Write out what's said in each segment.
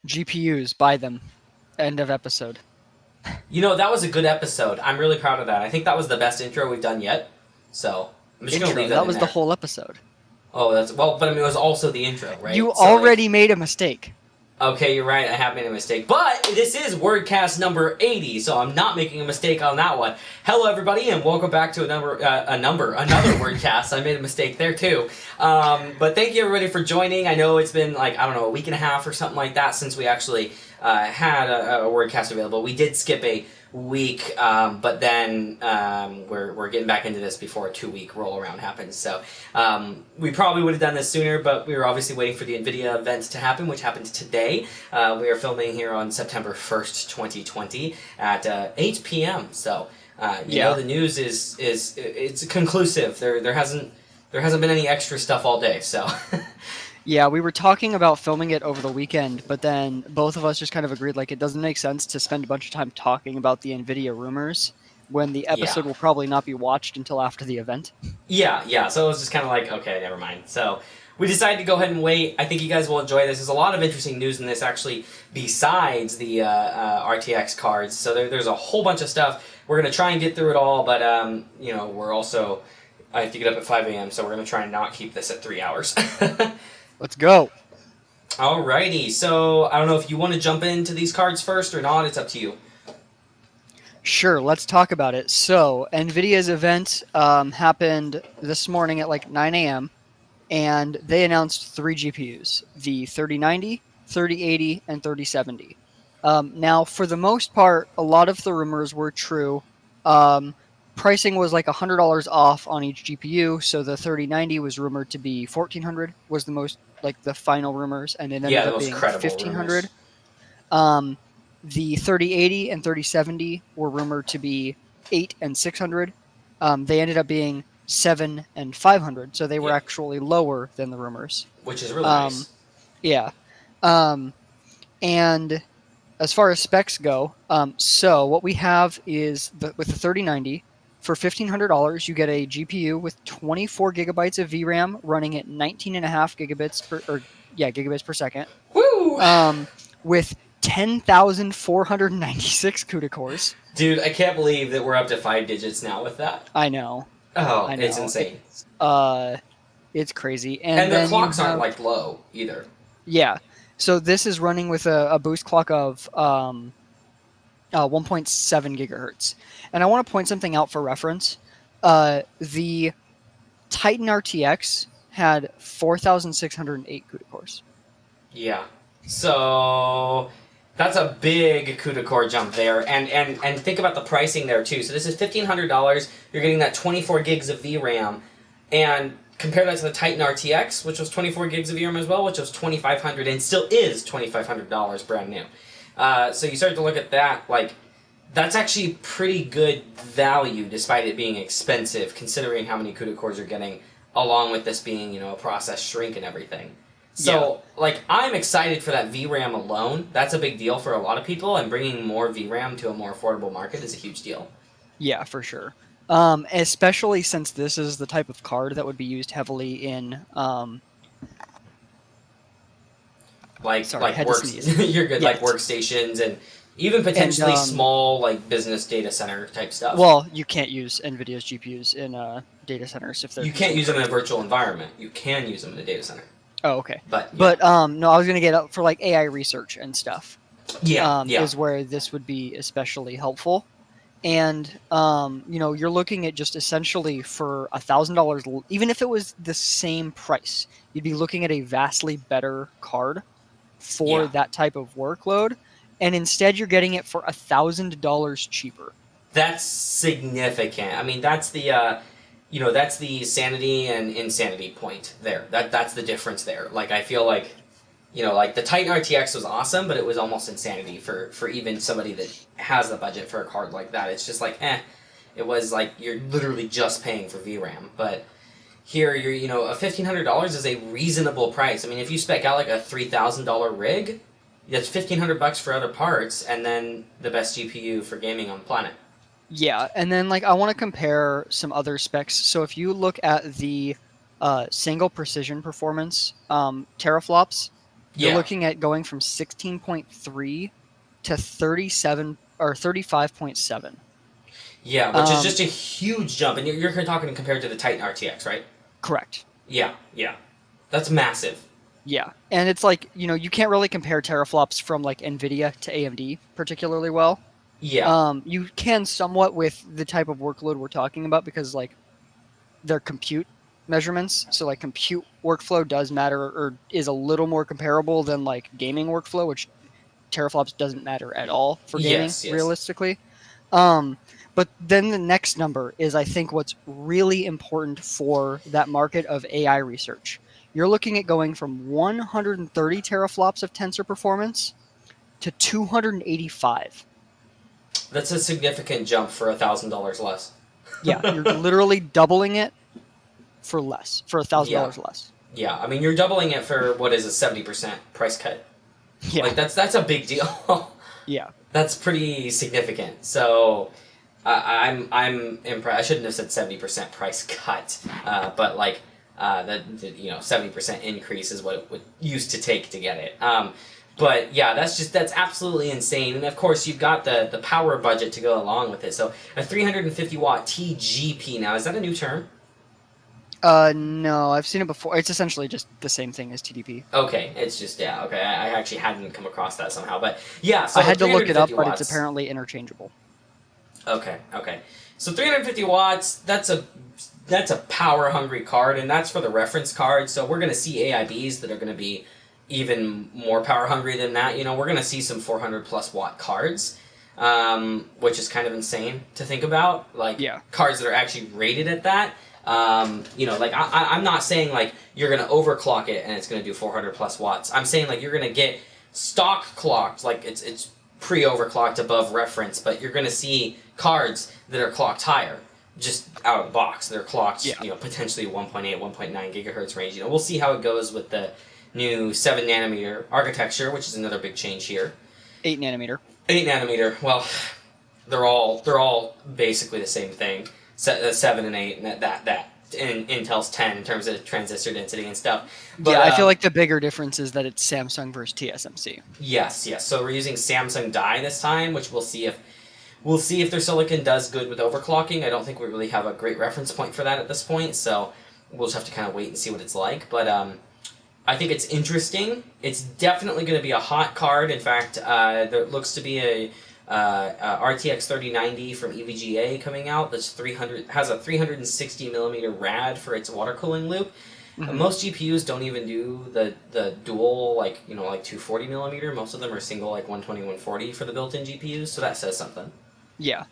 GPUs, buy them. End of episode. That was a good episode. I'm really proud of that. I think that was the best intro we've done yet. So I'm just gonna Intro. leave that That in was the there. whole episode. Oh, that's well, but I mean, it was also the intro, You right? So like, already made a mistake. okay, you're right. I have made a mistake, but this is WordCast number 80, so I'm not making a mistake on that one. Hello, everybody, and welcome back to another WordCast. I made a mistake there too. But thank you everybody for joining. I know it's been like a week and a half or something like that since we actually had a WordCast available. We did skip a week, but then we're getting back into this before a 2-week roll around happens. So we probably would have done this sooner, but we were obviously waiting for the NVIDIA event to happen, which happened today. We are filming here on September 1st, 2020 at 8 p.m. So the news is it's conclusive. There hasn't been any extra stuff all day. So. Yeah, we were talking about filming it over the weekend, but then both of us just kind of agreed like it doesn't make sense to spend a bunch of time talking about the NVIDIA rumors when the episode will probably not be watched until after the event. Yeah. So it was just kind of like, okay, never mind. So we decided to go ahead and wait. I think you guys will enjoy this. There's a lot of interesting news in this, actually, besides the RTX cards. So there's a whole bunch of stuff. We're going to try and get through it all, but, we're also... I have to get up at 5 a.m., so we're going to try and not keep this at 3 hours. Let's go. Alrighty, so I don't know if you want to jump into these cards first or not. It's up to you. Sure, let's talk about it. So, NVIDIA's event happened this morning at like 9 a.m., and they announced 3 GPUs, the 3090, 3080, and 3070. Now, for the most part, a lot of the rumors were true. Pricing was like $100 off on each GPU, so the 3090 was rumored to be $1,400, was the most, like, the final rumors, and it ended up being $1,500. The 3080 and 3070 were rumored to be $800 and $600. They ended up being $700 and $500, so they were actually lower than the rumors. Which is really nice. Yeah. And as far as specs go, so what we have is, with the 3090, for $1,500, you get a GPU with 24 gigabytes of VRAM running at 19.5 gigabits per second. Woo! With 10,496 CUDA cores. Dude, I can't believe that we're up to 5 digits now with that. I know. Oh, it's insane. It's crazy. And the clocks aren't like low either. Yeah. So this is running with a boost clock of 1.7 gigahertz. And I want to point something out for reference. The Titan RTX had 4,608 CUDA cores. Yeah. So that's a big CUDA core jump there. And think about the pricing there too. So this is $1,500. You're getting that 24 gigs of VRAM. And compare that to the Titan RTX, which was 24 gigs of VRAM as well, which was $2,500 and still is $2,500 brand new. So you start to look at that, like, that's actually pretty good value despite it being expensive, considering how many CUDA cores you're getting, along with this being, a process shrink and everything. So, I'm excited for that VRAM alone. That's a big deal for a lot of people, and bringing more VRAM to a more affordable market is a huge deal. Yeah, for sure. Especially since this is the type of card that would be used heavily in... You're good. Yeah. Like workstations and even potentially small business data center type stuff. Well, you can't use NVIDIA's GPUs in data centers if they're... You can't use them in a virtual environment. You can use them in a data center. Oh, okay. But no, I was gonna get up for like AI research and stuff. Yeah. Is where this would be especially helpful. And you're looking at just essentially for $1,000, even if it was the same price, you'd be looking at a vastly better card for that type of workload, and instead you're getting it for $1,000 cheaper. That's significant. I mean, that's the that's the sanity and insanity point there. That's the difference there. Like, I feel like, the Titan RTX was awesome, but it was almost insanity for even somebody that has the budget for a card like that. It's just like, it was like you're literally just paying for VRAM, but here, a $1,500 is a reasonable price. I mean, if you spec out like a $3,000 rig, that's $1,500 for other parts, and then the best GPU for gaming on the planet. Yeah, and then I want to compare some other specs. So if you look at the single precision performance teraflops, You're Yeah. looking at going from 16.3 to 37 or 35.7. Yeah, which is just a huge jump, and you're talking compared to the Titan RTX, right? Correct. Yeah, yeah, that's massive. Yeah. And it's like, you can't really compare teraflops from like NVIDIA to AMD particularly well. Yeah, You can somewhat with the type of workload we're talking about because like their compute measurements. So like compute workflow does matter or is a little more comparable than like gaming workflow, which teraflops doesn't matter at all for gaming yes, yes. realistically. Um, but then the next number is, I think, what's really important for that market of AI research. You're looking at going from 130 teraflops of tensor performance to 285. That's a significant jump for $1,000 less. Yeah, you're literally doubling it for Yeah, $1,000 less. yeah. I mean, you're doubling it for what is a 70% price cut. Yeah, Like that's a big deal. yeah, That's pretty significant. So I'm impressed. I shouldn't have said 70% price cut, but like that 70% increase is what it would used to take to get it. But yeah, that's absolutely insane. And of course, you've got the power budget to go along with it. So a 350 watt TGP now, is that a new term? no, I've seen it before. It's essentially just the same thing as TDP. Okay, it's just yeah. Okay, I actually hadn't come across that somehow, but yeah. So I had to look it up, 350 but it's watts. apparently interchangeable. Okay, okay. So 350 watts, that's a power hungry card, and that's for the reference card. So we're going to see AIBs that are going to be even more power hungry than that. We're going to see some 400 plus watt cards, which is kind of insane to think about. Like Yeah. cards that are actually rated at that. Like I'm not saying like you're going to overclock it and it's going to do 400 plus watts. I'm saying like you're going to get stock clocked, like it's pre-overclocked above reference, but you're going to see cards that are clocked higher, just out of the box. They're clocked, potentially 1.8, 1.9 gigahertz range. We'll see how it goes with the new 7 nanometer architecture, which is another big change here. 8 nanometer. 8 nanometer. Well, they're all basically the same thing. 7 and 8, and that. And Intel's 10 in terms of transistor density and stuff. But, Yeah, I feel like the bigger difference is that it's Samsung versus TSMC. Yes. So we're using Samsung die this time, which we'll see if their silicon does good with overclocking. I don't think we really have a great reference point for that at this point, so we'll just have to kind of wait and see what it's like. But I think it's interesting. It's definitely going to be a hot card. In fact, there looks to be a RTX 3090 from EVGA coming out. That's has a 360 millimeter rad for its water cooling loop. Mm-hmm. Most GPUs don't even do the dual like 240 millimeter. Most of them are single like 120 140 for the built-in GPUs. So that says something. Yeah,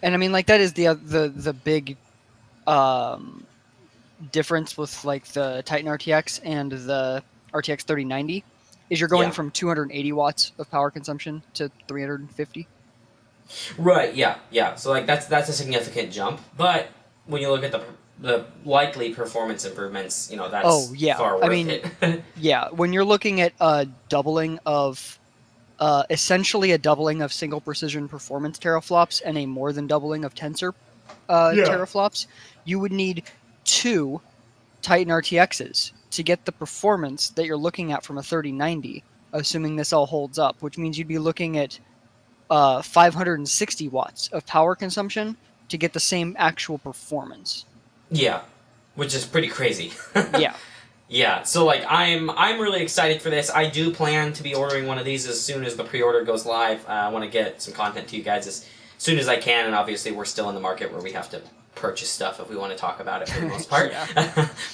and I mean like that is the big difference with like the Titan RTX and the RTX 3090 is you're going from 280 watts of power consumption to 350. Right. Yeah. So like that's a significant jump, but when you look at the likely performance improvements, that's far worth it. Yeah, when you're looking at a doubling of essentially a doubling of single precision performance teraflops and a more than doubling of tensor teraflops, you would need 2 Titan RTXs to get the performance that you're looking at from a 3090, assuming this all holds up, which means you'd be looking at 560 watts of power consumption to get the same actual performance. Yeah, which is pretty crazy. Yeah. Yeah, so like I'm really excited for this. I do plan to be ordering one of these as soon as the pre-order goes live. I want to get some content to you guys as soon as I can, and obviously we're still in the market where we have to purchase stuff if we want to talk about it for the most part,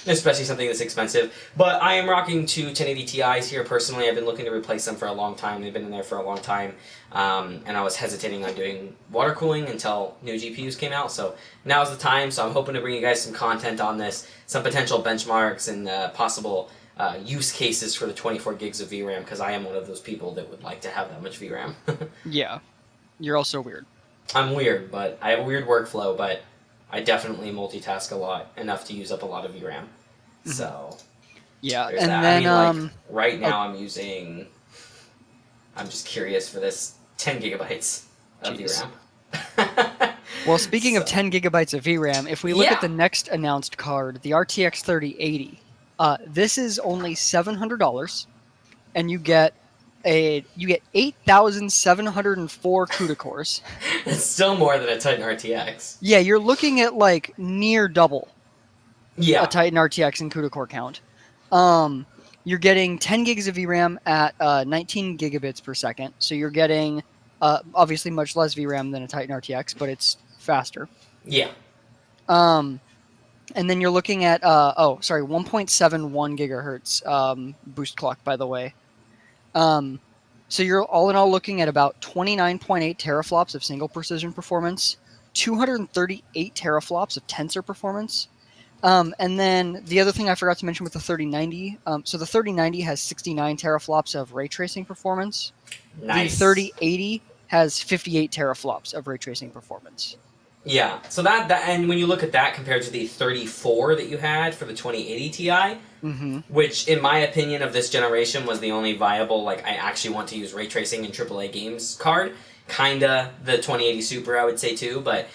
especially something that's expensive. But I am rocking 2 1080 Ti's here personally. I've been looking to replace them for a long time. They've been in there for a long time, and I was hesitating on doing water cooling until new GPUs came out. So now's the time. So I'm hoping to bring you guys some content on this, some potential benchmarks and possible use cases for the 24 gigs of VRAM, because I am one of those people that would like to have that much VRAM. Yeah, you're also weird. I'm weird, but I have a weird workflow, but I definitely multitask a lot, enough to use up a lot of VRAM. Mm-hmm. So yeah, and that. then like, right now I'm using. I'm just curious for this 10 gigabytes of VRAM. Well, speaking of 10 gigabytes of VRAM, if we look at the next announced card, the RTX 3080, this is only $700. and you get 8,704 CUDA cores. It's still more than a Titan RTX. Yeah, you're looking at like near double a Yeah, Titan RTX in CUDA core count. Um, you're getting 10 gigs of VRAM at 19 gigabits per second. So you're getting obviously much less VRAM than a Titan RTX, but it's faster. yeah, Um, and then you're looking at 1.71 gigahertz boost clock, by the way. Um, so you're all in all looking at about 29.8 teraflops of single precision performance, 238 teraflops of tensor performance. And then the other thing I forgot to mention with the 3090, so the 3090 has 69 teraflops of ray tracing performance. The nice. 3080 has 58 teraflops of ray tracing performance. Yeah, so that and when you look at that compared to the 34 that you had for the 2080 Ti, Mm-hmm. which in my opinion of this generation was the only viable, like I actually want to use ray tracing in AAA games card, kinda the 2080 Super I would say too, but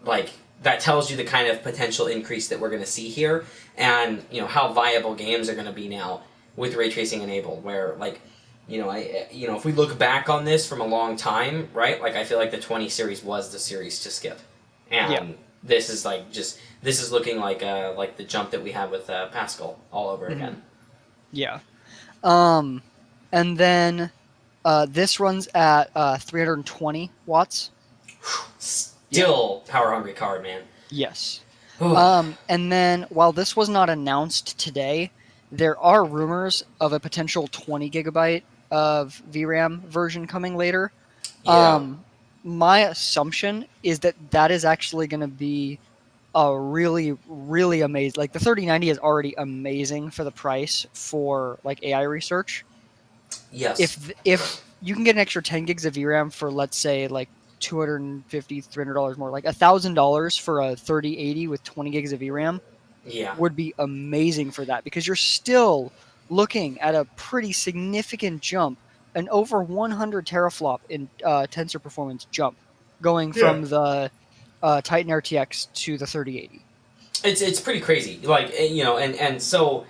like that tells you the kind of potential increase that we're going to see here, and how viable games are going to be now with ray tracing enabled, where like if we look back on this from a long time, right? Like I feel like the 20 series was the series to skip, and Yeah. this is like this is looking like the jump that we had with Pascal all over Mm-hmm. again. Yeah. And then this runs at 320 watts. Still power hungry card, man. Yes. And then while this was not announced today, there are rumors of a potential 20 gigabyte of VRAM version coming later. Yeah. My assumption is that that is actually going to be a really, really amazing. Like the 3090 is already amazing for the price for like AI research. Yes. If you can get an extra 10 gigs of VRAM for, let's say, like $250, $300 more, like $1,000 for a 3080 with 20 gigs of VRAM Yeah. would be amazing for that, because you're still looking at a pretty significant jump, an over 100 teraflop in tensor performance jump, going Yeah. from the Titan RTX to the 3080. It's pretty crazy. Like and so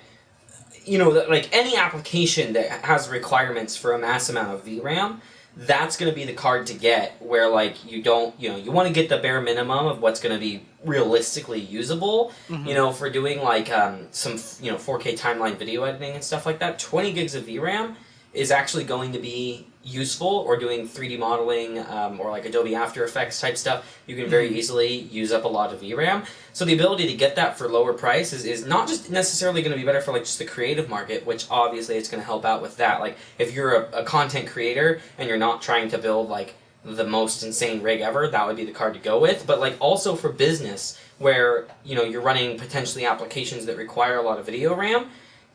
like any application that has requirements for a mass amount of VRAM, that's going to be the card to get. Where like you don't, you want to get the bare minimum of what's going to be realistically usable. Mm-hmm. For doing like some 4K timeline video editing and stuff like that. 20 gigs of VRAM is actually going to be useful, or doing 3D modeling or like Adobe After Effects type stuff. You can very Mm-hmm. easily use up a lot of VRAM. So the ability to get that for lower price is not just necessarily going to be better for like just the creative market, which obviously it's going to help out with that. Like if you're a content creator and you're not trying to build like the most insane rig ever, that would be the card to go with. But like also for business, where you're running potentially applications that require a lot of video RAM,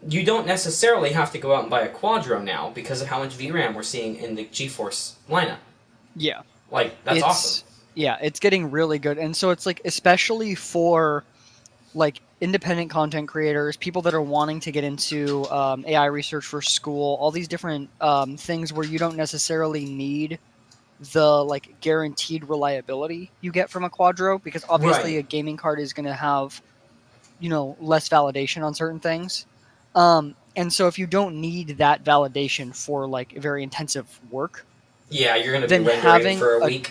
you don't necessarily have to go out and buy a Quadro now because of how much VRAM we're seeing in the GeForce lineup. Yeah. Like that's awesome. Yeah, it's getting really good. And so it's like, especially for like independent content creators, people that are wanting to get into AI research for school, all these different things where you don't necessarily need the like guaranteed reliability you get from a Quadro, because obviously Right. a gaming card is going to have less validation on certain things. And so if you don't need that validation for like very intensive work, Yeah, you're going to be then rendering for a week.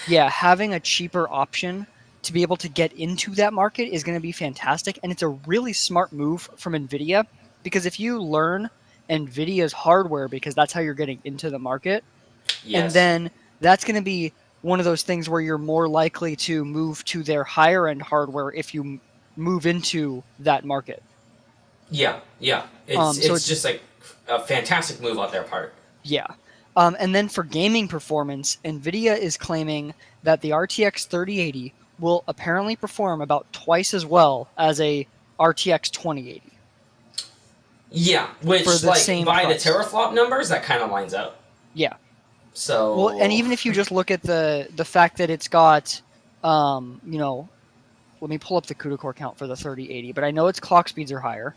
having a cheaper option to be able to get into that market is going to be fantastic. And it's a really smart move from NVIDIA, because if you learn NVIDIA's hardware, because that's how you're getting into the market, and Yes. then that's going to be one of those things where you're more likely to move to their higher end hardware if you move into that market. Yeah, yeah. So It's it's just like a fantastic move on their part. Yeah. And then for gaming performance, NVIDIA is claiming that the RTX 3080 will apparently perform about twice as well as a RTX 2080 Yeah, for which the like same by the price. teraflop numbers, that kind of lines up. Yeah. Well, and So even if you just look at the fact that it's got, um, you know, let me pull up the CUDA core count for the 3080, but I know its clock speeds are higher.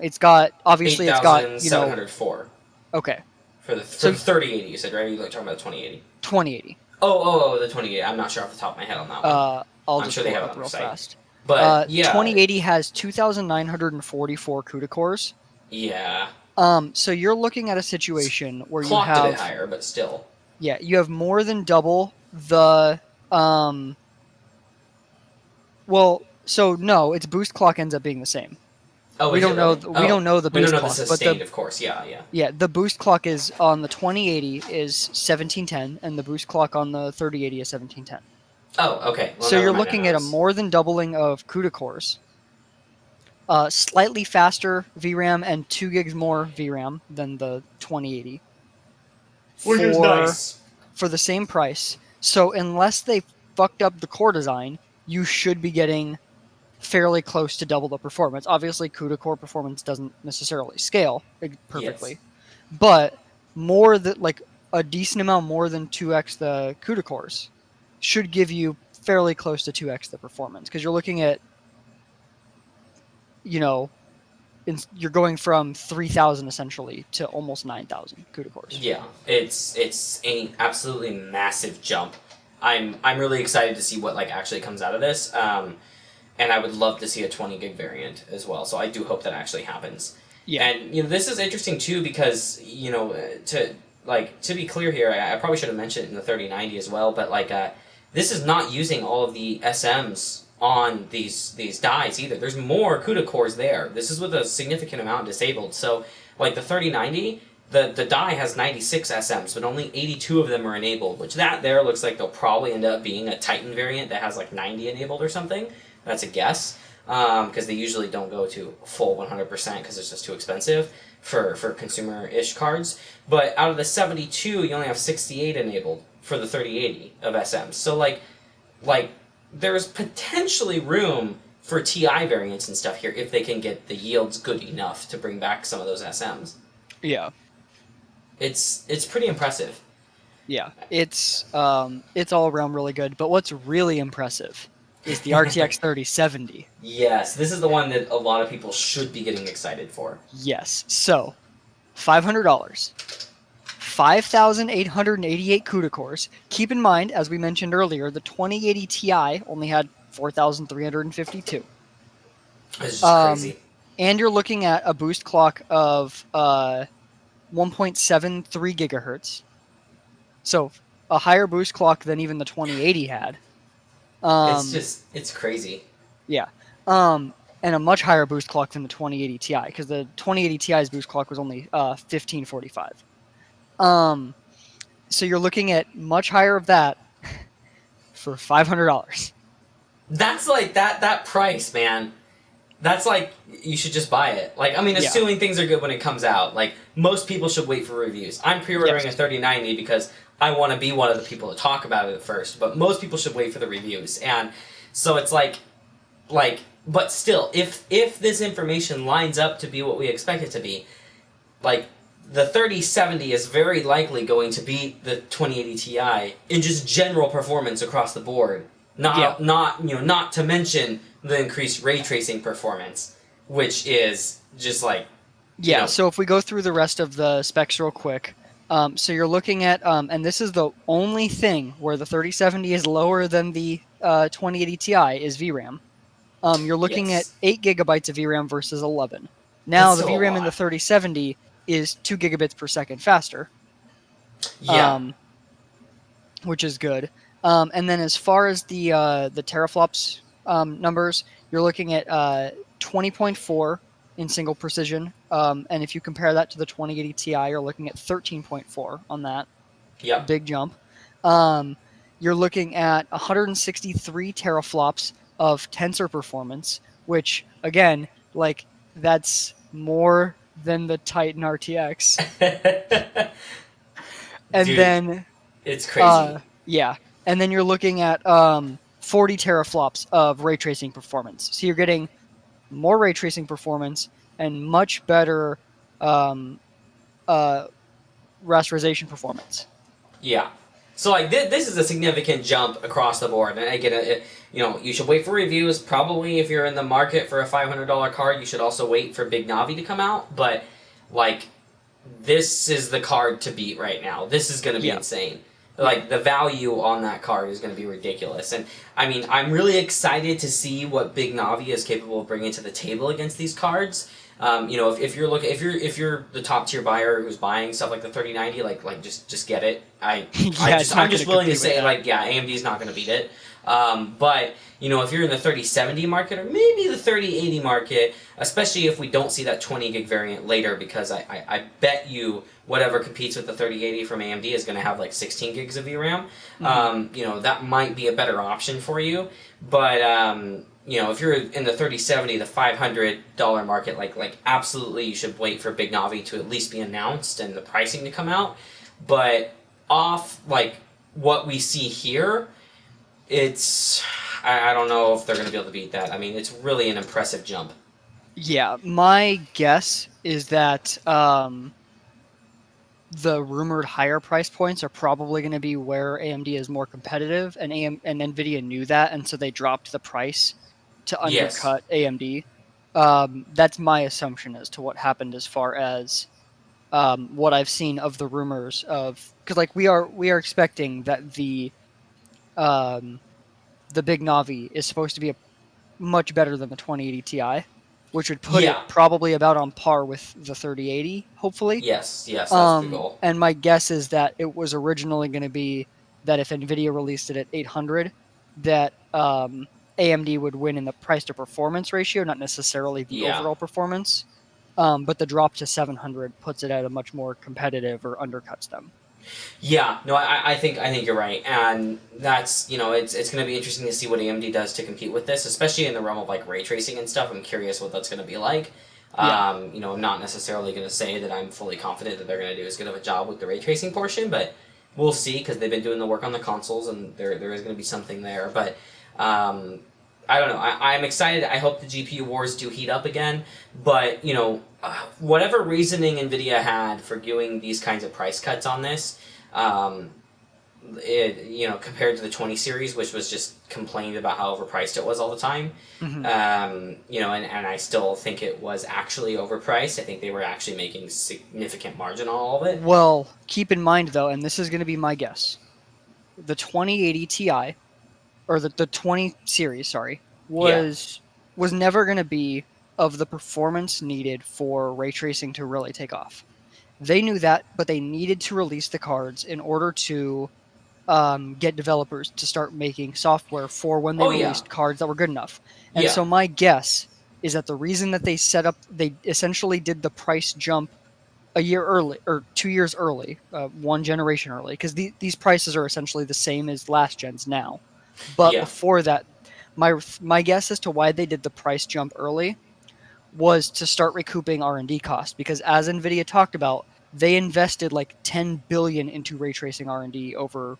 It's got, obviously it's got, 8,704 okay. for So the 3080. You said, right? You're talking about the 2080. 2080. The 2080. I'm not sure off the top of my head on that one. I'll I'm just sure they pull it have it up on their real site. fast. But yeah, 2080 has 2,944 CUDA cores. yeah. So you're looking at a situation where you Clocked a bit have, higher, but still. yeah, you have more than double the, well, so no, its boost clock ends up being the same. Oh, We is it don't know, really? we Oh, don't know the we don't boost know the clock, but the, sustained, of course. Yeah, yeah. yeah, the boost clock is on the 2080 is 1710, and the boost clock on the 3080 is 1710. Oh, okay. Well, So never you're mind. I looking at a was. more than doubling of CUDA cores, slightly faster VRAM and 2 gigs more VRAM than the 2080 Which is for nice. for the same price. So unless they fucked up the core design, you should be getting fairly close to double the performance. Obviously, CUDA core performance doesn't necessarily scale Yes. perfectly, but more than like a decent amount more than 2x the CUDA cores should give you fairly close to 2x the performance because you're looking at, you know, you're going from 3,000 essentially to almost 9,000 CUDA cores. Yeah, it's an absolutely massive jump. I'm really excited to see what like actually comes out of this. And I would love to see a 20 gig variant as well. So I do hope that actually happens. Yeah. And this is interesting too because to be clear here, I probably should have mentioned it in the 3090 as well. But this is not using all of the SMs on these dies either. There's more CUDA cores there. This is with a significant amount disabled. So like the 3090. The die has 96 SMs, but only 82 of them are enabled, which that there looks like they'll probably end up being a Titan variant that has like 90 enabled or something. That's a guess, because they usually don't go to full 100% because it's just too expensive for consumer-ish cards. But out of the 72, you only have 68 enabled for the 3080 of SMs. So like there's potentially room for TI variants and stuff here if they can get the yields good enough to bring back some of those SMs. Yeah. It's pretty impressive. Yeah. It's all around really good. But what's really impressive is the RTX 3070. Yes, this is the one that a lot of people should be getting excited for. Yes. So, $500. 5,888 CUDA cores. Keep in mind, as we mentioned earlier, the 2080 Ti only had 4,352. It's just crazy. And you're looking at a boost clock of 1.73 gigahertz. So a higher boost clock than even the 2080 had. It's crazy. Yeah. And a much higher boost clock than the 2080 Ti, because the 2080 Ti's boost clock was only 1545. So you're looking at much higher of that for $500. That's like that price, man. That's like you should just buy it. Like, I mean, assuming things are good when it comes out. Like, most people should wait for reviews. I'm pre-ordering a 3090 because I want to be one of the people to talk about it first. But most people should wait for the reviews. And so it's like, but still, if this information lines up to be what we expect it to be, like, the 3070 is very likely going to beat the 2080 Ti in just general performance across the board. Not to mention the increased ray tracing performance, which is just like... Yeah, so if we go through the rest of the specs real quick, so you're looking at, and this is the only thing where the 3070 is lower than the 2080 Ti, is VRAM. You're looking at 8 gigabytes of VRAM versus 11. Now, the VRAM in the 3070 is 2 gigabits per second faster. Yeah. Which is good. And then as far as the teraflops numbers, you're looking at 20.4 in single precision. And if you compare that to the 2080 Ti, you're looking at 13.4 on that. Yeah. Big jump. You're looking at 163 teraflops of tensor performance, which, again, like, that's more than the Titan RTX. And dude, then... it's crazy. Yeah. And then you're looking at 40 teraflops of ray tracing performance. So you're getting more ray tracing performance and much better rasterization performance. Yeah. So like this is a significant jump across the board, and again, you should wait for reviews. Probably if you're in the market for a $500 card, you should also wait for Big Navi to come out. But like, this is the card to beat right now. This is going to be insane. Like, the value on that card is going to be ridiculous. And, I mean, I'm really excited to see what Big Navi is capable of bringing to the table against these cards. If you're the top tier buyer who's buying stuff like the 3090, just get it. Yeah, it's I'm not going just to willing to compete with say that. like yeah, AMD is not going to beat it. But if you're in the 3070 market or maybe the 3080 market, especially if we don't see that 20 gig variant later, because I bet you whatever competes with the 3080 from AMD is going to have like 16 gigs of VRAM. Hmm. That might be a better option for you. But if you're in the 3070, the $500 market, absolutely you should wait for Big Navi to at least be announced and the pricing to come out. But off what we see here, it's I don't know if they're going to be able to beat that. I mean, it's really an impressive jump. Yeah, my guess is that the rumored higher price points are probably going to be where AMD is more competitive, and NVIDIA knew that, and so they dropped the price to Yes. undercut AMD. That's my assumption as to what happened as far as what I've seen of the rumors of, because like we are expecting that um, the big Navi is supposed to be much better than the 2080 Ti, which would put it Yeah. probably about on par with the 3080, hopefully. Yes. Yes. That's the goal. And my guess is that it was originally going to be that if NVIDIA released it at 800, that AMD would win in the price to performance ratio, not necessarily the Yeah. overall performance. But the drop to 700 puts it at a much more competitive or undercuts them. Yeah, no, I think you're right, and that's it's going to be interesting to see what AMD does to compete with this, especially in the realm of like ray tracing and stuff. I'm curious what that's going to be like. Yeah. I'm not necessarily going to say that I'm fully confident that they're going to do as good of a job with the ray tracing portion, but we'll see because they've been doing the work on the consoles, and there is going to be something there. But I don't know. I'm excited. I hope the GPU wars do heat up again, but whatever reasoning NVIDIA had for doing these kinds of price cuts on this. Um, Compared to the 20 series, which was just complained about how overpriced it was all the time. Hmm. And I still think it was actually overpriced. I think they were actually making significant margin on all of it. Well, keep in mind though, and this is going to be my guess, the 2080 Ti, or the 20 series, sorry, Yeah. was never going to be of the performance needed for ray tracing to really take off. They knew that, but they needed to release the cards in order to get developers to start making software for when they Oh yeah. released cards that were good enough. And Yeah. so my guess is that the reason that they essentially did the price jump a year early or 2 years early, one generation early, because these prices are essentially the same as last gens now. But Yeah. before that, my guess as to why they did the price jump early was to start recouping R&D costs, because as Nvidia talked about, they invested like 10 billion into ray tracing R&D over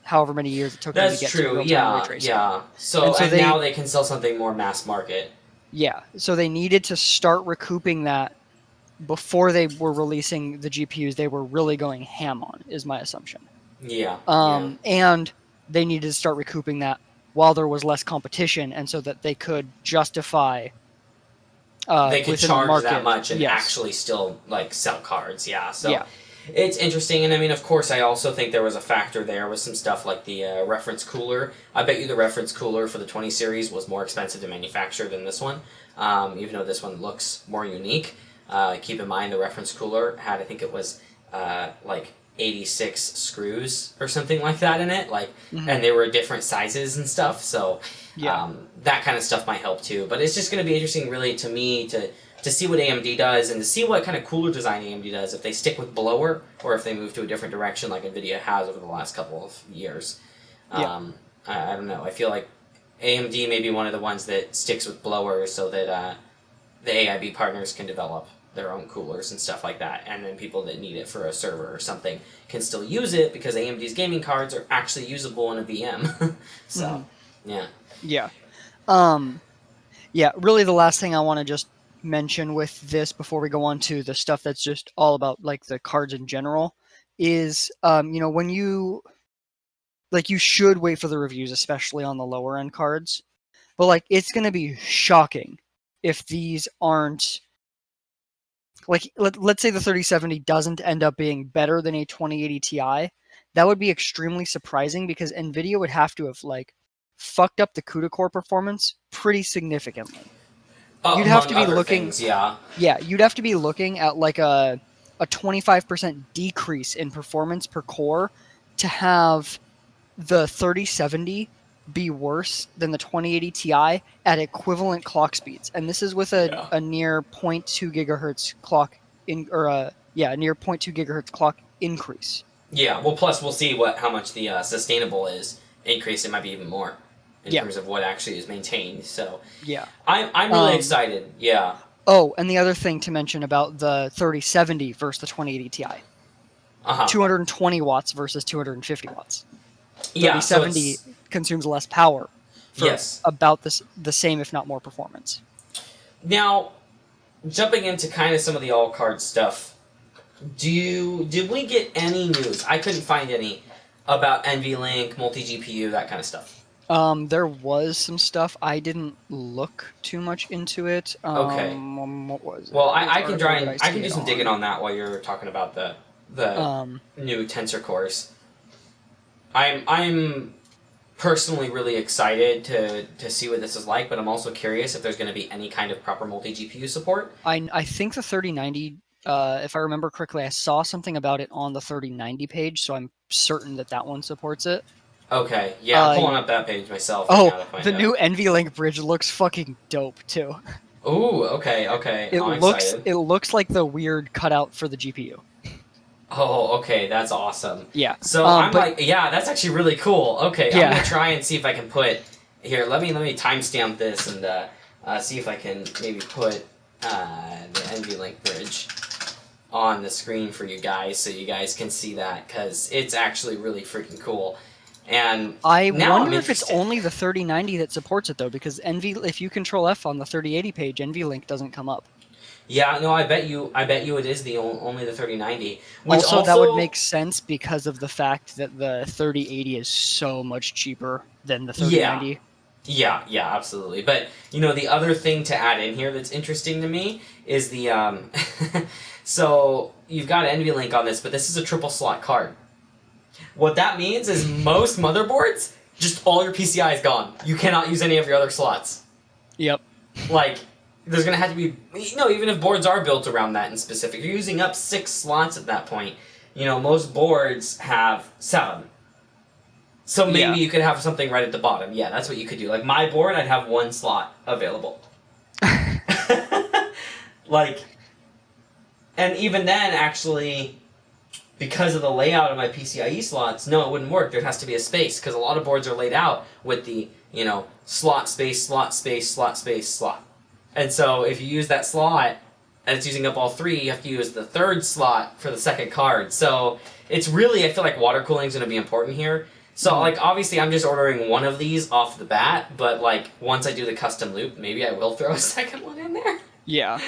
however many years it took them to That's get to true. real-time ray Yeah. tracing. Yeah. And So so and they now they can sell something more mass market. yeah, so they needed to start recouping that before they were releasing the GPUs they were really going ham on, is my assumption. Yeah. Yeah. And they needed to start recouping that while there was less competition, and so that they could justify They could within the charge that market. much and Yes. actually still like sell cards. Yeah, so Yeah. it's interesting, and I mean, of course, I also think there was a factor there with some stuff like the reference cooler. I bet you the reference cooler for the 20 series was more expensive to manufacture than this one, even though this one looks more unique. Keep in mind the reference cooler had, I think it was like 86 screws or something like that in it, Hmm. and they were different sizes and stuff. So Yeah. that kind of stuff might help too. But it's just going to be interesting, really, to me to see what AMD does and to see what kind of cooler design AMD does. If they stick with blower or if they move to a different direction, like Nvidia has over the last couple of years. Yeah. I don't know. I feel like AMD may be one of the ones that sticks with blower so that the AIB partners can develop their own coolers and stuff like that, and then people that need it for a server or something can still use it because AMD's gaming cards are actually usable in a VM. So, Hmm. yeah. Yeah. Um, yeah. Really, the last thing I want to just mention with this before we go on to the stuff that's just all about like the cards in general is, when you should wait for the reviews, especially on the lower end cards. But like, it's going to be shocking if these aren't like, let's say the 3070 doesn't end up being better than a 2080 Ti. That would be extremely surprising because Nvidia would have to have like fucked up the CUDA core performance pretty significantly. you'd have among to be other looking. things. Yeah. Yeah, you'd have to be looking at like a 25% decrease in performance per core to have the 3070 be worse than the 2080 Ti at equivalent clock speeds. And this is with Yeah. a near 0.2 gigahertz clock near 0.2 gigahertz clock increase. Yeah. Well, plus we'll see how much the sustainable is increase. It might be even more in Yeah. terms of what actually is maintained. So Yeah. I'm really excited. Yeah. Oh, and the other thing to mention about the 3070 versus the 2080 Ti. 220 watts versus 250 watts. Yeah. So 3070 it's consumes less power for yes. about the same, if not more, performance. Now, jumping into kind of some of the all card stuff, did we get any news? I couldn't find any about NVLink, multi GPU, that kind of stuff. There was some stuff. I didn't look too much into it. Okay. What was it? Well, Which I can try article did and I can see do it some digging on that while you're talking about the new tensor cores. I'm personally really excited to see what this is like, but I'm also curious if there's going to be any kind of proper multi GPU support. I think the 3090, if I remember correctly, I saw something about it on the 3090 page, so I'm certain that that one supports it. Okay, yeah, I'm pulling up that page myself right Oh, now to find the out. new NVLink bridge looks fucking dope too. Ooh, okay, I'm excited. It looks like the weird cutout for the GPU. Oh, okay, that's awesome. Yeah. So I'm like, yeah, that's actually really cool. Okay, Yeah. I'm gonna try and see if I can put here. Let me timestamp this and see if I can maybe put the NVLink bridge on the screen for you guys, so you guys can see that, because it's actually really freaking cool. And I now wonder if it's only the 3090 that supports it though, because if you control F on the 3080 page, NVLink doesn't come up. Yeah, no, I bet you it is the only the 3090. Which Also, that would make sense because of the fact that the 3080 is so much cheaper than the 3090. Yeah, absolutely. But the other thing to add in here that's interesting to me is the so you've got NVLink on this, but this is a triple slot card. What that means is most motherboards, just all your PCI is gone. You cannot use any of your other slots. Yep. Like, there's going to have to be... even if boards are built around that in specific, you're using up 6 slots at that point. Most boards have 7. So maybe you could have something right at the bottom. Yeah, that's what you could do. Like, my board, I'd have 1 slot available. And even then, actually... because of the layout of my PCIe slots, no, it wouldn't work. There has to be a space, because a lot of boards are laid out with the, slot, space, slot, space, slot, space, slot. And so if you use that slot, and it's using up all 3, you have to use the 3rd slot for the 2nd card. So it's really, I feel like water cooling is going to be important here. So, obviously I'm just ordering one of these off the bat, but, once I do the custom loop, maybe I will throw a second one in there. Yeah.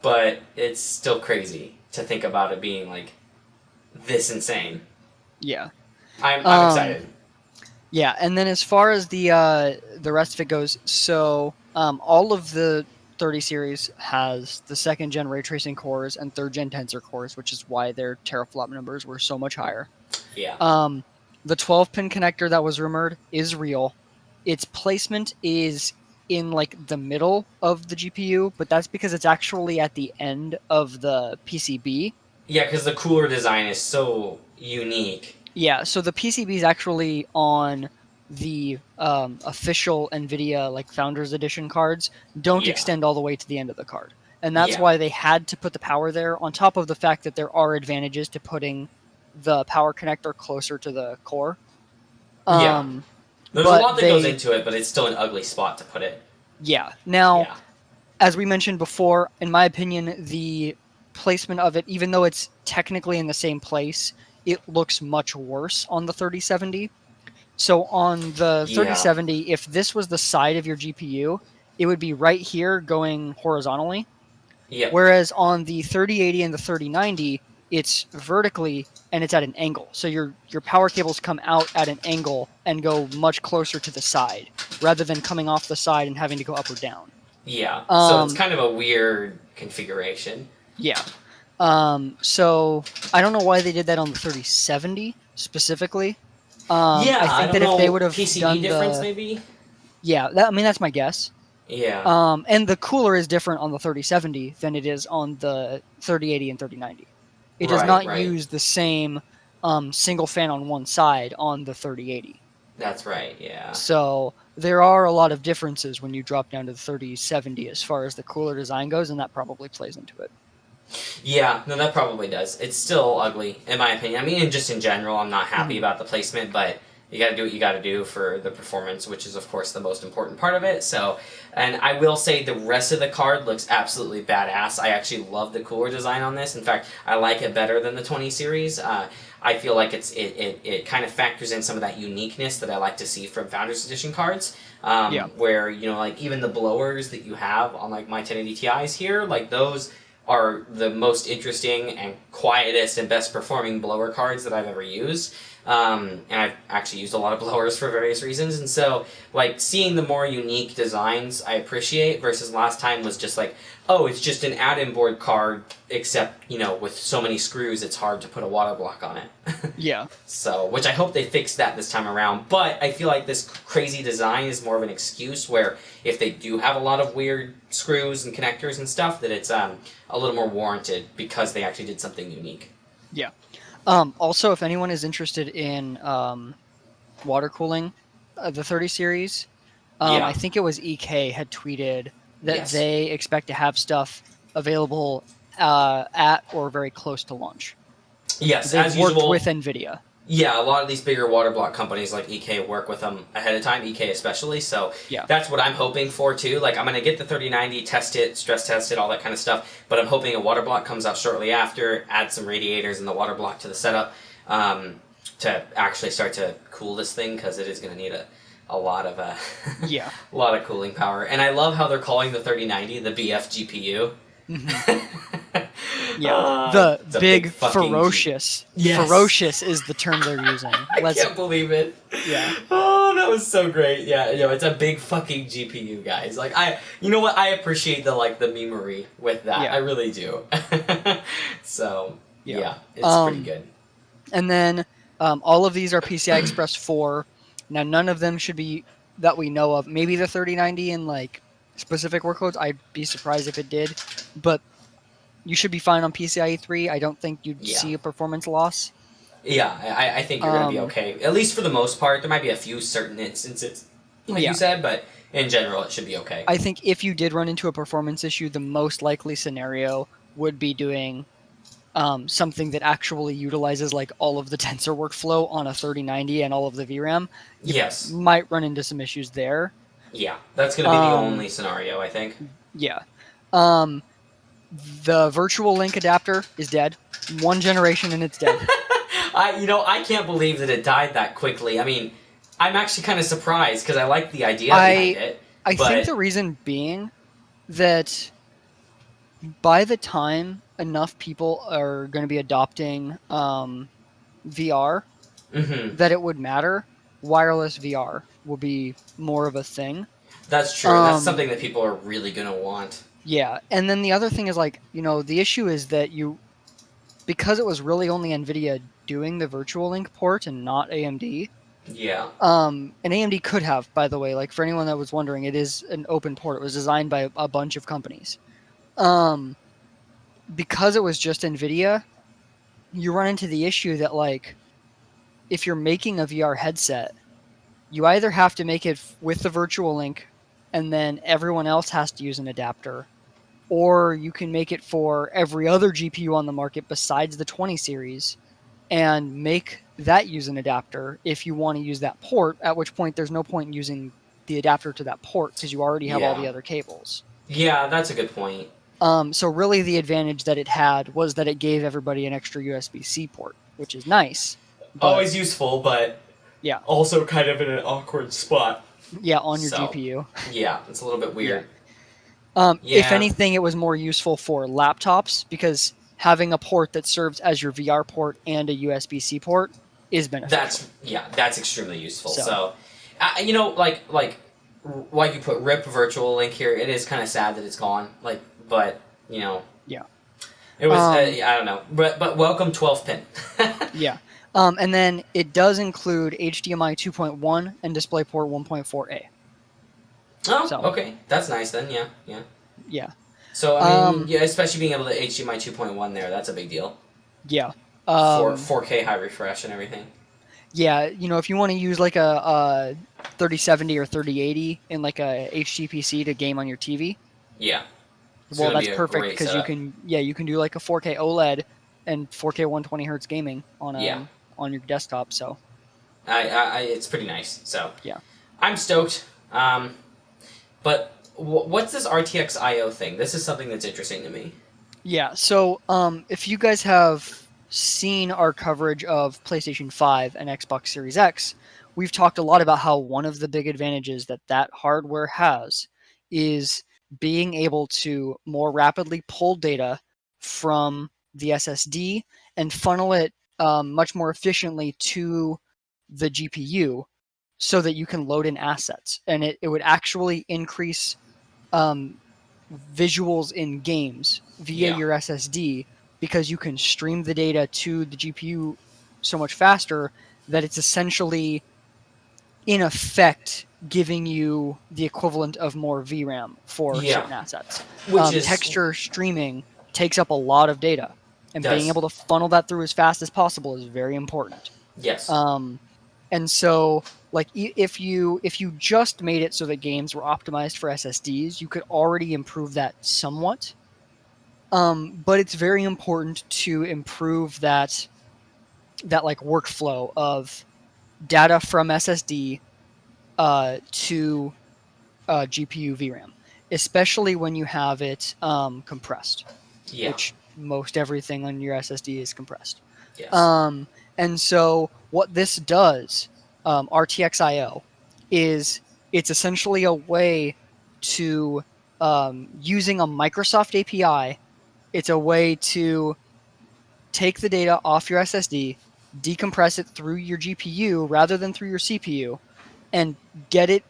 But it's still crazy to think about it being, this insane. Yeah. I'm excited. Yeah, and then as far as the rest of it goes, so all of the 30 series has the 2nd gen ray tracing cores and 3rd gen tensor cores, which is why their teraflop numbers were so much higher. Yeah. The 12-pin connector that was rumored is real. Its placement is in the middle of the GPU, but that's because it's actually at the end of the PCB. Yeah, because the cooler design is so unique. Yeah, so the PCB is actually on the official NVIDIA Founders Edition cards. Don't extend all the way to the end of the card. And that's why they had to put the power there, on top of the fact that there are advantages to putting the power connector closer to the core. There's a lot that goes into it, but it's still an ugly spot to put it. Yeah. Now, as we mentioned before, in my opinion, the placement of it, even though it's technically in the same place, it looks much worse on the 3070. So on the 3070, if this was the side of your GPU, it would be right here going horizontally. Yeah. Whereas on the 3080 and the 3090, it's vertically and it's at an angle. So your power cables come out at an angle and go much closer to the side, rather than coming off the side and having to go up or down. Yeah. So it's kind of a weird configuration. Yeah. So I don't know why they did that on the 3070 specifically. I think that if they would have PCB done difference, maybe. Yeah, that's my guess. Yeah. And the cooler is different on the 3070 than it is on the 3080 and 3090. It does Right. not Right. use the same single fan on one side on the 3080. That's right. Yeah. So there are a lot of differences when you drop down to the 3070 as far as the cooler design goes, and that probably plays into it. Yeah, no, that probably does. It's still ugly, in my opinion. I mean, and just in general, I'm not happy Mhm. about the placement, but you got to do what you got to do for the performance, which is, of course, the most important part of it. So, and I will say the rest of the card looks absolutely badass. I actually love the cooler design on this. In fact, I like it better than the 20 series. I feel like it kind of factors in some of that uniqueness that I like to see from Founders Edition cards. Yeah. Where, you know, like even the blowers that you have on like my 1080 Ti's here, like those are the most interesting and quietest and best performing blower cards that I've ever used. And I've actually used a lot of blowers for various reasons. And so, like, seeing the more unique designs I appreciate versus last time was just like, oh, it's just an add-in board card, except, you know, with so many screws, it's hard to put a water block on it. Yeah. So, which I hope they fix that this time around. But I feel like this crazy design is more of an excuse where if they do have a lot of weird screws and connectors and stuff, that it's a little more warranted because they actually did something unique. Yeah. Also, if anyone is interested in water cooling, the 30 series, I Yeah. think it was EK had tweeted that Yes. they expect to have stuff available at or very close to launch. Yes, They've as worked usual. with NVIDIA. Yeah, a lot of these bigger water block companies like EK work with them ahead of time, EK especially, so Yeah. that's what I'm hoping for too. Like, I'm going to get the 3090, test it, stress test it, all that kind of stuff, but I'm hoping a water block comes out shortly after, add some radiators in the water block to the setup to actually start to cool this thing, because it is going to need a lot of Yeah. a lot of cooling power. And I love how they're calling the 3090 the BF GPU. Yeah, It's the a big fucking ferocious. Yes. Ferocious is the term they're using. I can't believe it. Yeah. Oh, that was so great. Yeah, you know, it's a big fucking GPU, guys. Like, you know what? I appreciate the memery with that. Yeah. I really do. So, yeah, it's pretty good. And then all of these are PCI Express 4. Now, none of them should be that we know of. Maybe the 3090 in like specific workloads. I'd be surprised if it did, but you should be fine on PCIe 3. I don't think you'd Yeah. see a performance loss. Yeah, I think you're going to be okay. At least for the most part. There might be a few certain instances, like Yeah. you said, but in general, it should be okay. I think if you did run into a performance issue, the most likely scenario would be doing something that actually utilizes like all of the tensor workflow on a 3090 and all of the VRAM. You Yes. might run into some issues there. Yeah, that's going to be the only scenario, I think. Yeah. The virtual link adapter is dead. One generation and it's dead. I can't believe that it died that quickly. I mean, I'm actually kind of surprised because I like the idea behind it. I think the reason being that by the time enough people are going to be adopting VR, that it would matter, wireless VR will be more of a thing. That's true. That's something that people are really going to want. Yeah, and then the other thing is like, the issue is that because it was really only NVIDIA doing the virtual link port and not AMD. Yeah. And AMD could have, by the way, like for anyone that was wondering, it is an open port. It was designed by a bunch of companies. Because it was just NVIDIA, you run into the issue that like, if you're making a VR headset, you either have to make it with the virtual link and then everyone else has to use an adapter, or you can make it for every other GPU on the market besides the 20 series and make that use an adapter if you want to use that port, at which point there's no point in using the adapter to that port because you already have all the other cables. Yeah, that's a good point. So really the advantage that it had was that it gave everybody an extra USB-C port, which is nice. Always useful, but yeah, also kind of in an awkward spot. Yeah, on your GPU. Yeah, it's a little bit weird. If anything, it was more useful for laptops because having a port that serves as your VR port and a USB-C port is beneficial. That's extremely useful. So like you put RIP virtual link here, it is kind of sad that it's gone. Like, but yeah, it was I don't know, but welcome 12th pin. Yeah. And then it does include HDMI 2.1 and DisplayPort 1.4a. Oh, So okay, that's nice then. Yeah, yeah. yeah, So I mean, um, yeah, especially being able to HDMI 2.1 there, that's a big deal. yeah, For um, 4K high refresh and everything. yeah. If you want to use like a 3070 or 3080 in like a HTPC to game on your TV, Yeah, it's well, gonna that's be a perfect great because you setup. can you can do like a 4K OLED and 4K 120 hertz gaming Yeah, on your desktop. So it's pretty nice. So yeah. I'm stoked. But what's this RTX IO thing? This is something that's interesting to me. Yeah. So, if you guys have seen our coverage of PlayStation 5 and Xbox Series X, we've talked a lot about how one of the big advantages that that hardware has is being able to more rapidly pull data from the SSD and funnel it much more efficiently to the GPU so that you can load in assets. And it would actually increase um, visuals in games via Yeah, your SSD because you can stream the data to the GPU so much faster that it's essentially, in effect, giving you the equivalent of more VRAM for yeah, certain assets. which is Texture streaming takes up a lot of data, and being does able to funnel that through as fast as possible is very important. yes, Um, and so, like, if you just made it so that games were optimized for SSDs, you could already improve that somewhat. But it's very important to improve that like workflow of data from SSD to GPU VRAM, especially when you have it compressed, yeah, which most everything on your SSD is compressed. yes, Um, and so what this does, RTXIO, is it's essentially a way to using a Microsoft API. It's a way to take the data off your SSD, decompress it through your GPU rather than through your CPU, and get it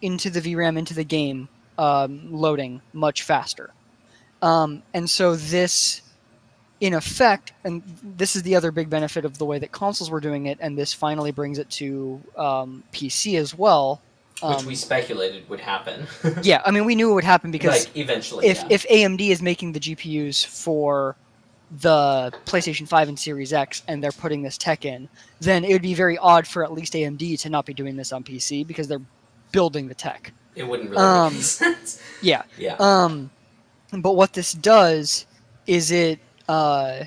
into the VRAM into the game loading much faster. And so this, in effect, and this is the other big benefit of the way that consoles were doing it, and this finally brings it to PC as well. which we Um, speculated would happen. yeah, I mean, we knew it would happen because Like eventually, if yeah, if AMD is making the GPUs for the PlayStation 5 and Series X and they're putting this tech in, then it would be very odd for at least AMD to not be doing this on PC because they're building the tech. it wouldn't really make any Um, sense. yeah. Yeah, But what this does is it uh,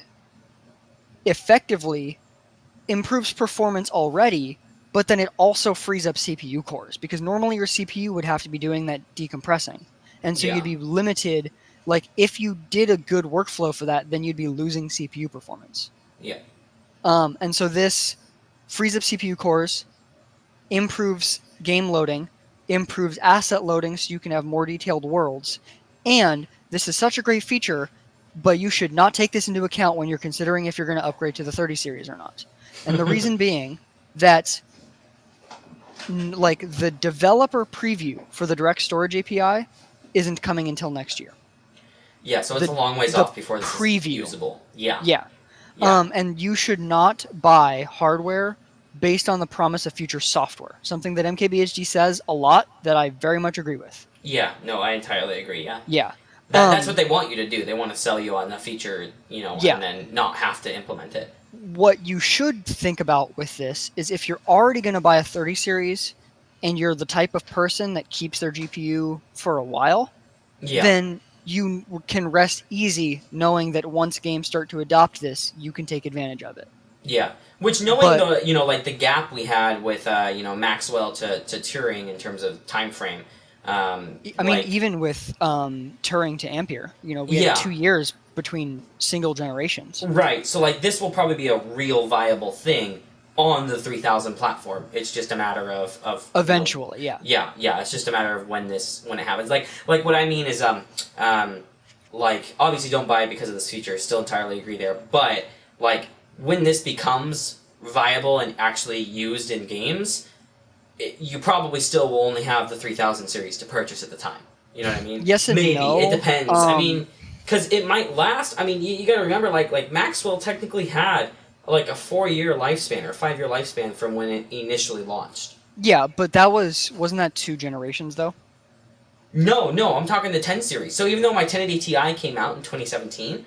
effectively improves performance already, but then it also frees up CPU cores because normally your CPU would have to be doing that decompressing. And so yeah, you'd be limited. Like, if you did a good workflow for that, then you'd be losing CPU performance. yeah, And so this frees up CPU cores, improves game loading, improves asset loading so you can have more detailed worlds. And this is such a great feature, but you should not take this into account when you're considering if you're going to upgrade to the 30 series or not. And the reason being that like the developer preview for the direct storage API isn't coming until next year. yeah. So it's The a long ways the off before this is preview. usable. Yeah, Yeah. yeah, And you should not buy hardware based on the promise of future software. Something that MKBHD says a lot that I very much agree with. yeah. No, I entirely agree. Yeah. Yeah. That's what they want you to do. They want to sell you on the feature, Yeah. and then not have to implement it. What you should think about with this is if you're already going to buy a 30 series and you're the type of person that keeps their GPU for a while, Yeah, then you can rest easy knowing that once games start to adopt this, you can take advantage of it. yeah. Which knowing But the like the gap we had with Maxwell to Turing in terms of time frame, I mean, like even with Turing to Ampere, we had yeah, 2 years between single generations. right. So like this will probably be a real viable thing on the 3000 platform. It's just a matter of Eventually, yeah. yeah, yeah. It's just a matter of when it happens. Like what I mean is like obviously don't buy it because of this feature. Still entirely agree there, but like when this becomes viable and actually used in games, you probably still will only have the 3000 series to purchase at the time. You know what I mean? Yes and Maybe no. it depends. I mean, because it might last. I mean, you got to remember, like Maxwell technically had like a 4-year lifespan or a 5-year lifespan from when it initially launched. Yeah, but that wasn't that 2 generations though? No, I'm talking the 10 series. So even though my 1080 Ti came out in 2017,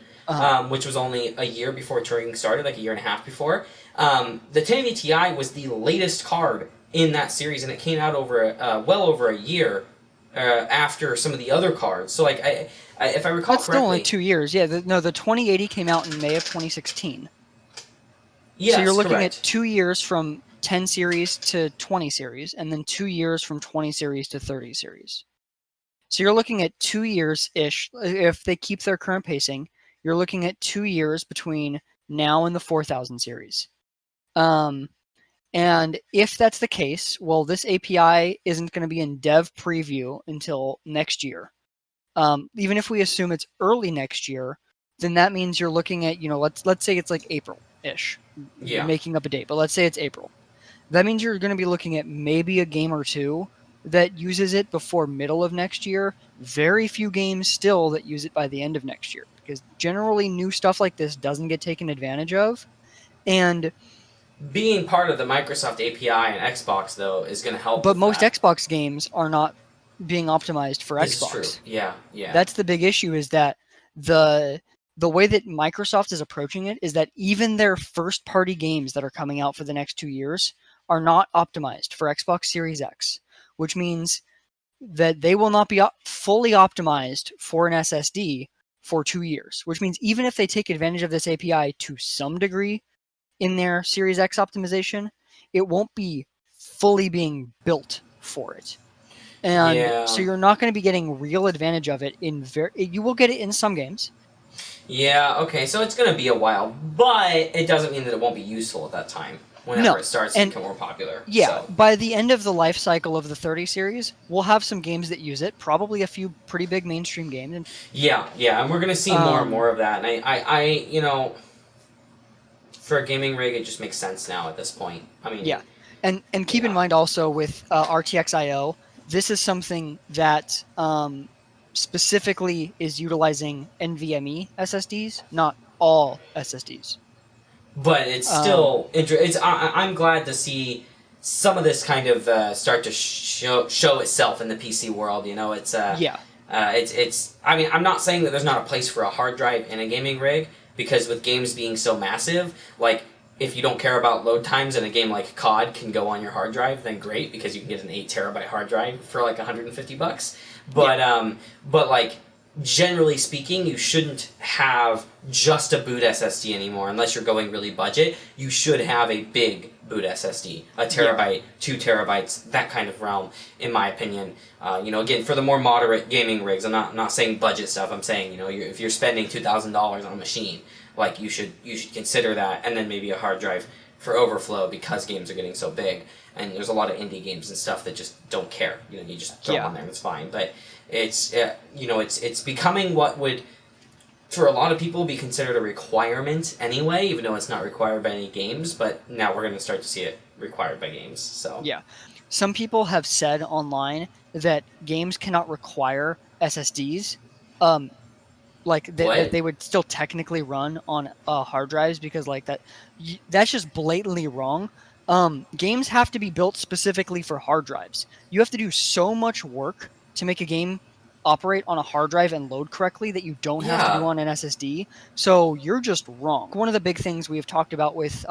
which was only a year before Turing started, like a year and a half before, the 1080 Ti was the latest card in that series, and it came out over well over a year after some of the other cards. So like, if I recall That's still only correctly, 2 years. Yeah, the 2080 came out in May of 2016. So you're yes, looking at correct. 2 years from 10 series to 20 series, and then 2 years from 20 series to 30 series. So you're looking at 2 years-ish. If they keep their current pacing, you're looking at 2 years between now and the 4000 series. And if that's the case, well, this API isn't going to be in dev preview until next year. Even if we assume it's early next year, then that means you're looking at, let's say it's like April-ish, Yeah. making up a date, but let's say it's April. That means you're going to be looking at maybe a game or two that uses it before middle of next year. Very few games still that use it by the end of next year, because generally new stuff like this doesn't get taken advantage of. And Being part of the Microsoft API and Xbox, though, is going to help but with most that. Xbox games are not being optimized for This is true. Xbox. Yeah. That's the big issue, is that the way that Microsoft is approaching it is that even their first party games that are coming out for the next 2 years are not optimized for Xbox Series X, which means that they will not be fully optimized for an SSD for 2 years, which means even if they take advantage of this API to some degree in their Series X optimization, it won't be fully being built for it. And so Yeah. you're not going to be getting real advantage of it you will get it in some games. Yeah, okay, so it's going to be a while, but it doesn't mean that it won't be useful at that time, whenever No. it starts to And become more popular. yeah, So. by the end of the life cycle of the 30 series, we'll have some games that use it, probably a few pretty big mainstream games. And Yeah, and we're going to see more and more of that. And I, for a gaming rig, it just makes sense now at this point. I mean, yeah. And keep in yeah. mind also with RTX IO, this is something that specifically is utilizing NVMe SSDs, not all SSDs. But it's still I'm glad to see some of this kind of start to show itself in the PC world. Yeah. It's. I mean, I'm not saying that there's not a place for a hard drive in a gaming rig, because with games being so massive, like, if you don't care about load times and a game like COD can go on your hard drive, then great, because you can get an 8 terabyte hard drive for like $150. But like, generally speaking, you shouldn't have just a boot SSD anymore unless you're going really budget. You should have a big boot SSD, a terabyte, 2 terabytes, that kind of realm, in my opinion. Again, for the more moderate gaming rigs, I'm not saying budget stuff. I'm saying, if you're spending $2,000 on a machine, like, you should consider that, and then maybe a hard drive for overflow, because games are getting so big, and there's a lot of indie games and stuff that just don't care. You just throw them on there and it's fine. But it's it's becoming what would, for a lot of people, be considered a requirement anyway, even though it's not required by any games. But now we're going to start to see it required by games. So Yeah. Some people have said online that games cannot require SSDs. That what? they would still technically run on hard drives, because that's just blatantly wrong. Games have to be built specifically for hard drives. You have to do so much work to make a game operate on a hard drive and load correctly that you don't have to do Yeah. on an SSD. So you're just wrong. One of the big things we've talked about with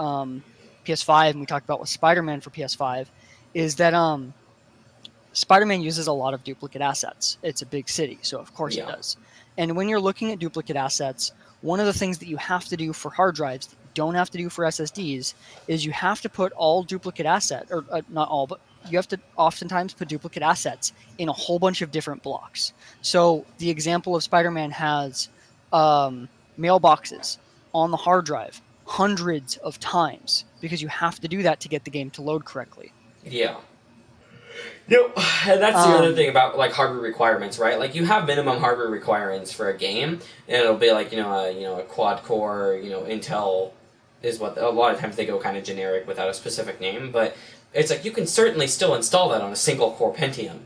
PS5, and we talked about with Spider-Man for PS5, is that Spider-Man uses a lot of duplicate assets. It's a big city, so of course it Yeah. does. And when you're looking at duplicate assets, one of the things that you have to do for hard drives that you don't have to do for SSDs is you have to put all duplicate assets, or not all, but you have to oftentimes put duplicate assets in a whole bunch of different blocks. So the example of Spider-Man has mailboxes on the hard drive hundreds of times, because you have to do that to get the game to load correctly. Yeah. Yep, and that's the other Um, thing about, like, hardware requirements, right? Like, you have minimum hardware requirements for a game, and it'll be like, a quad core, Intel is what a lot of times they go kind of generic without a specific name, but it's like you can certainly still install that on a single core Pentium.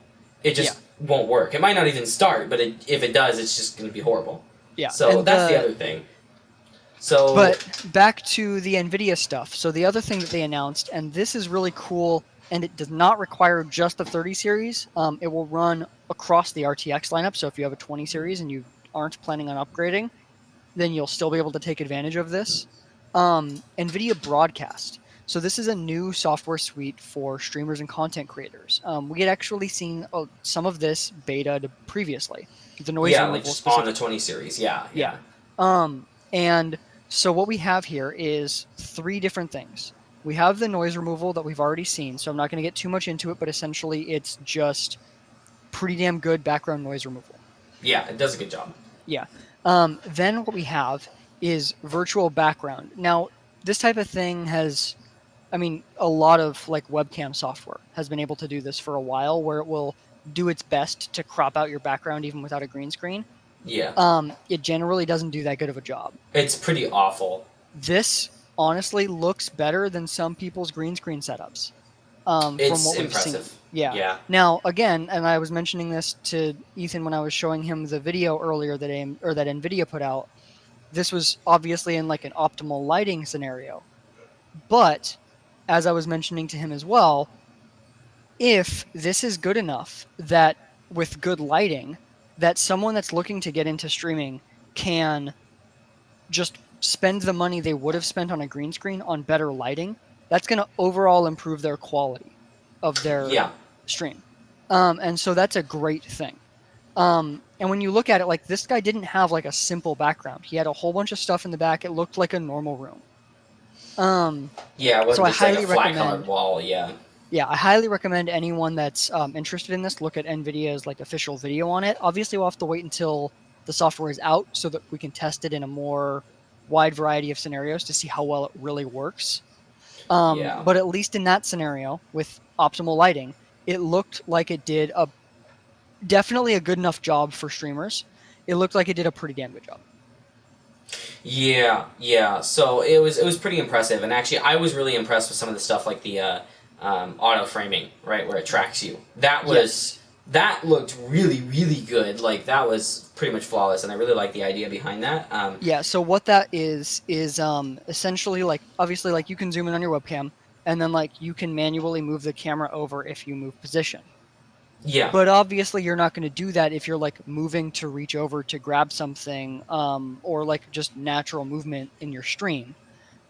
It just won't work. It might not even start, but if it does, it's just going to be horrible. Yeah. So And that's the other thing. So But back to the NVIDIA stuff. So the other thing that they announced, and this is really cool and it does not require just the 30 series. It will run across the RTX lineup. So if you have a 20 series and you aren't planning on upgrading, then you'll still be able to take advantage of this. NVIDIA Broadcast. So this is a new software suite for streamers and content creators. We had actually seen some of this beta previously, the noise Yeah, like removal just on the specifically. 20 series. Yeah, Yeah. yeah. And so what we have here is three different things. We have the noise removal that we've already seen, so I'm not going to get too much into it, but essentially it's just pretty damn good background noise removal. Yeah, it does a good job. Yeah. Then what we have is virtual background. Now, this type of thing has, I mean, a lot of like webcam software has been able to do this for a while, where it will do its best to crop out your background even without a green screen. Yeah. It generally doesn't do that good of a job. It's pretty awful. This honestly looks better than some people's green screen setups. From It's what we've seen. impressive. Yeah. Yeah. Now, again, and I was mentioning this to Ethan when I was showing him the video earlier that NVIDIA put out. This was obviously in like an optimal lighting scenario. But as I was mentioning to him as well, if this is good enough that with good lighting, that someone that's looking to get into streaming can just spend the money they would have spent on a green screen on better lighting, that's going to overall improve their quality of their Yeah. stream. And so that's a great thing. And when you look at it, like this guy didn't have like a simple background. He had a whole bunch of stuff in the back. It looked like a normal room. Yeah, it So wasn't I just like a highly flat recommend. colored wall. Yeah. Yeah, I highly recommend anyone that's interested in this look at NVIDIA's like official video on it. Obviously, we'll have to wait until the software is out so that we can test it in a more wide variety of scenarios to see how well it really works. Yeah. But at least in that scenario, with optimal lighting, it looked like it did definitely a good enough job for streamers. It looked like it did a pretty damn good job. Yeah, yeah. So it was pretty impressive, and actually, I was really impressed with some of the stuff like the auto framing, right, where it tracks you. That looked really, really good. Like that was pretty much flawless, and I really like the idea behind that. Yeah. So what that is essentially like obviously like you can zoom in on your webcam, and then like you can manually move the camera over if you move position. Yeah, But obviously, you're not going to do that if you're like moving to reach over to grab something, or like just natural movement in your stream.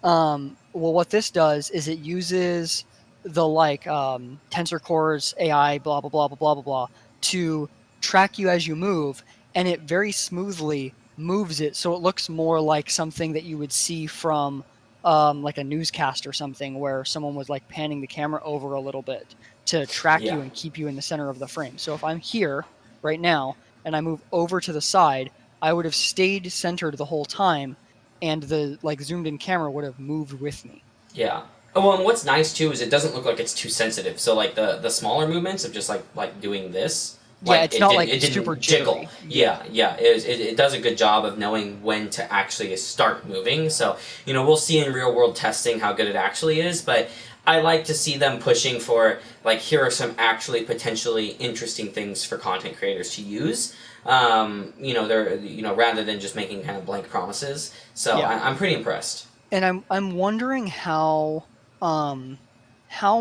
Well, what this does is it uses the like tensor cores, AI, blah blah blah blah blah blah blah, to track you as you move, and it very smoothly moves it so it looks more like something that you would see from like a newscast or something, where someone was like panning the camera over a little bit to track yeah, you and keep you in the center of the frame. So if I'm here right now and I move over to the side, I would have stayed centered the whole time, and the like zoomed in camera would have moved with me. yeah. Oh, well, and what's nice too is it doesn't look like it's too sensitive. So like the smaller movements of just like doing this, Yeah, like it's not like it didn't super jiggle. jittery. Yeah, yeah. It does a good job of knowing when to actually start moving. So we'll see in real world testing how good it actually is, but I like to see them pushing for like here are some actually potentially interesting things for content creators to use. They're rather than just making kind of blank promises. So Yeah. I'm pretty impressed. And I'm wondering how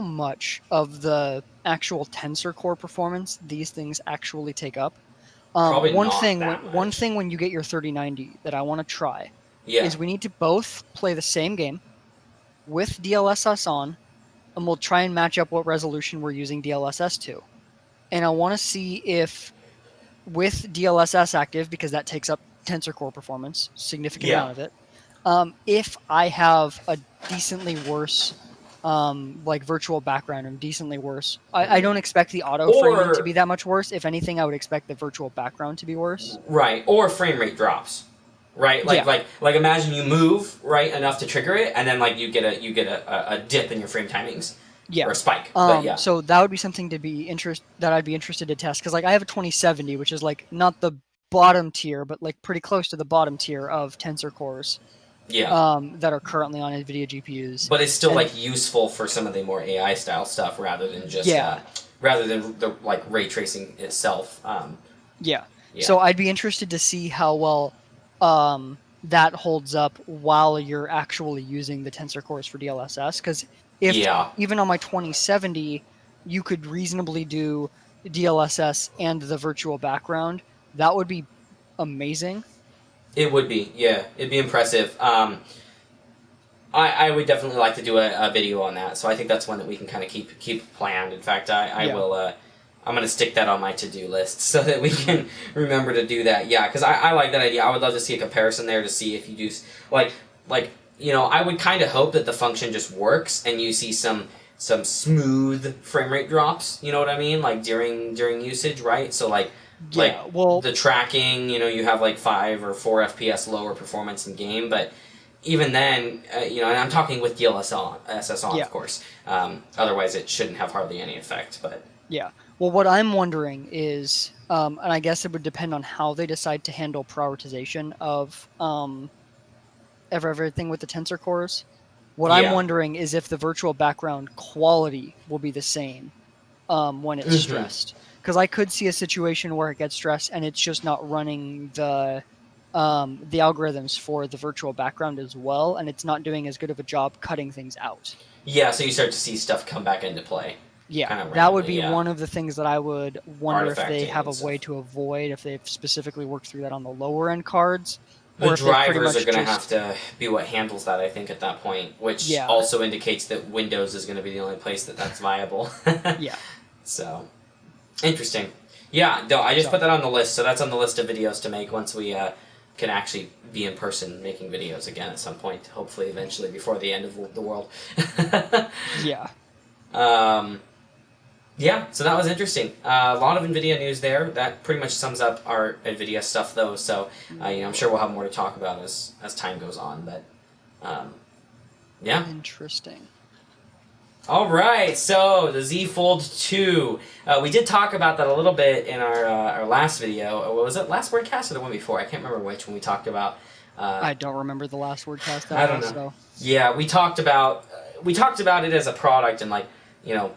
much of the actual tensor core performance these things actually take up. Probably One not thing that one much. thing when you get your 3090 that I want to try Yeah. is we need to both play the same game with DLSS on, and we'll try and match up what resolution we're using DLSS to. And I want to see if with DLSS active, because that takes up tensor core performance, significant Yeah. amount of it. If I have a decently worse like virtual background and decently worse, I don't expect the auto framing to Or be that much worse. If anything, I would expect the virtual background to be worse. right, or frame rate drops. Right, Yeah. like imagine you move right enough to trigger it, and then like you get a dip in your frame timings Yeah. or a spike. But yeah, So that would be something that I'd be interested to test, because like I have a 2070, which is like not the bottom tier, but like pretty close to the bottom tier of tensor cores yeah. that are currently on NVIDIA GPUs. But it's still And like useful for some of the more AI style stuff rather than just yeah, rather than the like ray tracing itself. yeah. Yeah. So I'd be interested to see how well that holds up while you're actually using the tensor cores for DLSS, because if Yeah. even on my 2070 you could reasonably do DLSS and the virtual background, that would be amazing. It would be, yeah, it'd be impressive. I would definitely like to do a video on that, so I think that's one that we can kind of keep planned. In fact, I Yeah. will. I'm going to stick that on my to-do list so that we can remember to do that. Yeah, because I like that idea. I would love to see a comparison there to see if you do like I would kind of hope that the function just works and you see some smooth frame rate drops. You know what I mean? Like during usage, right? So Yeah, well, the tracking, you have like 5 or 4 FPS lower performance in game, but even then, and I'm talking with DLSS on, yeah, of course. Otherwise, it shouldn't have hardly any effect. But yeah. Well, what I'm wondering is, and I guess it would depend on how they decide to handle prioritization of everything with the tensor cores. What I'm yeah, wondering is if the virtual background quality will be the same when it's hmm stressed. Because I could see a situation where it gets stressed and it's just not running the algorithms for the virtual background as well, and it's not doing as good of a job cutting things out. yeah. So you start to see stuff come back into play, Yeah, kind of that would randomly. be Yeah, one of the things that I would wonder if they artifacting have a and way stuff. to avoid, if they've specifically worked through that on the lower end cards, The or if they've pretty drivers are much going to have just, to be what handles that, I think, at that point, which yeah, also indicates that Windows is going to be the only place that's viable. yeah. So, interesting. Yeah, no, I just So, put that on the list, so that's on the list of videos to make once we can actually be in person making videos again at some point, hopefully eventually before the end of the world. yeah. um, yeah, so that was interesting. A lot of NVIDIA news there. That pretty much sums up our NVIDIA stuff, though, so I'm sure we'll have more to talk about as time goes on, but yeah. Interesting. All right, so the Z Fold 2. We did talk about that a little bit in our last video. What was it? Last WordCast or the one before? I can't remember which when we talked about. I don't remember the last WordCast that I don't well, know. so Yeah, we talked about it as a product and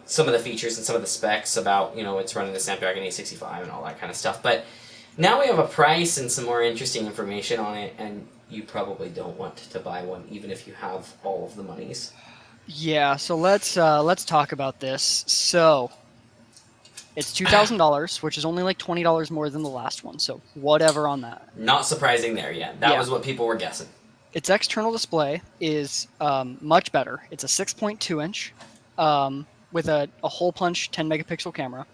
some of the features and some of the specs about it's running the Snapdragon 865 and all that kind of stuff. But now we have a price and some more interesting information on it, and you probably don't want to buy one even if you have all of the monies. yeah. So let's talk about this. So it's $2,000, which is only like $20 more than the last one. So whatever on that. Not surprising there yet. That Yeah. was what people were guessing. Its external display is much better. It's a 6.2 inch with a hole punch 10 megapixel camera.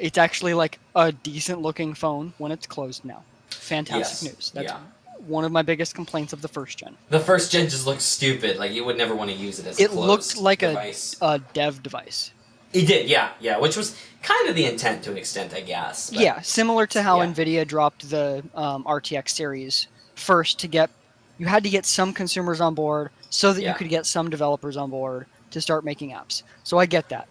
It's actually like a decent looking phone when it's closed now. Fantastic Yes. news. That's Yeah. one of my biggest complaints of the first gen. The first gen just looks stupid. Like you would never want to use it as a It closed looked like device. a dev device. It did, yeah, which was kind of the intent to an extent, I guess. But Yeah, similar to how yeah. NVIDIA dropped the RTX series first you had to get some consumers on board so that you Yeah. could get some developers on board to start making apps. So I get that.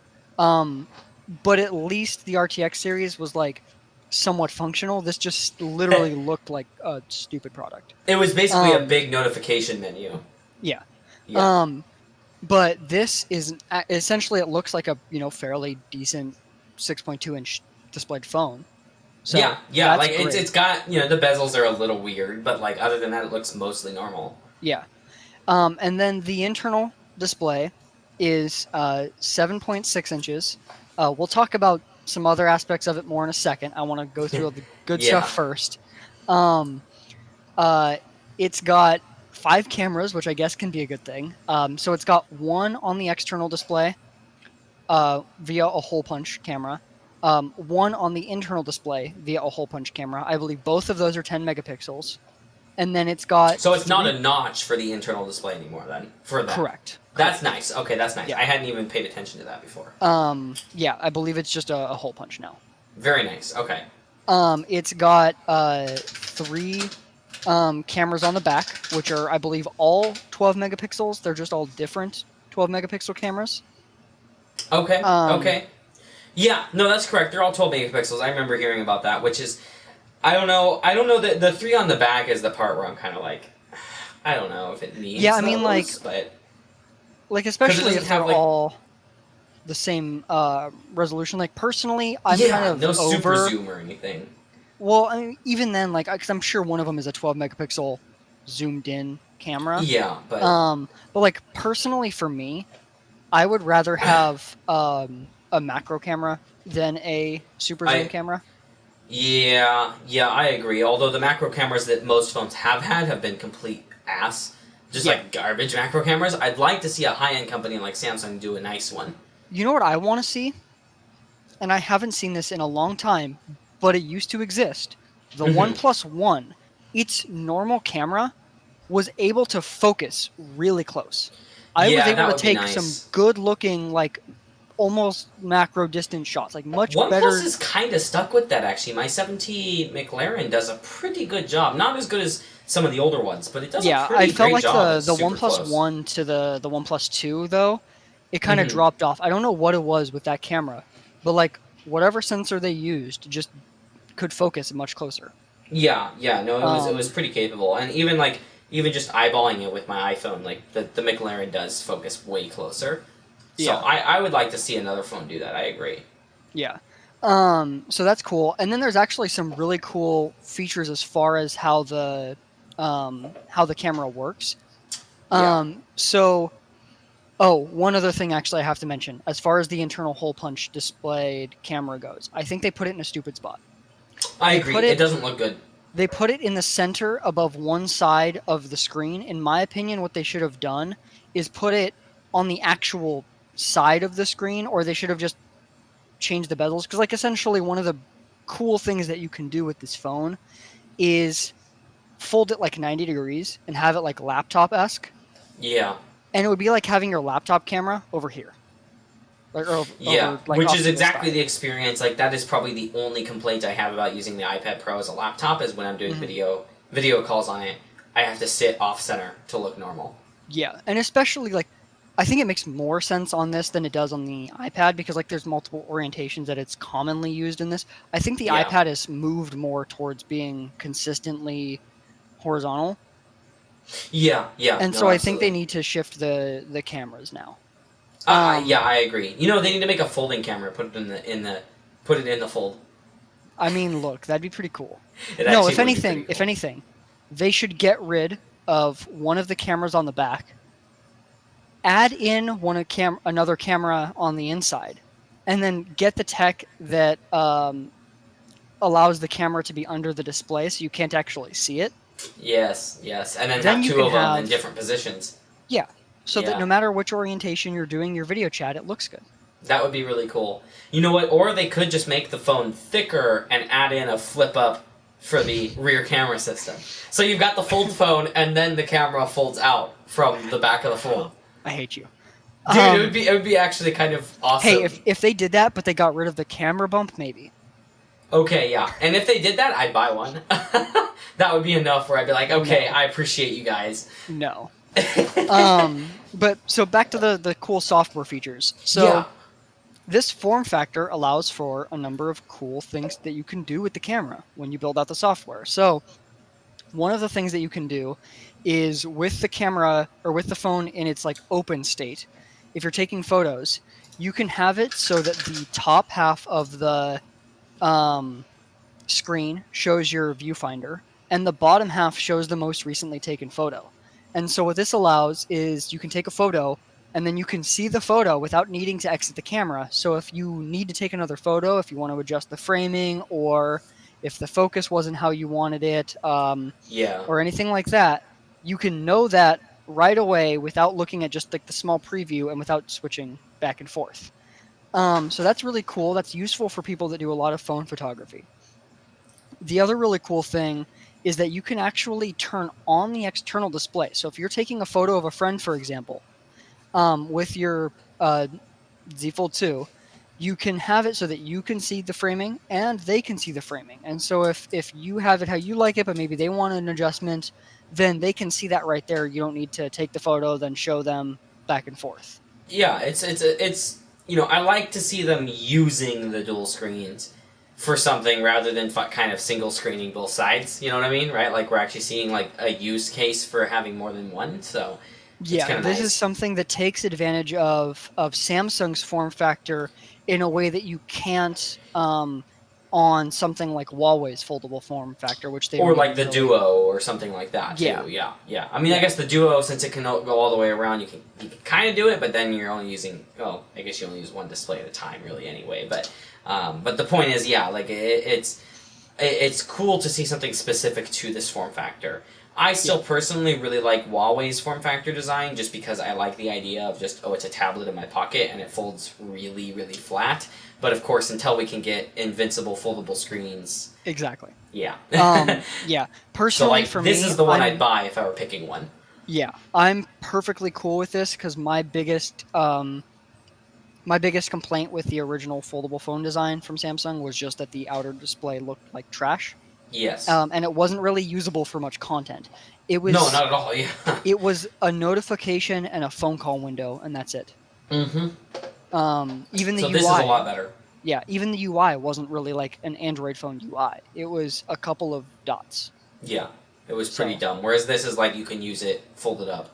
But at least the RTX series was like somewhat functional. This just literally looked like a stupid product. It was basically a big notification menu. Yeah. Yeah. But this is essentially, it looks like a fairly decent 6.2 inch displayed phone. So yeah, that's like great. it's got the bezels are a little weird, but like other than that, it looks mostly normal. Yeah. And then the internal display is 7.6 inches. We'll talk about some other aspects of it more in a second. I want to go through all the good Yeah. stuff first. It's got 5 cameras, which I guess can be a good thing. So it's got one on the external display via a hole punch camera, one on the internal display via a hole punch camera. I believe both of those are 10 megapixels. And then it's got... So it's not a notch for the internal display anymore then? For that? Correct. That's nice. Okay, that's nice. Yeah. I hadn't even paid attention to that before. Yeah, I believe it's just a hole punch now. Very nice. Okay. It's got 3 cameras on the back, which are, I believe, all 12 megapixels. They're just all different 12 megapixel cameras. Okay. Okay. Yeah, no, that's correct. They're all 12 megapixels. I remember hearing about that, which is, I don't know that the 3 on the back is the part where I'm kind of like, I don't know if it needs Yeah, I mean, those, but especially if they're have, like, all the same resolution. Like, personally, I'm yeah, kind of no over... super zoom or anything. Well, I mean, even then, like, because I'm sure one of them is a 12 megapixel zoomed in camera. Yeah, but But like, personally for me, I would rather have a macro camera than a super zoom I camera. yeah, I agree. Although the macro cameras that most phones have been complete ass, just Yeah. like garbage macro cameras. I'd like to see a high end company like Samsung do a nice one. You know what I want to see? And I haven't seen this in a long time, but it used to exist. The Hmm. OnePlus One, its normal camera was able to focus really close. I was Yeah, able that to would be take some nice. good looking, like almost macro distant shots, like much OnePlus better. is kind of stuck with that actually. My 7T McLaren does a pretty good job. Not as good as some of the older ones, but it does a Yeah, I pretty felt great like job at the super OnePlus close. One to the OnePlus Two though, it kind of Hmm. dropped off. I don't know what it was with that camera, but like whatever sensor they used just could focus much closer. Yeah, no, it was Um, pretty capable, and even just eyeballing it with my iPhone, like the McLaren does focus way closer. So yeah, I would like to see another phone do that. I agree. yeah. So that's cool. And then there's actually some really cool features as far as how the camera works. Yeah, So oh, one other thing actually I have to mention as far as the internal hole punch displayed camera goes. I think they put it in a stupid spot. I They agree. put It it doesn't look good. they put it in the center above one side of the screen. In my opinion, what they should have done is put it on the actual side of the screen, or they should have just changed the bezels. Because, like, essentially, one of the cool things that you can do with this phone is fold it like 90 degrees and have it like laptop esque. Yeah, And it would be like having your laptop camera over here, or yeah, over like which off is to the exactly side. the experience. Like that is probably the only complaint I have about using the iPad Pro as a laptop is when I'm doing Mhm. video calls on it. I have to sit off center to look normal. Yeah, and especially like I think it makes more sense on this than it does on the iPad because like there's multiple orientations that it's commonly used in this. I think the Yeah, iPad has moved more towards being consistently horizontal, yeah, and no, so I think they absolutely. need to shift the cameras now. Yeah, I agree. You know, they need to make a folding camera. Put it in the fold. I mean, look, that'd be pretty cool. It No, actually would be pretty if cool. anything, they should get rid of one of the cameras on the back, add in another camera on the inside, and then get the tech that allows the camera to be under the display so you can't actually see it. Yes, and then Then have you two can of them in have, different positions. yeah, so that Yeah, no matter which orientation you're doing your video chat, it looks good. that would be really cool. You know what? Or they could just make the phone thicker and add in a flip up for the rear camera system. So you've got the fold phone, and then the camera folds out from the back of the fold. I hate you. Dude, Um, it would be actually kind of hey, awesome. if they did that, but they got rid of the camera bump, maybe. Okay, yeah. And if they did that, I'd buy one. That would be enough where I'd be like, okay, No, I appreciate you guys. no. But so back to the cool software features. So Yeah. this form factor allows for a number of cool things that you can do with the camera when you build out the software. So one of the things that you can do is with the camera or with the phone in its like open state, if you're taking photos, you can have it so that the top half of the um, screen shows your viewfinder and the bottom half shows the most recently taken photo. And so what this allows is you can take a photo and then you can see the photo without needing to exit the camera. So if you need to take another photo, if you want to adjust the framing, or if the focus wasn't how you wanted it, Yeah. or anything like that, you can know that right away without looking at just like the small preview and without switching back and forth. So that's really cool. That's useful for people that do a lot of phone photography. The other really cool thing is that you can actually turn on the external display. So if you're taking a photo of a friend, for example, with your Z Fold 2, you can have it so that you can see the framing and they can see the framing. And so if you have it how you like it, but maybe they want an adjustment, then they can see that right there. You don't need to take the photo, then show them back and forth. Yeah, it's you know, I like to see them using the dual screens for something rather than kind of single screening both sides. You know what I mean, right? Like we're actually seeing like a use case for having more than one. So it's Yeah, kind of this is nice. something that takes advantage of Samsung's form factor in a way that you can't on something like Huawei's foldable form factor, which they or don't like even the really... Duo or something like that too. Yeah. Yeah. I mean, I Yeah. guess the Duo, since it can go all the way around, you can kind of do it, but then you're only using, well, I guess you only use one display at a time, really, anyway. But the point is, yeah, like it's cool to see something specific to this form factor. I still personally really like Huawei's form factor design, just because I like the idea of just, oh, it's a tablet in my pocket and it folds really, really flat. But of course, until we can get invincible foldable screens, Exactly. yeah. Yeah. So Personally, like, for this me, is the one I'd buy if I were picking one. yeah, I'm perfectly cool with this because my biggest complaint with the original foldable phone design from Samsung was just that the outer display looked like trash, Yes. and it wasn't really usable for much content. It No, was not at all. Yeah. it was a notification and a phone call window, and that's it. Mm-hmm. Even the So this is a UI, lot better. yeah, even the UI wasn't really like an Android phone UI. It was a couple of dots. Yeah, it was pretty So dumb. Whereas this is like, you can use it folded up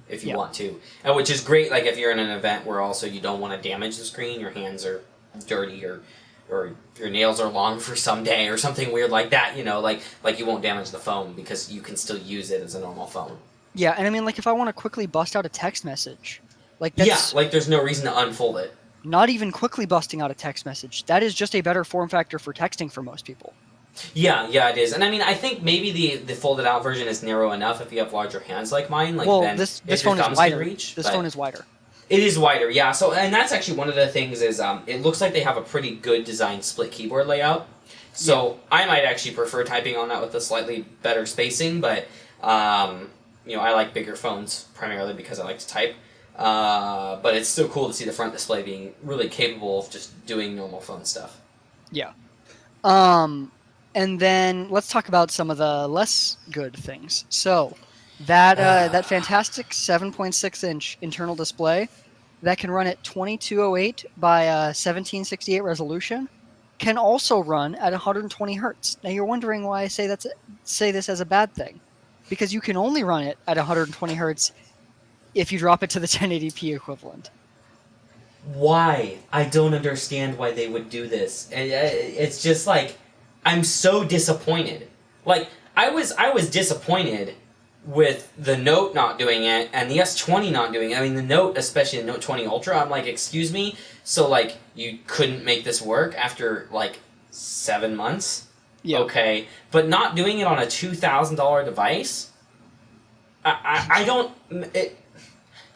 if you yeah, want to, and which is great. Like, if you're in an event where also you don't want to damage the screen, your hands are dirty, or your nails are long for some day or something weird like that. You know, like you won't damage the phone because you can still use it as a normal phone. yeah, and I mean, like, if I want to quickly bust out a text message, like Yeah, that's like there's no reason to unfold it. not even quickly busting out a text message. That is just a better form factor for texting for most people. Yeah, it is. And I mean, I think maybe the folded out version is narrow enough if you have larger hands like mine. Like, Well, then this if phone your is thumbs wider. can reach. This but phone is wider. It is wider, yeah. So, and that's actually one of the things is, it looks like they have a pretty good designed split keyboard layout. So I might actually prefer typing on that with a slightly better spacing, but you know, I like bigger phones primarily because I like to type. But it's still cool to see the front display being really capable of just doing normal phone stuff. Yeah. And then let's talk about some of the less good things. So that fantastic 7.6-inch internal display that can run at 2208 by 1768 resolution can also run at 120 hertz. Now you're wondering why I say this as a bad thing, because you can only run it at 120 hertz if you drop it to the 1080p equivalent. Why? I don't understand why they would do this. It's just like, I'm so disappointed. Like, I was disappointed with the Note not doing it and the S20 not doing it. I mean, the Note, especially the Note 20 Ultra, I'm like, excuse me? So, like, you couldn't make this work after, like, 7 months? Yeah. Okay. But not doing it on a $2,000 device? I don't...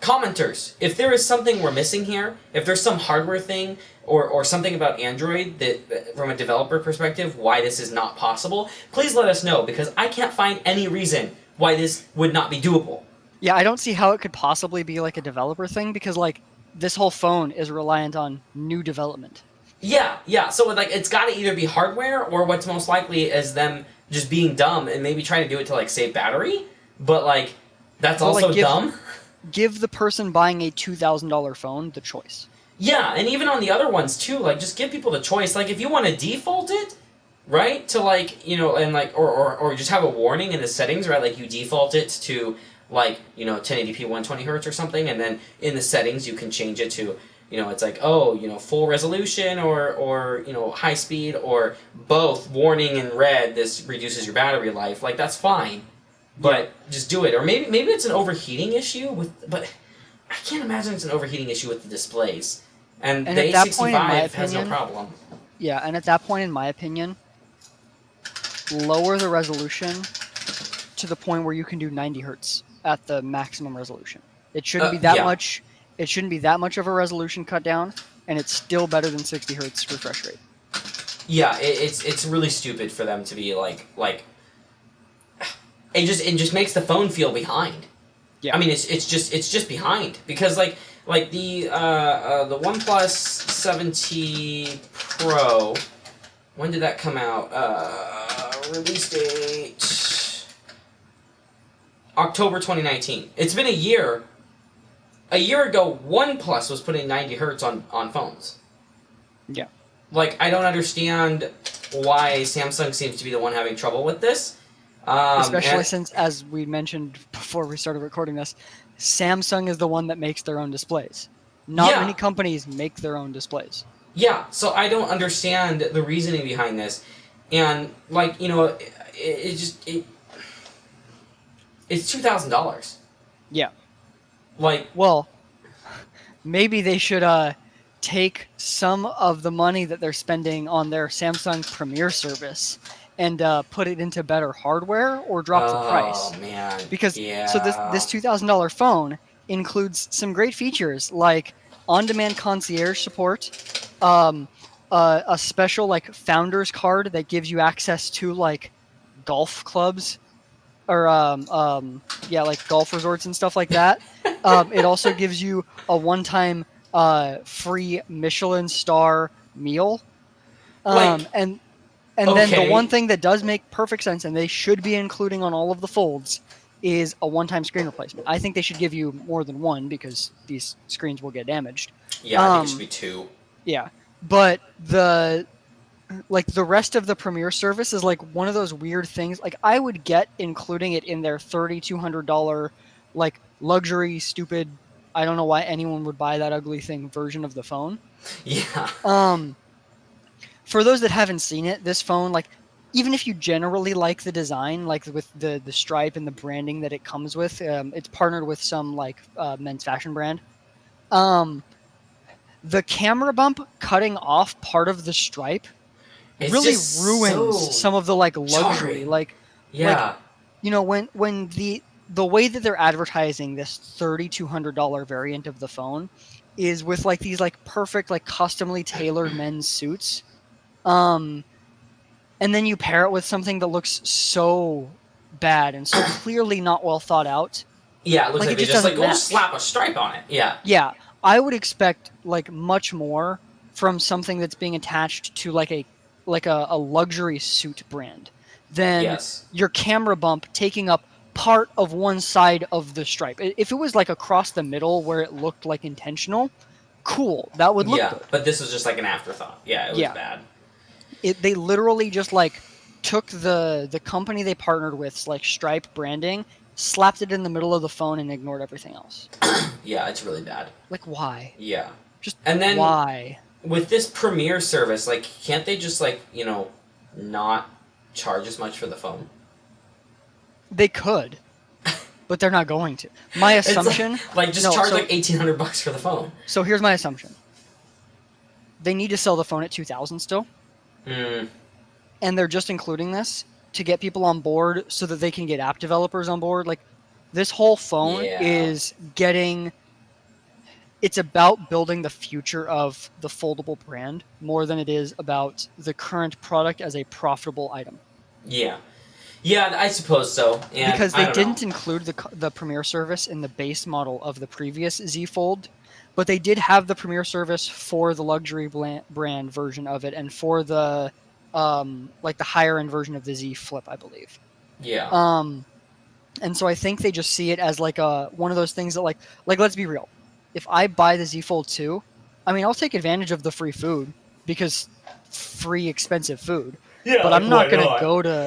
Commenters, if there is something we're missing here, if there's some hardware thing or something about Android that, from a developer perspective, why this is not possible, please let us know, because I can't find any reason why this would not be doable. Yeah, I don't see how it could possibly be like a developer thing, because like this whole phone is reliant on new development. Yeah. So like, it's got to either be hardware, or what's most likely is them just being dumb and maybe trying to do it to like save battery. But like, that's Well, also like, dumb. Give the person buying a $2,000 phone the choice. Yeah, and even on the other ones too, like, just give people the choice. Like, if you want to default it, right, to like, you know, and like, or just have a warning in the settings, right, like you default it to like, you know, 1080p 120 hertz or something, and then in the settings you can change it to, you know, it's like, oh, you know, full resolution or you know, high speed, or both, warning in red, this reduces your battery life. Like, that's fine. But just do it. Or maybe it's an overheating issue with, but I can't imagine it's an overheating issue with the displays. And the at that point, in my A65 has no opinion, problem. Yeah, and at that point, in my opinion, lower the resolution to the point where you can do 90 hertz at the maximum resolution. It shouldn't be that much. It shouldn't be that much of a resolution cut down, and it's still better than 60 hertz refresh rate. Yeah, it's really stupid for them to be like it just makes the phone feel behind. Yeah. I mean, it's just behind, because like the OnePlus 7T Pro, when did that come out? Release date October 2019. It's been a year. A year ago, OnePlus was putting 90 hertz on phones. Yeah. Like, I don't understand why Samsung seems to be the one having trouble with this. Especially since, as we mentioned before we started recording this, Samsung is the one that makes their own displays. Not many companies make their own displays. Yeah, so I don't understand the reasoning behind this, and like it's $2,000. Yeah. Like, Well, maybe they should take some of the money that they're spending on their Samsung Premier service and put it into better hardware or drop the oh price. man, Because so this yeah. $2,000 phone includes some great features like on-demand concierge support, um, a special like founders card that gives you access to like golf clubs or yeah, like golf resorts and stuff like that. It also gives you a one-time free Michelin star meal. Like, And then the one okay, thing that does make perfect sense, and they should be including on all of the folds, is a one-time screen replacement. I think they should give you more than one because these screens will get damaged. yeah, I think it should Um, be two. yeah, but the rest of the Premiere service is like one of those weird things. Like I would get including it in their $3,200 like luxury stupid. I don't know why anyone would buy that ugly thing version of the phone. Yeah, Um, for those that haven't seen it, this phone, like, even if you generally like the design, like with the stripe and the branding that it comes with, it's partnered with some like men's fashion brand. Um, the camera bump cutting off part of the stripe it's really just ruins so some of the like luxury, jarring. like Yeah, when the way that they're advertising this $3,200 variant of the phone is with like these like perfect like customly tailored men's suits. Um, and then you pair it with something that looks so bad and so clearly not well thought out, yeah. It looks like like it they just just doesn't like, oh, match. slap a stripe on it. Yeah, Yeah, I would expect like much more from something that's being attached to like a luxury suit brand than yes, your camera bump taking up part of one side of the stripe. If it was like across the middle where it looked like intentional, cool, that would look yeah. good. But this was just like an afterthought. Yeah, it was Yeah, bad. they literally just like took the company they partnered with, like Stripe branding, slapped it in the middle of the phone and ignored everything else. Yeah, it's really bad. Like why? Yeah, Just and then why? with this Premiere service, like, can't they just like not charge as much for the phone? They could, but they're not going to. My It's assumption, like just no, charge like $1,800 for the phone. so here's my assumption. They need to sell the phone at 2,000 still, Hmm. and they're just including this to get people on board so that they can get app developers on board. Like this whole phone Yeah. is getting it's about building the future of the foldable brand more than it is about the current product as a profitable item. Yeah. Yeah, I suppose so. And Because I they don't know. didn't include the Premiere service in the base model of the previous Z Fold, but they did have the Premiere service for the luxury brand version of it and for the like the higher end version of the Z Flip, I believe. Yeah. Um, and so I think they just see it as like a one of those things that like let's be real. If I buy the Z Fold 2, I mean I'll take advantage of the free food because free expensive food. Yeah, But like why not?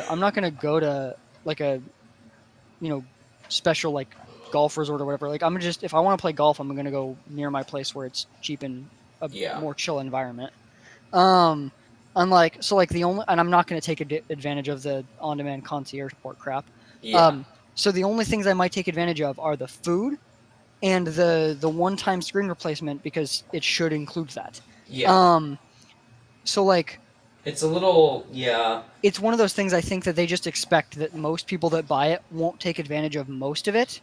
I'm not gonna go to like a you know special like golf resort or whatever. Like I'm just if I want to play golf, I'm gonna go near my place where it's cheap and a Yeah. more chill environment. Um, unlike so like the only and I'm not gonna take advantage of the on-demand concierge support crap. Yeah. Um, so the only things I might take advantage of are the food and the one-time screen replacement because it should include that. Yeah. Um, so like It's a little, yeah. it's one of those things I think that they just expect that most people that buy it won't take advantage of most of it.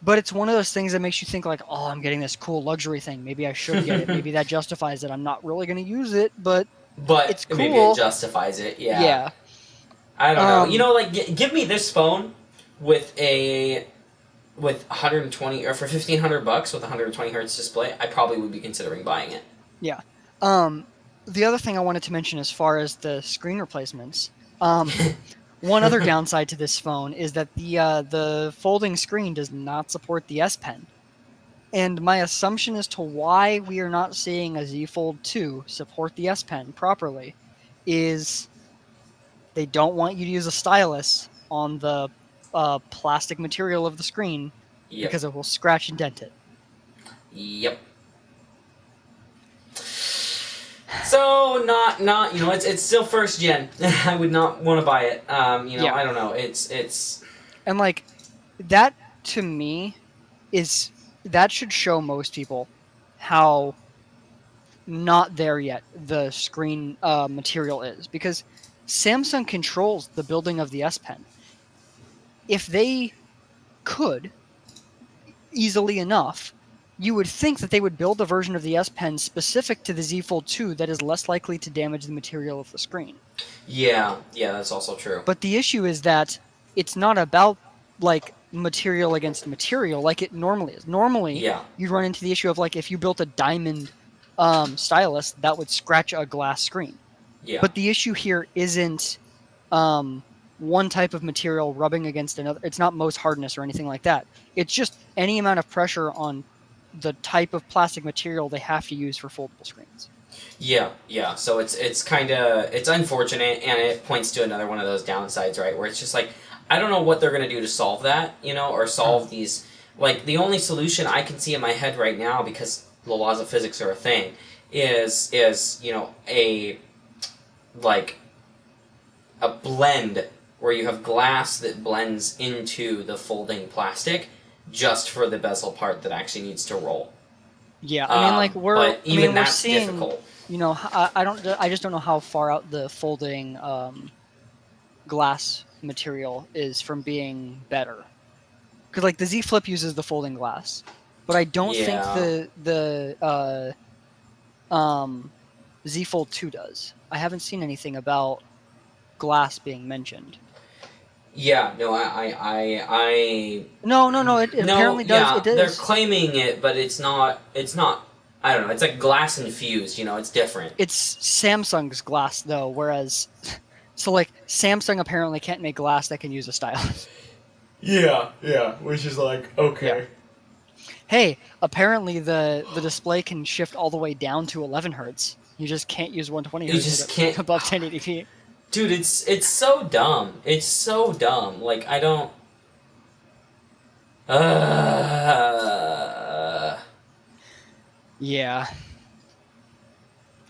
But it's one of those things that makes you think like, oh, I'm getting this cool luxury thing. Maybe I should get it. Maybe that justifies it. I'm not really going to use it, but But it's maybe it cool. justifies it. Yeah. Yeah. I don't know. Um, Like, give me this phone with a with 120 or for $1,500 with a 120 hertz display. I probably would be considering buying it. yeah. The other thing I wanted to mention as far as the screen replacements, one other downside to this phone is that the folding screen does not support the S Pen. And my assumption as to why we are not seeing a Z Fold 2 support the S Pen properly is they don't want you to use a stylus on the plastic material of the screen Yep. because it will scratch and dent it. Yep. So not it's still first gen. I would not want to buy it. Yeah. I don't know. It's And like that to me is that should show most people how not there yet the screen material is, because Samsung controls the building of the S Pen. If they could easily enough, you would think that they would build a version of the S Pen specific to the Z Fold 2 that is less likely to damage the material of the screen. yeah, that's also true. But the issue is that it's not about like material against material like it normally is. Normally, Yeah, you'd run into the issue of like if you built a diamond stylus that would scratch a glass screen. yeah. But the issue here isn't one type of material rubbing against another. It's not Mohs hardness or anything like that. It's just any amount of pressure on the type of plastic material they have to use for foldable screens. Yeah. So it's kind of it's unfortunate, and it points to another one of those downsides, right? Where it's just like I don't know what they're gonna do to solve that, or solve these. Like the only solution I can see in my head right now, because the laws of physics are a thing, is a like a blend where you have glass that blends into the folding plastic just for the bezel part that actually needs to roll. Yeah, I mean, like but even we're that's seeing, difficult. I just don't know how far out the folding glass material is from being better. Because like the Z Flip uses the folding glass, but I don't think Yeah. the Z Fold 2 does. I haven't seen anything about glass being mentioned. Yeah, no, I No. It no, apparently does. yeah, It they're does. claiming it, but it's not. I don't know. It's like glass infused. It's different. It's Samsung's glass though, whereas so like Samsung apparently can't make glass that can use a stylus. Yeah, which is like okay. Hey, apparently the display can shift all the way down to 11 hertz. You just can't use 120 You hertz just can't, above 1080p. dude. It's so dumb. It's so dumb. Like I don't. Yeah.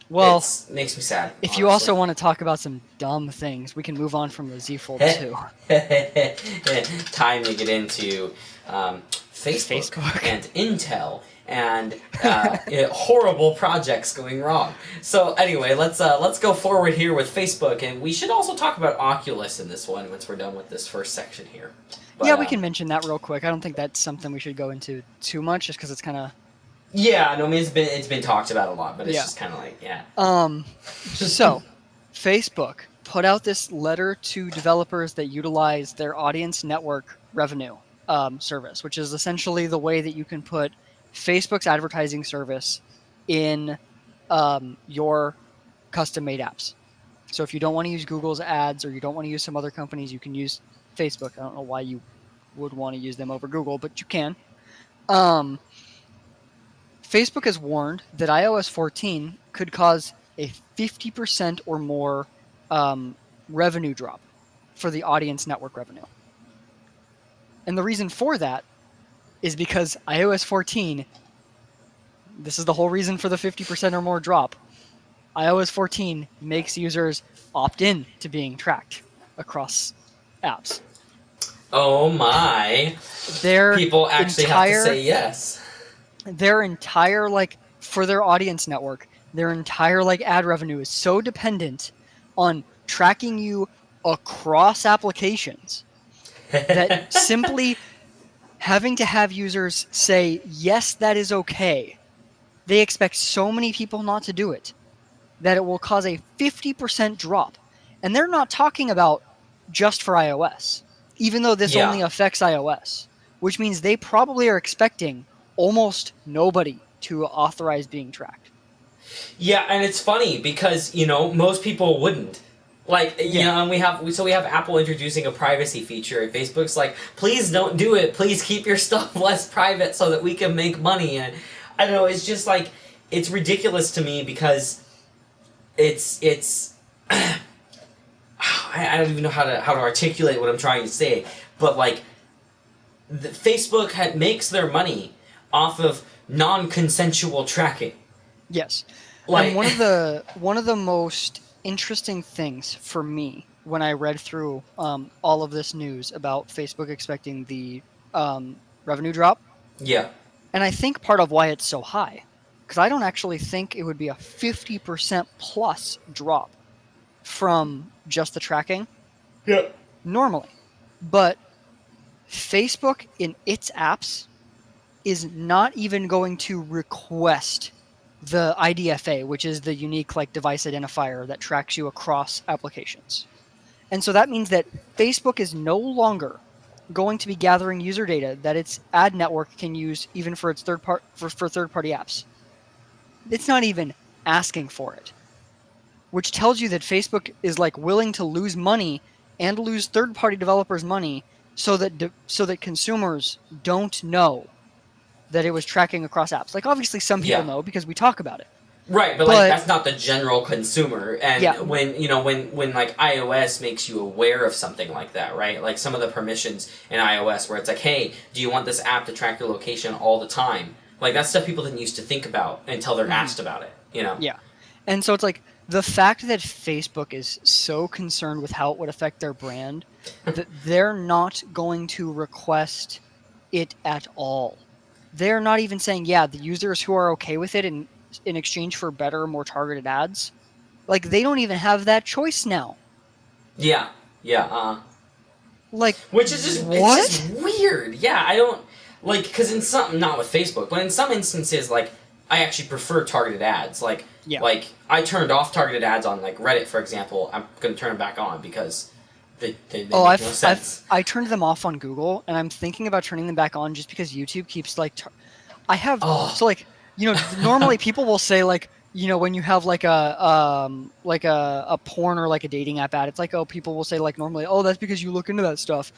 Well, it makes me sad. if Honestly. you also want to talk about some dumb things, we can move on from the Z Fold 2. Time to get into Facebook and Intel and horrible projects going wrong. So anyway, let's go forward here with Facebook, and we should also talk about Oculus in this one once we're done with this first section here. But, yeah, we can mention that real quick. I don't think that's something we should go into too much, just because it's kind of. Yeah, no, I mean it's been talked about a lot, but it's Yeah. just kind of like So, Facebook put out this letter to developers that utilize their audience network revenue service, which is essentially the way that you can put Facebook's advertising service in your custom-made apps. So if you don't want to use Google's ads or you don't want to use some other companies, you can use Facebook. I don't know why you would want to use them over Google, but you can. Facebook has warned that iOS 14 could cause a 50% or more revenue drop for the audience network revenue. And the reason for that is because iOS 14, this is the whole reason for the 50% or more drop, iOS 14 makes users opt in to being tracked across apps. oh my, people actually have to say yes. Their entire, like, for their audience network, their entire, like, ad revenue is so dependent on tracking you across applications that simply having to have users say, yes, that is okay, they expect so many people not to do it that it will cause a 50% drop. And they're not talking about just for iOS, even though this only affects iOS, which means they probably are expecting almost nobody to authorize being tracked. Yeah, and it's funny because most people wouldn't. Like and we have Apple introducing a privacy feature, and Facebook's like, please don't do it. Please keep your stuff less private so that we can make money. And I don't know. It's just like it's ridiculous to me because it's I don't even know how to articulate what I'm trying to say, but like Facebook makes their money off of non-consensual tracking. Yes. And Like, one of the most interesting things for me when I read through all of this news about Facebook expecting the revenue drop, yeah, and I think part of why it's so high, because I don't actually think it would be a 50% plus drop from just the tracking yeah, normally. But Facebook in its apps is not even going to request the IDFA, which is the unique like device identifier that tracks you across applications. And so that means that Facebook is no longer going to be gathering user data that its ad network can use even for its for third party apps. It's not even asking for it, which tells you that Facebook is like willing to lose money and lose third party developers money so that consumers don't know that it was tracking across apps. Like obviously some people yeah. know because we talk about it. Right, but like But that's not the general consumer. yeah, And when like iOS makes you aware of something like that, right? Like some of the permissions in iOS where it's like, hey, do you want this app to track your location all the time? Like that's stuff people didn't used to think about until they're asked about it. You know? yeah. And so it's like the fact that Facebook is so concerned with how it would affect their brand that they're not going to request it at all. They're not even saying, yeah, the users who are okay with it in exchange for better, more targeted ads, like they don't even have that choice now. Yeah, yeah. Like Which is it's what? just weird. Yeah, I don't like because in some not with Facebook, but in some instances, like I actually prefer targeted ads. Yeah. Like I turned off targeted ads on like Reddit, for example. I'm gonna turn them back on because they Oh, make no sense. I turned them off on Google, and I'm thinking about turning them back on just because YouTube keeps like. I have Oh. so like normally people will say like when you have like a porn or like a dating app ad, it's like oh people will say like normally oh that's because you look into that stuff.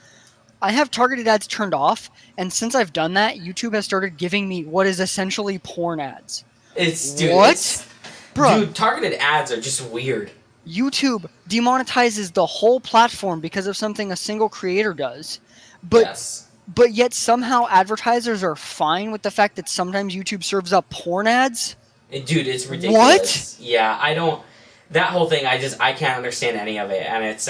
I have targeted ads turned off, and since I've done that, YouTube has started giving me what is essentially porn ads. What, bruh? Dude, targeted ads are just weird. YouTube demonetizes the whole platform because of something a single creator does. But Yes. but yet somehow advertisers are fine with the fact that sometimes YouTube serves up porn ads? Dude, it's What? ridiculous. Yeah, I don't. That whole thing, I can't understand any of it, and it's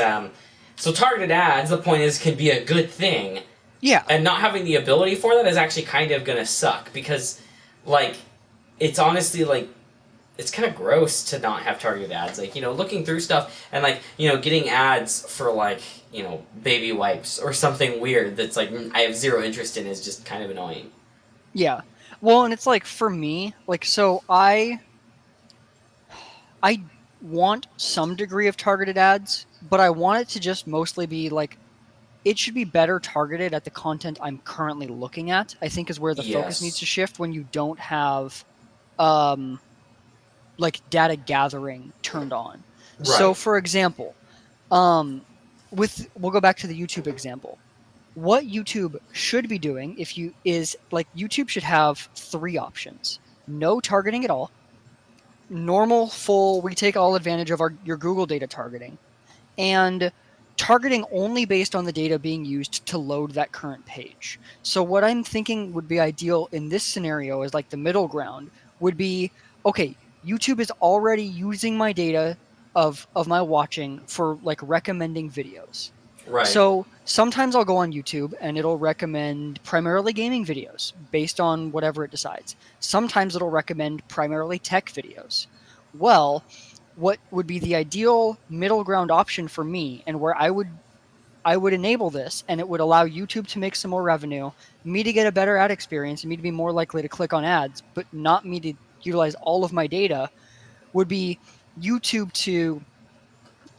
So targeted ads, the point is, can be a good thing, Yeah. and not having the ability for that is actually kind of gonna suck because, like, it's honestly like. It's kind of gross to not have targeted ads. Like, looking through stuff and, like, getting ads for, like, baby wipes or something weird that's, like, I have zero interest in is just kind of annoying. Yeah. Well, and it's like for me, like so I want some degree of targeted ads, but I want it to just mostly be like it should be better targeted at the content I'm currently looking at. I think is where the focus needs Yes. to shift when you don't have um like data gathering turned on. So Right. for example, um we'll go back to the YouTube example. What YouTube should be doing if you is like YouTube should have three options. No targeting at all, normal full we take all advantage of your Google data targeting, and targeting only based on the data being used to load that current page. So what I'm thinking would be ideal in this scenario is like the middle ground would be okay, YouTube is already using my data of my watching for like recommending videos. Right. So sometimes I'll go on YouTube and it'll recommend primarily gaming videos based on whatever it decides. Sometimes it'll recommend primarily tech videos. Well, what would be the ideal middle ground option for me and where I would enable this and it would allow YouTube to make some more revenue, me to get a better ad experience and me to be more likely to click on ads, but not me to utilize all of my data would be YouTube to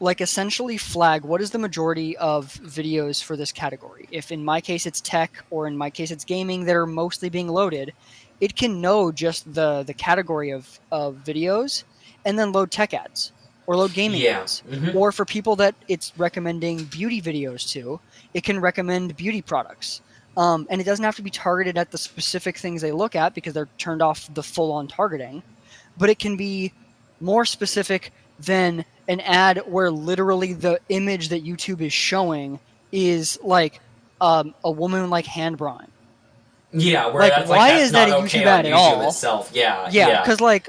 like essentially flag what is the majority of videos for this category. If in my case it's tech or in my case it's gaming that are mostly being loaded, it can know just the category of videos and then load tech ads or load gaming Yeah. ads. Mm-hmm. Or for people that it's recommending beauty videos to, it can recommend beauty products. And it doesn't have to be targeted at the specific things they look at because they're turned off the full on targeting, but it can be more specific than an ad where literally the image that YouTube is showing is like a woman like hand drawing. Yeah, where Like, that's like why that's is that not a okay YouTube on ad at YouTube all? itself. Yeah, Yeah, yeah. because like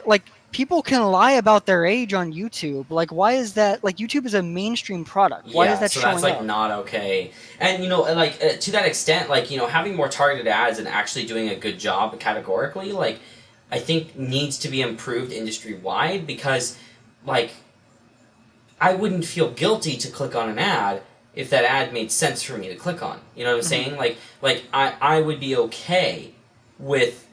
people can lie about their age on YouTube. Like, why is that? Like, YouTube is a mainstream product. Why is Yeah, that so that's showing like up? not okay. And like to that extent, like having more targeted ads and actually doing a good job categorically, like I think needs to be improved industry wide because like I wouldn't feel guilty to click on an ad if that ad made sense for me to click on. You know what I'm Mhm. saying? I would be okay with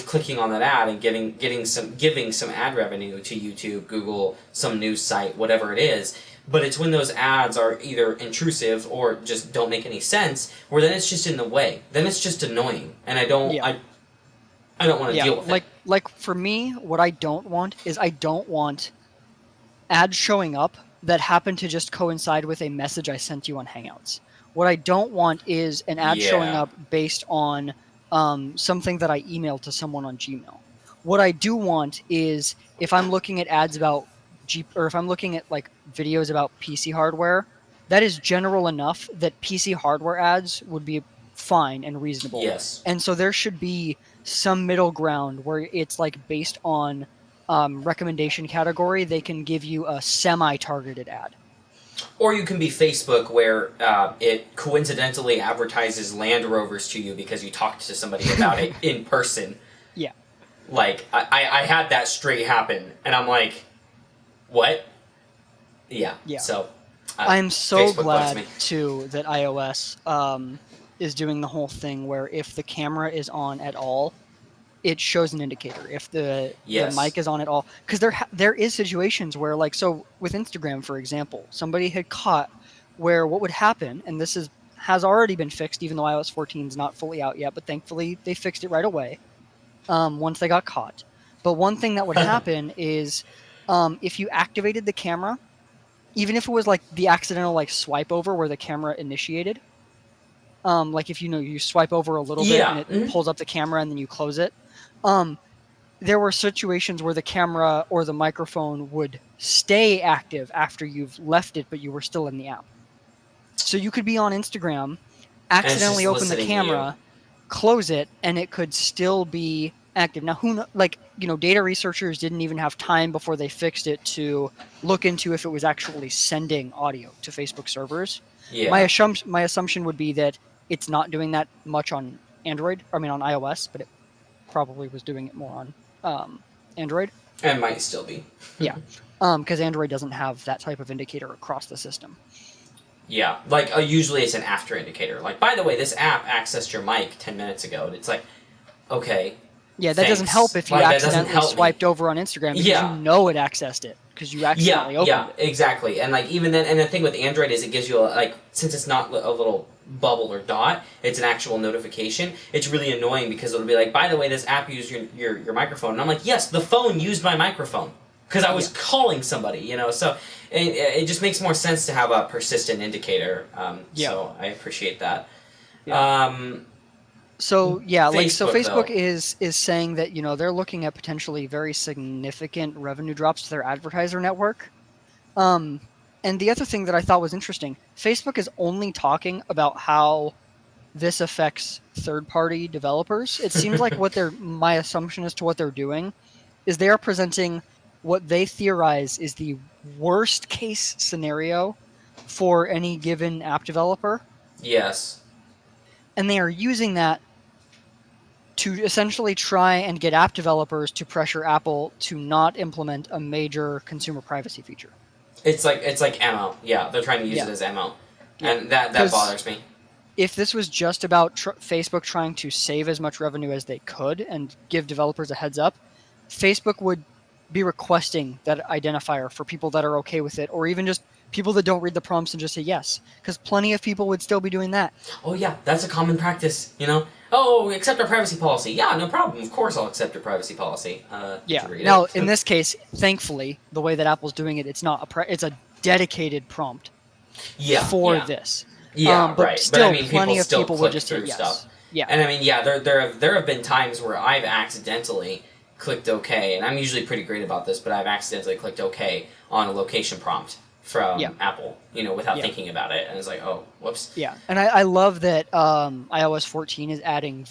clicking on that ad and giving some ad revenue to YouTube, Google, some news site, whatever it is. But it's when those ads are either intrusive or just don't make any sense, where then it's just in the way. Then it's just annoying, and I don't Yeah. I don't want to Yeah. deal with it. Like for me, what I don't want is I don't want ads showing up that happen to just coincide with a message I sent you on Hangouts. What I don't want is an ad showing Yeah. up based on something that I emailed to someone on Gmail. What I do want is if I'm looking at ads about or if I'm looking at like videos about PC hardware, that is general enough that PC hardware ads would be fine and reasonable. Yes. And so there should be some middle ground where it's like based on recommendation category, they can give you a semi-targeted ad. Or you can be Facebook, where it coincidentally advertises Land Rovers to you because you talked to somebody about it in person. Yeah. Like, I had that straight happen, and I'm like, what? Yeah. Yeah. So, I'm so Facebook bugs me. glad too that iOS is doing the whole thing where if the camera is on at all, it shows an indicator. If the Yes. mic is on at all, because there is situations where like so with Instagram for example, somebody had caught where what would happen, and this has already been fixed, even though iOS 14 is not fully out yet, but thankfully they fixed it right away once they got caught. But one thing that would happen is if you activated the camera, even if it was like the accidental like swipe over where the camera initiated, like if you swipe over a little bit and Yeah. it pulls up the camera and then you close it, um, there were situations where the camera or the microphone would stay active after you've left it, but you were still in the app. So you could be on Instagram, And it's accidentally just open the listening to you. camera, close it, and it could still be active. Now, data researchers didn't even have time before they fixed it to look into if it was actually sending audio to Facebook servers. My Yeah. assumption would be that it's not doing that much on on iOS, but it probably was doing it more on Android. And might still be. Yeah, because Android doesn't have that type of indicator across the system. Yeah, like usually it's an after indicator. Like, by the way, this app accessed your mic 10 minutes ago, and it's like, okay. Yeah, that doesn't help if you Like, that doesn't accidentally help swiped me. over on Instagram because Yeah. you know it accessed it because you accidentally opened it. Exactly. And like even then, and the thing with Android is it gives you since it's not a little bubble or dot, it's an actual notification. It's really annoying because it'll be like, by the way, this app used your microphone, and I'm like, yes, the phone used my microphone because I was calling somebody, So it just makes more sense to have a persistent indicator. So I appreciate that. Yeah. Facebook Facebook is saying that they're looking at potentially very significant revenue drops to their advertiser network. And the other thing that I thought was interesting, Facebook is only talking about how this affects third-party developers. It seems like my assumption as to what they're doing is they are presenting what they theorize is the worst case scenario for any given app developer. Yes. And they are using that to essentially try and get app developers to pressure Apple to not implement a major consumer privacy feature. It's like ammo. Yeah, they're trying to use it as ammo, and that bothers me. If this was just about Facebook trying to save as much revenue as they could and give developers a heads up, Facebook would be requesting that identifier for people that are okay with it, or even just people that don't read the prompts and just say yes, because plenty of people would still be doing that. Oh yeah, that's a common practice, Oh, accept our privacy policy. Yeah, no problem. Of course I'll accept your privacy policy. Yeah. Now, in this case, thankfully, the way that Apple's doing it, it's not it's a dedicated prompt for this. Yeah, but right. Still, but I mean, plenty of still people click would just hit yes. Stuff. Yeah. And I mean, there have been times where I've accidentally clicked OK, and I'm usually pretty great about this, but I've accidentally clicked OK on a location prompt from Apple, without thinking about it, and it's like, oh, whoops. Yeah, and I love that iOS 14 is adding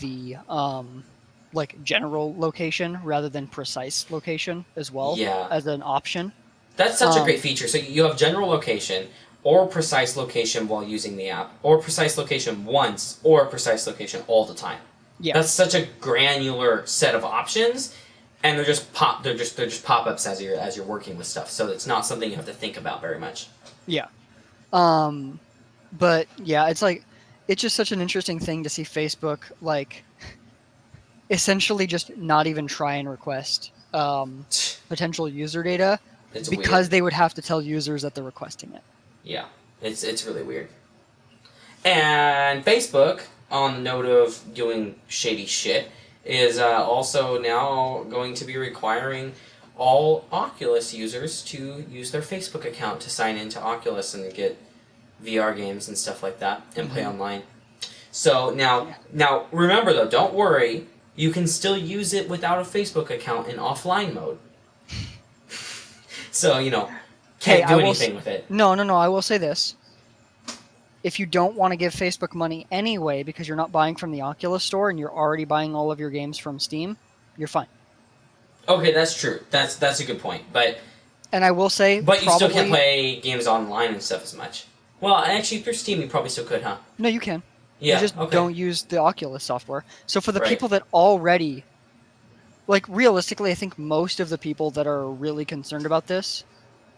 like general location rather than precise location as well Yeah. as an option. That's such a great feature. So you have general location or precise location while using the app, or precise location once, or precise location all the time. Yeah. That's such a granular set of options, and they're just pop-ups as you're working with stuff. So it's not something you have to think about very much. Yeah. But yeah, it's just such an interesting thing to see Facebook like essentially just not even try and request potential user data It's because weird. they would have to tell users that they're requesting it. Yeah, it's really weird. And Facebook, on the note of doing shady shit, is also now going to be requiring all Oculus users to use their Facebook account to sign into Oculus and get VR games and stuff like that and play online. So now remember though, don't worry, you can still use it without a Facebook account in offline mode. So, can't do anything with it. No, I will say this. If you don't want to give Facebook money anyway because you're not buying from the Oculus store and you're already buying all of your games from Steam, you're fine. Okay, that's true. That's a good point. And I will say, but you still can't play games online and stuff as much. Well, actually, through Steam, you probably still could, huh? No, you can. Yeah, you just don't use the Oculus software. So for the Right. people that already, like realistically, I think most of the people that are really concerned about this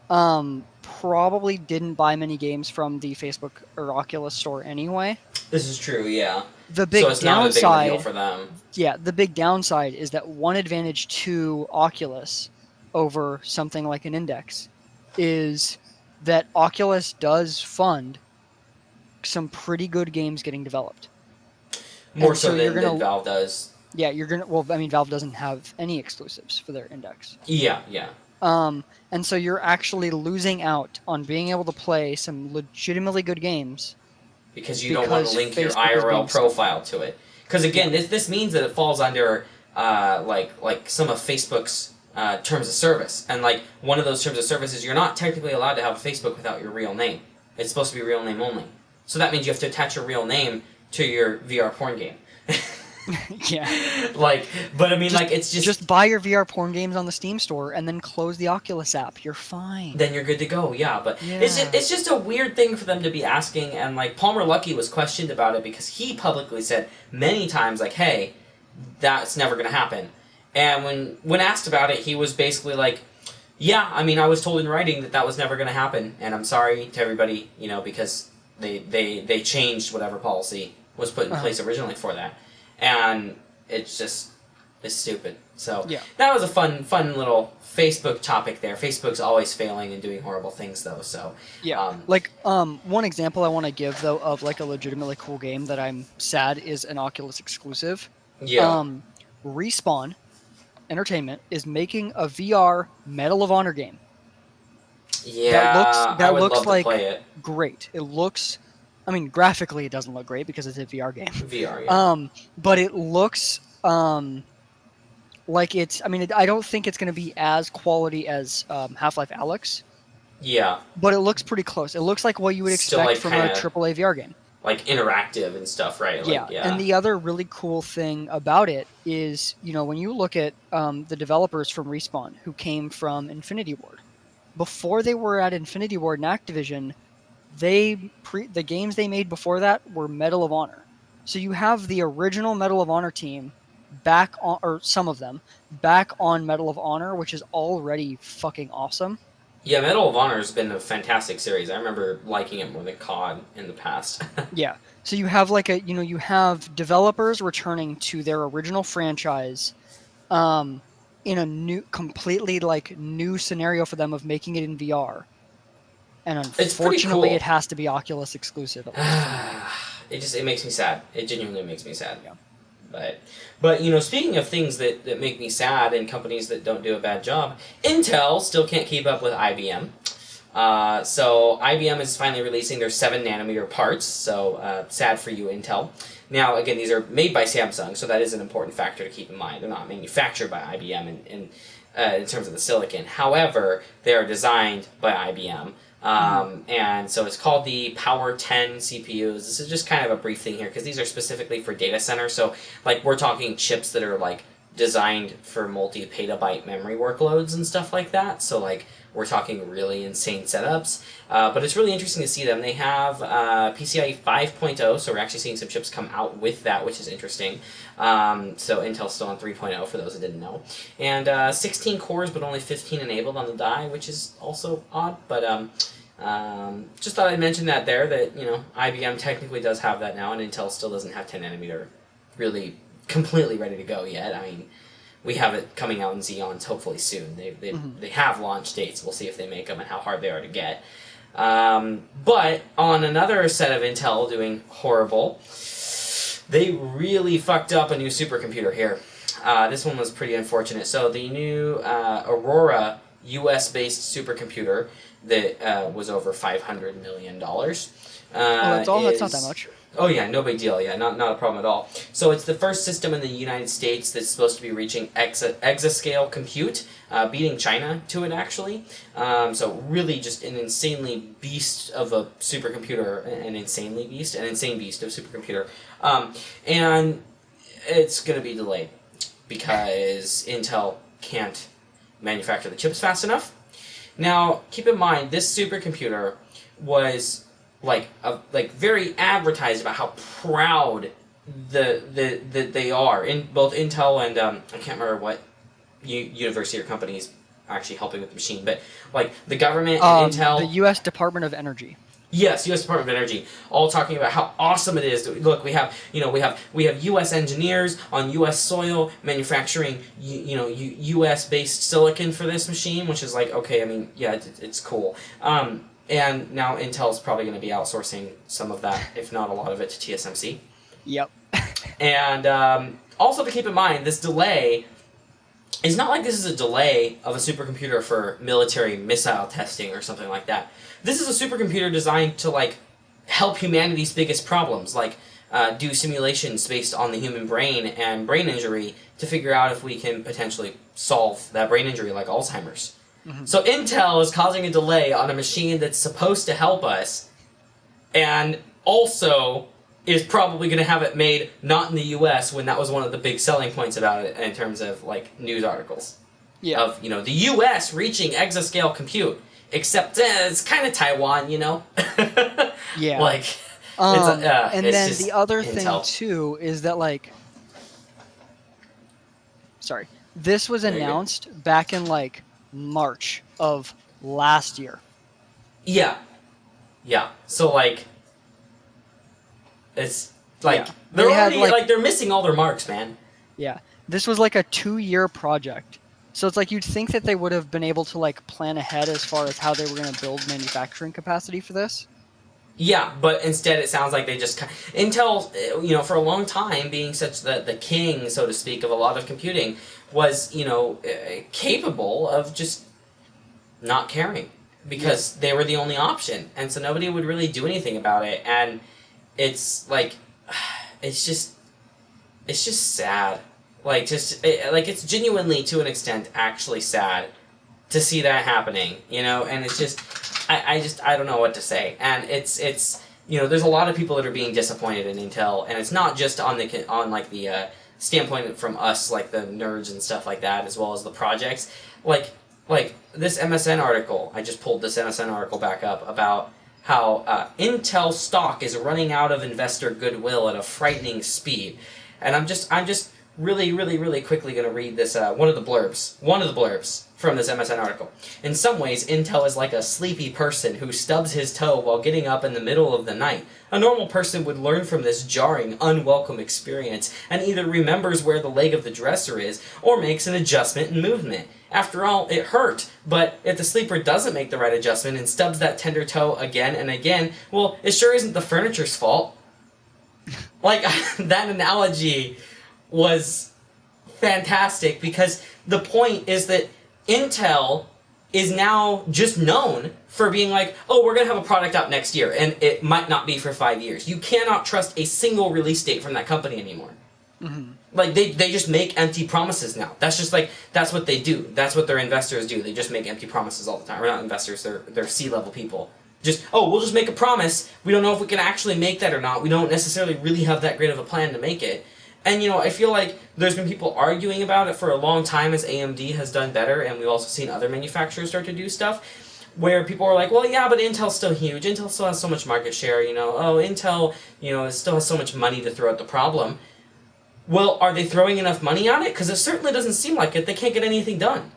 probably didn't buy many games from the Facebook or Oculus store anyway. This is true, yeah. The big so it's downside, not a big deal for them. Yeah, the big downside is that one advantage to Oculus over something like an Index is that Oculus does fund some pretty good games getting developed. More so than Valve does. Yeah, Valve doesn't have any exclusives for their Index. Yeah. And so you're actually losing out on being able to play some legitimately good games because you don't want to link your IRL profile to it. Because again, this means that it falls under like some of Facebook's terms of service, and like one of those terms of service is you're not technically allowed to have a Facebook without your real name. It's supposed to be real name only. So that means you have to attach your real name to your VR porn game. Yeah. But I mean, it's just buy your VR porn games on the Steam store and then close the Oculus app. You're fine. Then you're good to go. Yeah, but it's just a weird thing for them to be asking. And Palmer Luckey was questioned about it because he publicly said many times, hey, that's never going to happen. And when asked about it, he was basically like, yeah, I mean, I was told in writing that was never going to happen, and I'm sorry to everybody, because they changed whatever policy was put in place originally for that. And it's stupid. So that was a fun little Facebook topic there. Facebook's always failing and doing horrible things, though. So one example I want to give though of a legitimately cool game that I'm sad is an Oculus exclusive. Yeah. Respawn Entertainment is making a VR Medal of Honor game. Yeah, that looks love to play it. Great. It looks. I mean, graphically, it doesn't look great because it's a VR game. VR, yeah. But it looks like it's. I mean, I don't think it's going to be as quality as Half-Life Alyx. Yeah. But it looks pretty close. It looks like what you would expect from a AAA VR game. Interactive and stuff, right? Yeah. And the other really cool thing about it is, when you look at the developers from Respawn who came from Infinity Ward, before they were at Infinity Ward and Activision, the games they made before that were Medal of Honor. So you have the original Medal of Honor team back on, or some of them, back on Medal of Honor, which is already fucking awesome. Yeah, Medal of Honor has been a fantastic series. I remember liking it more than COD in the past. Yeah. So you have you have developers returning to their original franchise in a completely new scenario for them of making it in VR. And unfortunately, it has to be Oculus exclusive. It makes me sad. It genuinely makes me sad. Yeah. But speaking of things that make me sad and companies that don't do a bad job, Intel still can't keep up with IBM. So IBM is finally releasing their 7nm parts. So sad for you, Intel. Now, again, these are made by Samsung, so that is an important factor to keep in mind. They're not manufactured by IBM in terms of the silicon. However, they are designed by IBM. And so it's called the Power 10 CPUs. This is just kind of a brief thing here because these are specifically for data center. So like we're talking chips that are like designed for multi-petabyte memory workloads and stuff like that. So like we're talking really insane setups. But it's really interesting to see them. They have PCIe 5.0, so we're actually seeing some chips come out with that, which is interesting. So Intel's still on 3.0 for those that didn't know. And 16 cores, but only 15 enabled on the die, which is also odd. But just thought I'd mention that there, that, you know, IBM technically does have that now, and Intel still doesn't have 10 nanometer really completely ready to go yet. I mean, we have it coming out in Xeons hopefully soon. They have launch dates. We'll see if they make them and how hard they are to get. But on another set of Intel doing horrible, they really fucked up a new supercomputer here. This one was pretty unfortunate. So the new Aurora US-based supercomputer that was over $500 million. That's all? That's not that much. Oh yeah, no big deal. Yeah, not a problem at all. So it's the first system in the United States that's supposed to be reaching exascale compute, beating China to it actually. So really just an insanely beast of a supercomputer, an insane beast of supercomputer. And it's going to be delayed because Intel can't manufacture the chips fast enough. Now, keep in mind, this supercomputer was like very advertised about how proud that they are in both Intel and I can't remember what university or company is actually helping with the machine, but like the government and Intel, the U.S. Department of Energy. Yes, U.S. Department of Energy, all talking about how awesome it is. Look, we have U.S. engineers on U.S. soil manufacturing, U.S. based silicon for this machine, which is like, okay, I mean, yeah, it's cool. And now Intel's probably going to be outsourcing some of that, if not a lot of it, to TSMC. Yep. And also to keep in mind, this delay is not like this is a delay of a supercomputer for military missile testing or something like that. This is a supercomputer designed to like help humanity's biggest problems, like do simulations based on the human brain and brain injury to figure out if we can potentially solve that brain injury like Alzheimer's. Mm-hmm. So Intel is causing a delay on a machine that's supposed to help us, and also is probably going to have it made not in the U.S. when that was one of the big selling points about it in terms of like news articles. Yeah. Of the U.S. reaching exascale compute, except it's kind of Taiwan, Yeah. Like. And then the other thing too is that this was announced back in like March of last year. Yeah. So like, it's like they're already they're missing all their marks, man. Yeah, this was like a 2-year project, so it's like you'd think that they would have been able to like plan ahead as far as how they were going to build manufacturing capacity for this. Yeah, but instead it sounds like they just Intel, for a long time being such the king, so to speak, of a lot of computing, was capable of just not caring because they were the only option, and so nobody would really do anything about it. And it's like, it's just sad. Like it's genuinely to an extent actually sad to see that happening, and it's just. I don't know what to say, and it's there's a lot of people that are being disappointed in Intel, and it's not just on the standpoint from us, like the nerds and stuff like that, as well as the projects, like this MSN article. I just pulled this MSN article back up about how Intel stock is running out of investor goodwill at a frightening speed, and I'm just really quickly going to read this one of the blurbs from this MSN article. In some ways, Intel is like a sleepy person who stubs his toe while getting up in the middle of the night. A normal person would learn from this jarring, unwelcome experience and either remembers where the leg of the dresser is or makes an adjustment in movement. After all, it hurt, but if the sleeper doesn't make the right adjustment and stubs that tender toe again and again, well, it sure isn't the furniture's fault. Like, that analogy was fantastic because the point is that Intel is now just known for being like, oh, we're going to have a product out next year, and it might not be for 5 years. You cannot trust a single release date from that company anymore. Mm-hmm. Like they just make empty promises now. That's just like that's what they do. That's what their investors do. They just make empty promises all the time. Or not investors, they're C-level people. Just we'll just make a promise. We don't know if we can actually make that or not. We don't necessarily really have that great of a plan to make it. And I feel like there's been people arguing about it for a long time as AMD has done better, and we've also seen other manufacturers start to do stuff where people are like, well, yeah, but Intel's still huge. Intel still has so much market share. Oh, Intel, it still has so much money to throw at the problem. Well, are they throwing enough money on it? Because it certainly doesn't seem like it. They can't get anything done.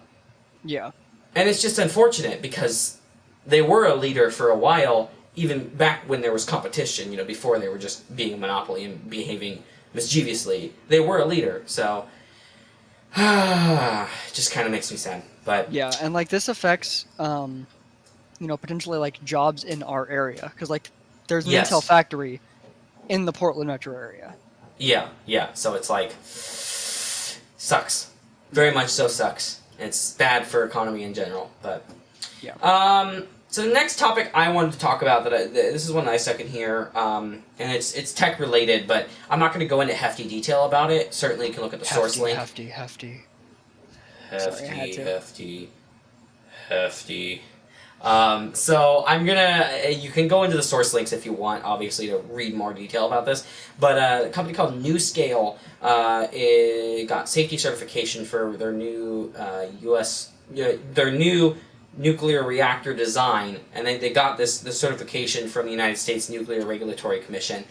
Yeah. And it's just unfortunate because they were a leader for a while, even back when there was competition, before they were just being a monopoly and behaving mischievously. They were a leader, so it just kind of makes me sad. But yeah, and like this affects potentially like jobs in our area, because like there's an Intel factory in the Portland metro area. Yeah. So it's like sucks. Very much so sucks. It's bad for economy in general, but yeah. So the next topic I wanted to talk about this is one that I stuck in here, and it's tech related, but I'm not going to go into hefty detail about it. Certainly, you can look at the source link. Hefty. So you can go into the source links if you want, obviously, to read more detail about this. But a company called NewScale got safety certification for their new their new nuclear reactor design, and they got this certification from the United States Nuclear Regulatory Commission,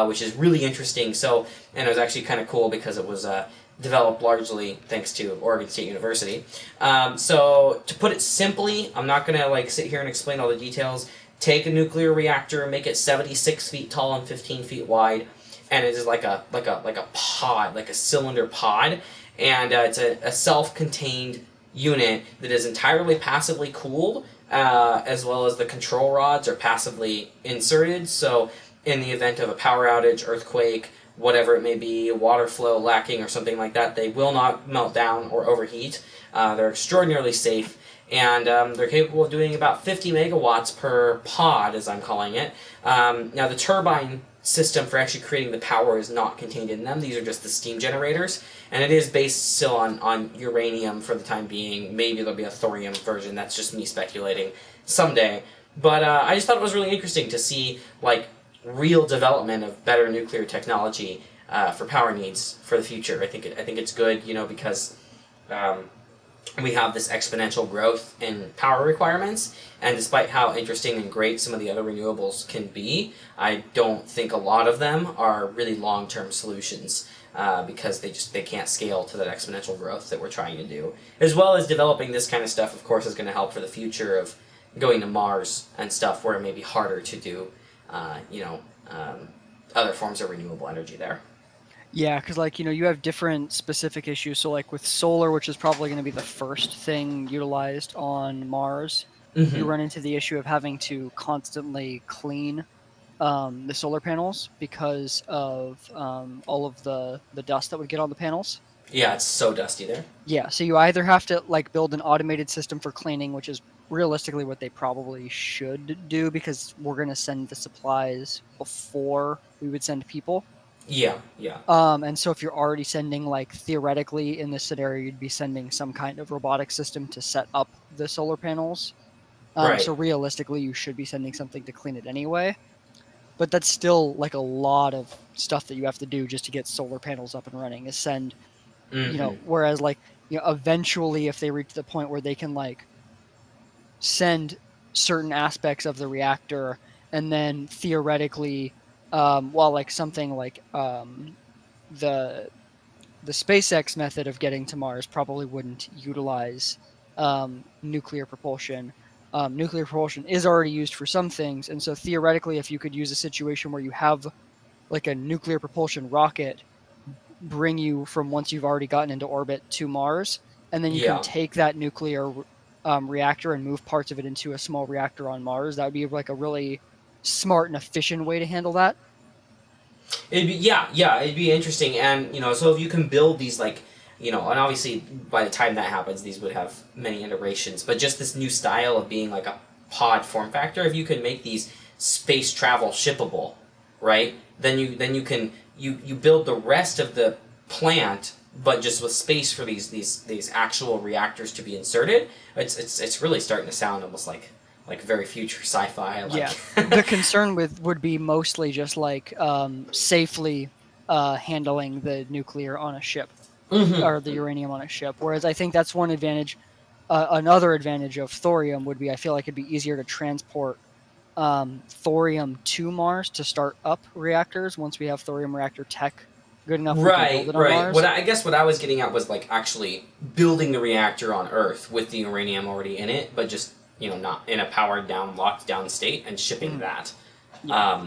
which is really interesting. And it was actually kind of cool because it was developed largely thanks to Oregon State University. So to put it simply, I'm not going to sit here and explain all the details. Take a nuclear reactor, make it 76 feet tall and 15 feet wide, and it is like a pod, like a cylinder pod, and it's a self-contained unit that is entirely passively cooled, as well as the control rods are passively inserted. So in the event of a power outage, earthquake, whatever it may be, water flow lacking or something like that, they will not melt down or overheat. They're extraordinarily safe, and they're capable of doing about 50 megawatts per pod, as I'm calling it. Now the turbine system for actually creating the power is not contained in them. These are just the steam generators, and it is based still on uranium for the time being. Maybe there'll be a thorium version. That's just me speculating someday. But I just thought it was really interesting to see real development of better nuclear technology for power needs for the future. I think it's good, because we have this exponential growth in power requirements, and despite how interesting and great some of the other renewables can be, I don't think a lot of them are really long-term solutions, because they can't scale to that exponential growth that we're trying to do. As well as developing this kind of stuff, of course, is going to help for the future of going to Mars and stuff where it may be harder to do other forms of renewable energy there. Yeah, because you have different specific issues. So with solar, which is probably going to be the first thing utilized on Mars, you run into the issue of having to constantly clean the solar panels because of all of the dust that would get on the panels. Yeah, it's so dusty there. Yeah, so you either have to build an automated system for cleaning, which is realistically what they probably should do, because we're going to send the supplies before we would send people. Yeah. And so if you're already sending, theoretically in this scenario, you'd be sending some kind of robotic system to set up the solar panels. Right. So realistically, you should be sending something to clean it anyway. But that's still a lot of stuff that you have to do just to get solar panels up and running, is send, whereas eventually if they reach the point where they can send certain aspects of the reactor, and then theoretically, while something the SpaceX method of getting to Mars probably wouldn't utilize nuclear propulsion. Nuclear propulsion is already used for some things, and so theoretically, if you could use a situation where you have a nuclear propulsion rocket bring you from once you've already gotten into orbit to Mars, and then you can take that nuclear reactor and move parts of it into a small reactor on Mars, that would be a really smart and efficient way to handle that. It'd be interesting, and so if you can build these and obviously by the time that happens, these would have many iterations, but just this new style of being a pod form factor, if you can make these space travel shippable, right? Then you can build the rest of the plant, but just with space for these actual reactors to be inserted. It's really starting to sound almost like very future sci-fi. Yeah. The concern would be mostly just like safely handling the nuclear on a ship or the uranium on a ship. Whereas I think that's one advantage. Another advantage of thorium would be I feel like it'd be easier to transport thorium to Mars to start up reactors once we have thorium reactor tech good enough we can build Right, it on right. Mars. I guess what I was getting at was like actually building the reactor on Earth with the uranium already in it, but just not in a powered down, locked down state and shipping that. Yeah.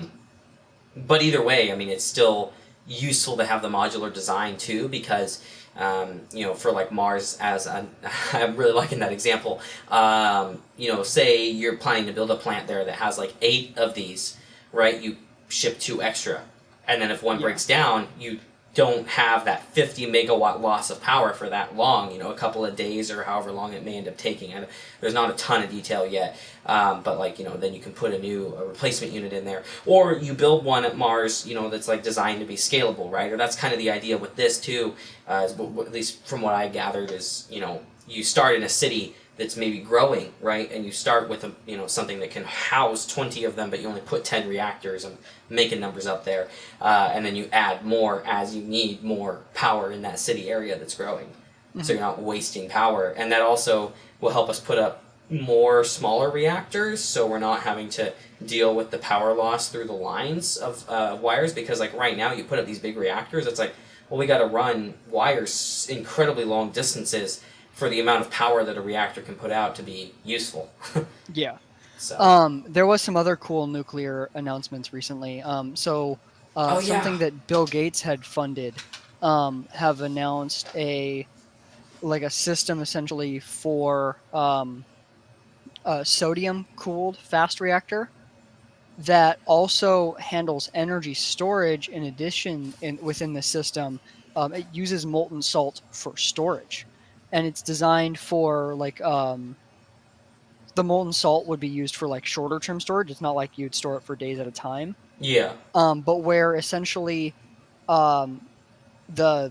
But either way, I mean, it's still useful to have the modular design too, because for like Mars, I'm really liking that example. Say you're planning to build a plant there that has like 8 of these, right? You ship 2 extra, and then if one breaks down, you don't have that 50 megawatt loss of power for that long, a couple of days or however long it may end up taking. And there's not a ton of detail yet, but then you can put a replacement unit in there. Or you build one at Mars, that's like designed to be scalable, right? Or that's kind of the idea with this too, at least from what I gathered is, you start in a city that's maybe growing, right? And you start with something that can house 20 of them, but you only put 10 reactors. I'm making numbers up there, and then you add more as you need more power in that city area that's growing. Mm-hmm. So you're not wasting power, and that also will help us put up more smaller reactors, so we're not having to deal with the power loss through the lines of wires. Because like right now, you put up these big reactors, it's like, well, we got to run wires incredibly long distances for the amount of power that a reactor can put out to be useful. Yeah. So. There was some other cool nuclear announcements recently. Something that Bill Gates had funded have announced a system essentially for a sodium-cooled fast reactor that also handles energy storage in addition within the system. It uses molten salt for storage. And it's designed for the molten salt would be used for like shorter term storage. It's not like you'd store it for days at a time. Yeah. But where essentially the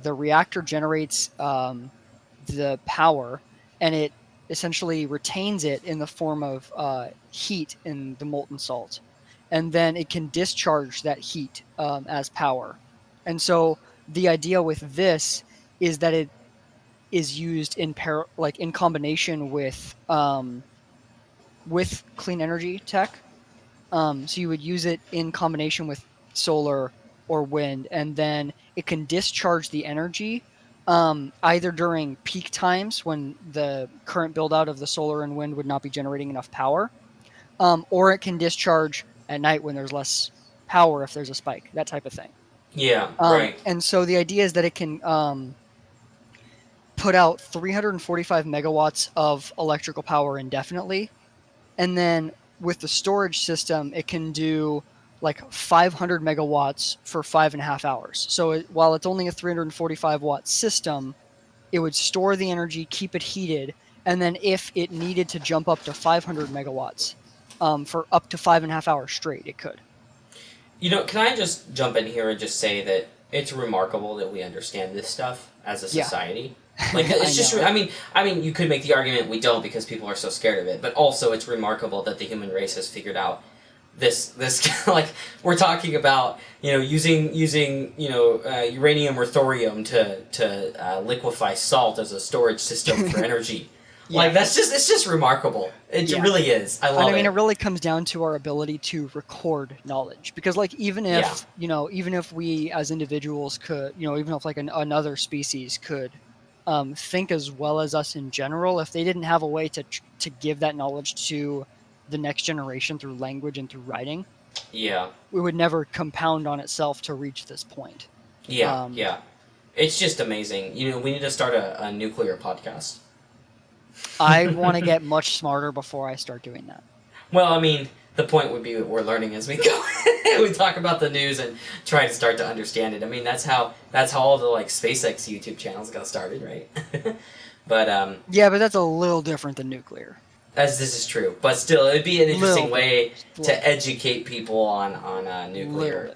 reactor generates the power, and it essentially retains it in the form of heat in the molten salt, and then it can discharge that heat as power. And so the idea with this is that it is used in combination with clean energy tech. So you would use it in combination with solar or wind, and then it can discharge the energy either during peak times when the current build out of the solar and wind would not be generating enough power, or it can discharge at night when there's less power if there's a spike, that type of thing. Yeah, right. And so the idea is that it can put out 345 megawatts of electrical power indefinitely. And then with the storage system, it can do like 500 megawatts for 5.5 hours. So while it's only a 345 watt system, it would store the energy, keep it heated, and then if it needed to jump up to 500 megawatts for up to 5.5 hours straight, it could. Can I just jump in here and just say that it's remarkable that we understand this stuff as a society? Like, it's just, I mean, you could make the argument we don't because people are so scared of it, but also it's remarkable that the human race has figured out this like, we're talking about, using uranium or thorium to liquefy salt as a storage system for energy. Yeah. Like, it's just remarkable. It really is. I love it. I mean, it really comes down to our ability to record knowledge, because like, even if we as individuals could, even if like another species could think as well as us in general, if they didn't have a way to give that knowledge to the next generation through language and through writing, it would never compound on itself to reach this point. Yeah. It's just amazing. We need to start a nuclear podcast. I want to get much smarter before I start doing that. Well, I mean, the point would be that we're learning as we go. We talk about the news and try to start to understand it. I mean, that's how all the like SpaceX YouTube channels got started, right? But yeah, but that's a little different than nuclear. As this is true, but still, it'd be an interesting way to educate people on nuclear.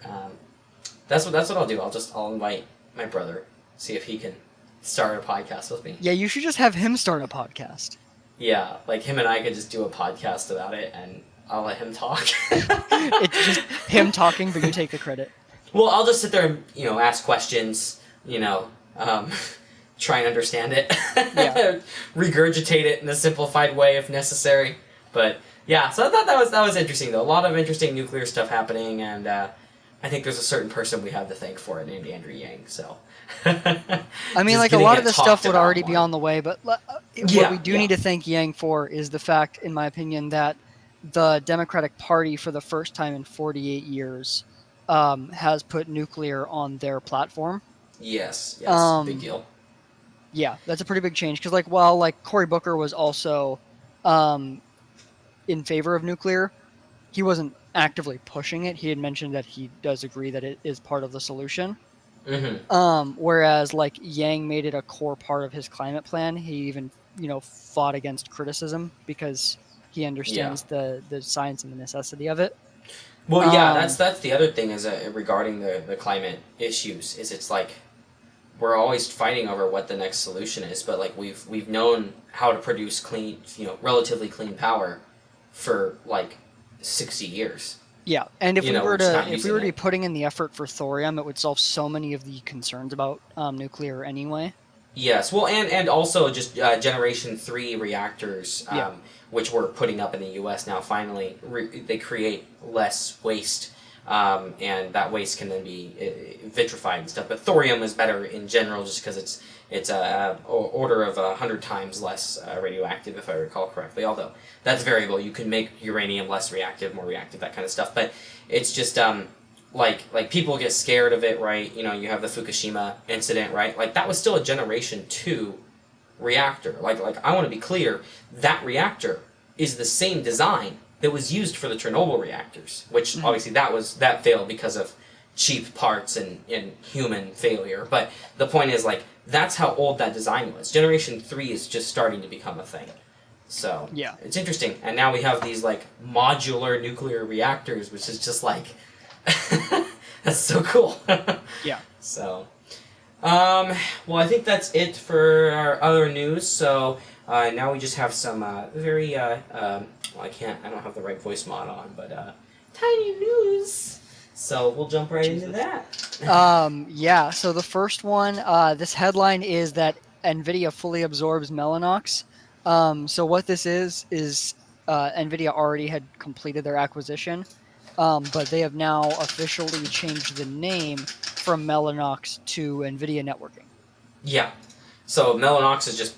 That's what I'll do. I'll invite my brother see if he can start a podcast with me. Yeah, you should just have him start a podcast. Yeah, like him and I could just do a podcast about it, and I'll let him talk. It's just him talking, but you take the credit. Well, I'll just sit there and, ask questions, try and understand it. Yeah. Regurgitate it in a simplified way if necessary. But, yeah, so I thought that was interesting, though. A lot of interesting nuclear stuff happening, and I think there's a certain person we have to thank for it named Andrew Yang, so... I mean, like, a lot of this stuff would already be on the way, but what we do need to thank Yang for is the fact, in my opinion, that the Democratic Party, for the first time in 48 years, has put nuclear on their platform. Yes, big deal. Yeah, that's a pretty big change, because, while Cory Booker was also in favor of nuclear, he wasn't actively pushing it. He had mentioned that he does agree that it is part of the solution. Mm-hmm. Whereas Yang made it a core part of his climate plan. He even fought against criticism because he understands the science and the necessity of it. Well, yeah, that's the other thing is regarding the climate issues is it's like we're always fighting over what the next solution is, but we've known how to produce clean, relatively clean power for 60 years. Yeah, and if we were to be putting in the effort for thorium, it would solve so many of the concerns about nuclear anyway. Yes, well, and also just Generation 3 reactors, which we're putting up in the U.S. now, finally, they create less waste, and that waste can then be vitrified and stuff. But thorium is better in general just because it's a order of 100 times less radioactive, if I recall correctly. Although that's variable, you can make uranium less reactive, more reactive, that kind of stuff. But it's just like people get scared of it, right? You have the Fukushima incident, right? That was still a Generation 2 reactor. I want to be clear, that reactor is the same design that was used for the Chernobyl reactors, which obviously that failed because of cheap parts and human failure. But the point is, that's how old that design was. Generation 3 is just starting to become a thing. So, yeah, it's interesting. And now we have these, modular nuclear reactors, which is just, that's so cool. Yeah. So, well, I think that's it for our other news. So, now we just have some very, I don't have the right voice mod on, but tiny news. So we'll jump right into that. Yeah, so the first one, this headline is that NVIDIA fully absorbs Mellanox. So what this is NVIDIA already had completed their acquisition, but they have now officially changed the name from Mellanox to NVIDIA Networking. Yeah. So Mellanox is just...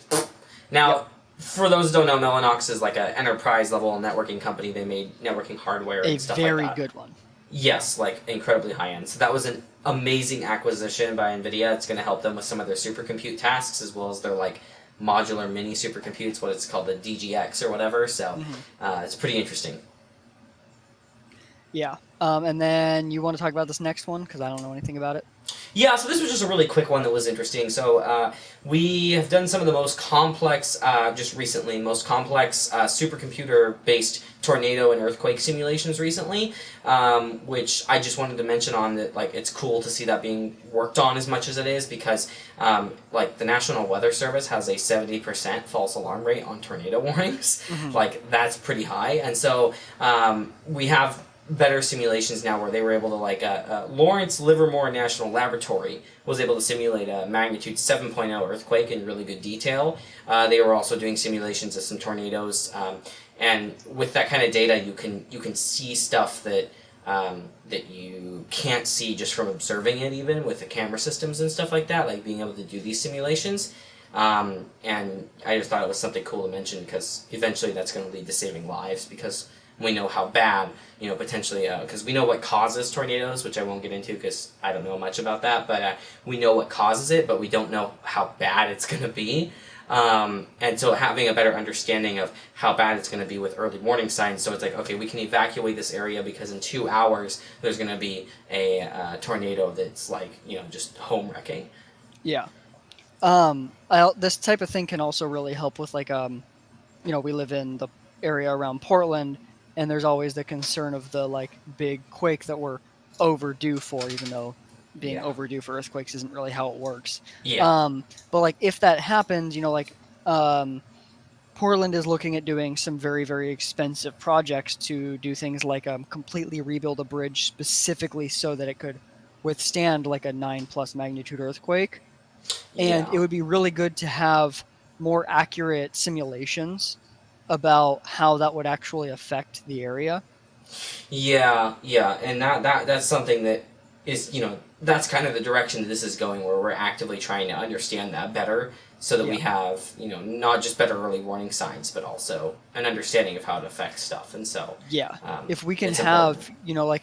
Now, for those who don't know, Mellanox is an enterprise-level networking company. They made networking hardware and stuff like that. A very good one. Yes, incredibly high-end. So that was an amazing acquisition by NVIDIA. It's going to help them with some of their supercompute tasks, as well as their, modular mini supercomputes, what it's called, the DGX or whatever. So it's pretty interesting. Yeah. And then you want to talk about this next one, because I don't know anything about it. Yeah, so this was just a really quick one that was interesting. So we have done some of the most complex, just recently, supercomputer-based tornado and earthquake simulations recently, which I just wanted to mention on that, it's cool to see that being worked on as much as it is, because, the National Weather Service has a 70% false alarm rate on tornado warnings. That's pretty high. And so we have better simulations now where they were able to, Lawrence Livermore National Laboratory was able to simulate a magnitude 7.0 earthquake in really good detail. They were also doing simulations of some tornadoes, and with that kind of data, you can see stuff that that you can't see just from observing it, even with the camera systems and stuff like that, being able to do these simulations. And I just thought it was something cool to mention, because eventually that's going to lead to saving lives, because we know how bad, potentially, because we know what causes tornadoes, which I won't get into because I don't know much about that, but we know what causes it, but we don't know how bad it's going to be. And so having a better understanding of how bad it's going to be with early warning signs, so it's okay, we can evacuate this area because in 2 hours there's going to be a tornado that's just home wrecking. Yeah. This type of thing can also really help with we live in the area around Portland, and there's always the concern of the big quake that we're overdue for, even though being Yeah. overdue for earthquakes isn't really how it works. Yeah. But like if that happens, um, Portland is looking at doing some very, very expensive projects to do things like completely rebuild a bridge specifically so that it could withstand like a 9+ magnitude earthquake. And it Yeah. would be really good to have more accurate simulations about how that would actually affect the area. Yeah, yeah, and that's something that is, that's kind of the direction that this is going, where we're actively trying to understand that better, so that we Yeah. have, not just better early warning signs, but also an understanding of how it affects stuff. And so, Yeah. If we can it's important. have, like,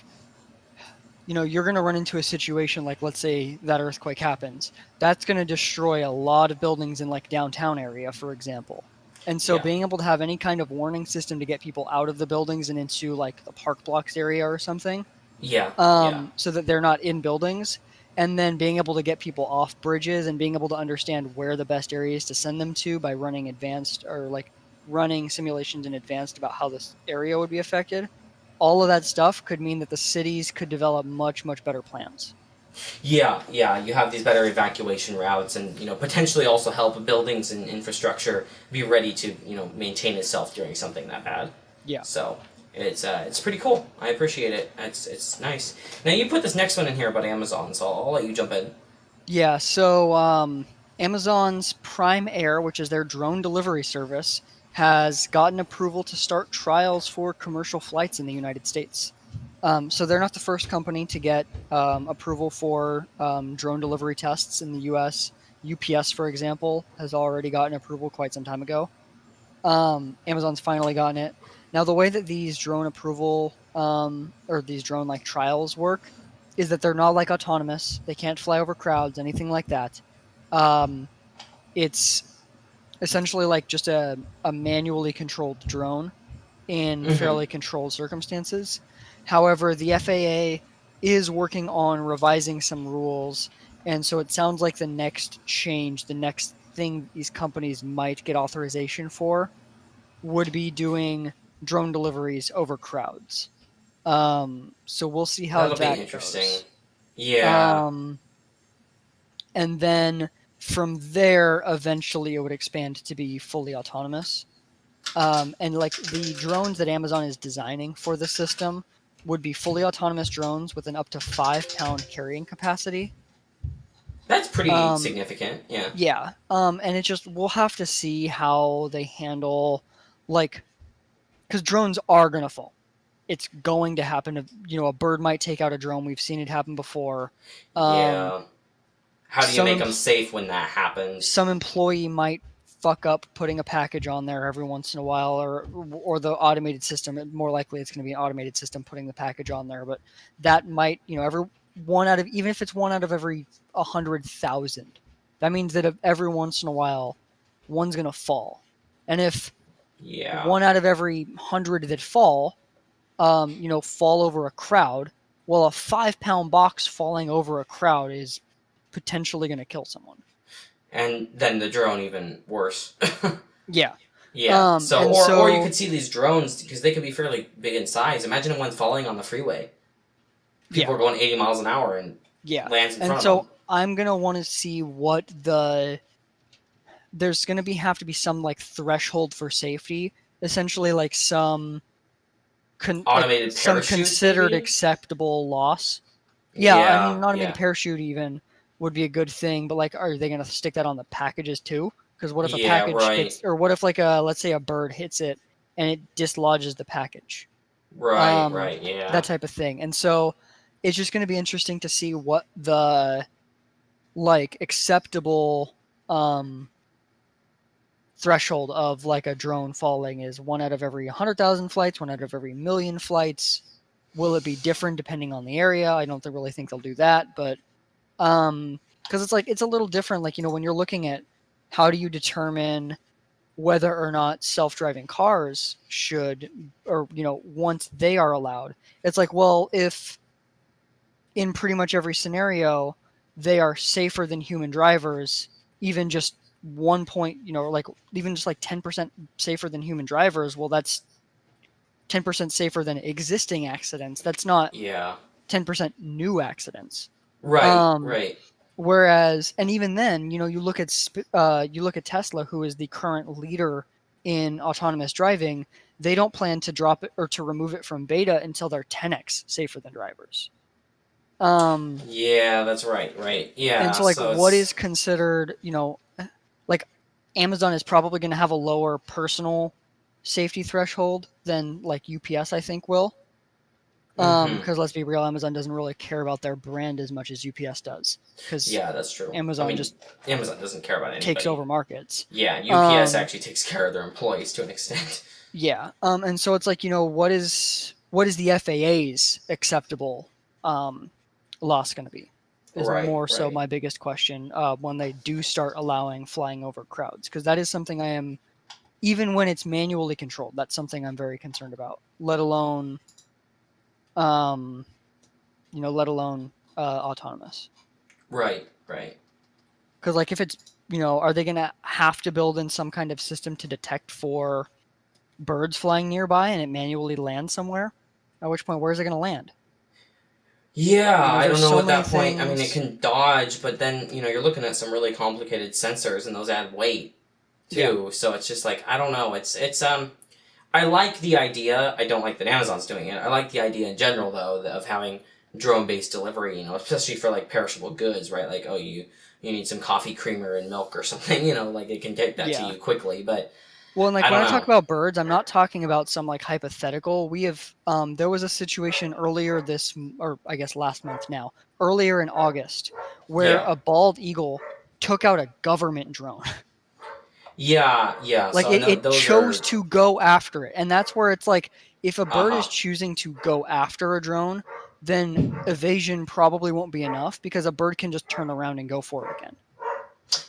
you're going to run into a situation like, let's say that earthquake happens. That's going to destroy a lot of buildings in like downtown area, for example. And so Yeah, being able to have any kind of warning system to get people out of the buildings and into like the park blocks area or something, yeah, yeah, so that they're not in buildings, and then being able to get people off bridges and being able to understand where the best areas to send them to by running advanced or like running simulations in advance about how this area would be affected. All of that stuff could mean that the cities could develop much, much better plans. yeah, yeah. You have these better evacuation routes, and potentially also help buildings and infrastructure be ready to maintain itself during something that bad. Yeah. So it's pretty cool. I appreciate it. It's nice. Now you put this next one in here about Amazon, so I'll let you jump in. Yeah. So Amazon's Prime Air, which is their drone delivery service, has gotten approval to start trials for commercial flights in the United States. So they're not the first company to get approval for drone delivery tests in the U.S. UPS, for example, has already gotten approval quite some time ago. Amazon's finally gotten it. Now, the way that these drone approval or these drone like trials work is that they're not like autonomous. They can't fly over crowds, anything like that. Um, it's essentially like just a manually controlled drone in Mm-hmm. fairly controlled circumstances. However, the FAA is working on revising some rules, and so it sounds like the next change, the next thing these companies might get authorization for, would be doing drone deliveries over crowds. So we'll see how That'll be that interesting. goes. Yeah. Um, and then from there, eventually it would expand to be fully autonomous. And like the drones that Amazon is designing for the system would be fully autonomous drones with an up to 5 pound carrying capacity. That's pretty Um, significant. Yeah. yeah. And it just, we'll have to see how they handle, like, because drones are going to fall. It's going to happen. A bird might take out a drone. We've seen it happen before. Um, Yeah. How do you some make them em- safe when that happens? some employee might fuck up putting a package on there every once in a while, or the automated system. More likely, it's going to be an automated system putting the package on there. But that might, every one out of even if it's one out of every 100,000, that means that every once in a while, one's going to fall. And if Yeah. one out of every 100 that fall over a crowd, well, a 5 pound box falling over a crowd is potentially going to kill someone. And then the drone even worse. Yeah. Yeah. So, And or you so, could see these drones because they could be fairly big in size. Imagine one falling on the freeway. People yeah, are going 80 miles an hour and yeah. lands in And front of so them. I'm going to want to see there's going to have to be some like threshold for safety, essentially like Automated some parachutes, considered maybe. acceptable loss. Yeah, I mean, Yeah. an automated Yeah. parachute even would be a good thing, but like, are they going to stick that on the packages too? Because what if a Yeah. package Right. hits, or what if let's say a bird hits it and it dislodges the package? Right. Um, Right. Yeah. that type of thing. And so it's just going to be interesting to see what the like acceptable threshold of like a drone falling is. One out of every 100,000 flights, one out of every million flights. Will it be different depending on the area? I don't really think they'll do that, but because it's like it's a little different. Like when you're looking at how do you determine whether or not self-driving cars should, or once they are allowed, it's like, well, if in pretty much every scenario they are safer than human drivers, even just 1 point, like even just like 10% safer than human drivers, well, that's 10% safer than existing accidents. That's not Yeah. 10% new accidents. Right, Um, right. Whereas, and even then, you look at Tesla, who is the current leader in autonomous driving. They don't plan to drop it or to remove it from beta until they're 10x safer than drivers. Yeah, that's right, right. And Yeah, so, like, so what is it's considered, like Amazon is probably going to have a lower personal safety threshold than like UPS, I think, will. mm-hmm. Because let's be real, Amazon doesn't really care about their brand as much as UPS does. Because Yeah, that's true. I Amazon mean, just Amazon doesn't care about takes anybody. over markets. Yeah, UPS Um, actually takes care of their employees to an extent. yeah. And so it's like, what is the FAA's acceptable loss going to be? Is Right, more so right. my biggest question when they do start allowing flying over crowds, because that is something I am, even when it's manually controlled, that's something I'm very concerned about. Let alone, um, autonomous. Right, right. Because like if it's, are they gonna have to build in some kind of system to detect for birds flying nearby and it manually lands somewhere? At which point, where is it gonna land? Yeah, I There's don't know so at many that point. I mean, it things. can dodge, but then, you're looking at some really complicated sensors and those add weight Yeah, too. So it's just like, I don't know. It's I like the idea. I don't like that Amazon's doing it. I like the idea in general though of having drone-based delivery, especially for like perishable goods, right? Like, oh, you need some coffee creamer and milk or something, like it can get that to yeah. you quickly, but Well, and like I when don't I talk know. about birds, I'm not talking about some like hypothetical. We have there was a situation earlier or I guess last month now, earlier in August, where Yeah. a bald eagle took out a government drone. Yeah, yeah. Like So I know it those chose are to go after it. And that's where it's like, if a bird is uh-huh. choosing to go after a drone, then evasion probably won't be enough because a bird can just turn around and go for it again.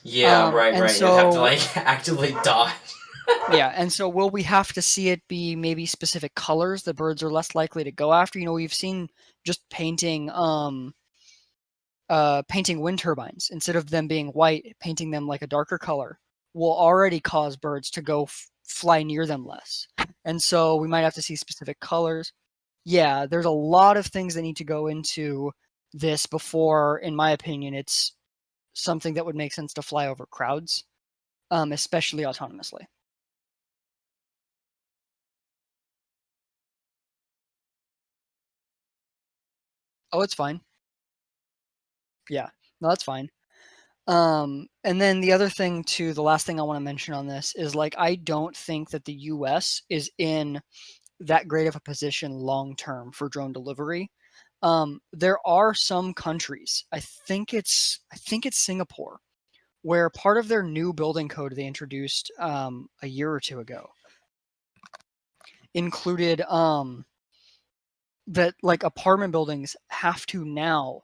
Yeah, right, And right. You'd have to so like actively dodge. yeah, and so will we have to see it be maybe specific colors that birds are less likely to go after? We've seen just painting wind turbines, instead of them being white, painting them like a darker color will already cause birds to go fly near them less. And so we might have to see specific colors. Yeah, there's a lot of things that need to go into this before, in my opinion, it's something that would make sense to fly over crowds, especially autonomously. Oh, it's fine. Yeah, no, that's fine. And then the other thing too, the last thing I want to mention on this is, like, I don't think that the US is in that great of a position long term for drone delivery. There are some countries, I think it's Singapore, where part of their new building code they introduced a year or two ago included that like apartment buildings have to now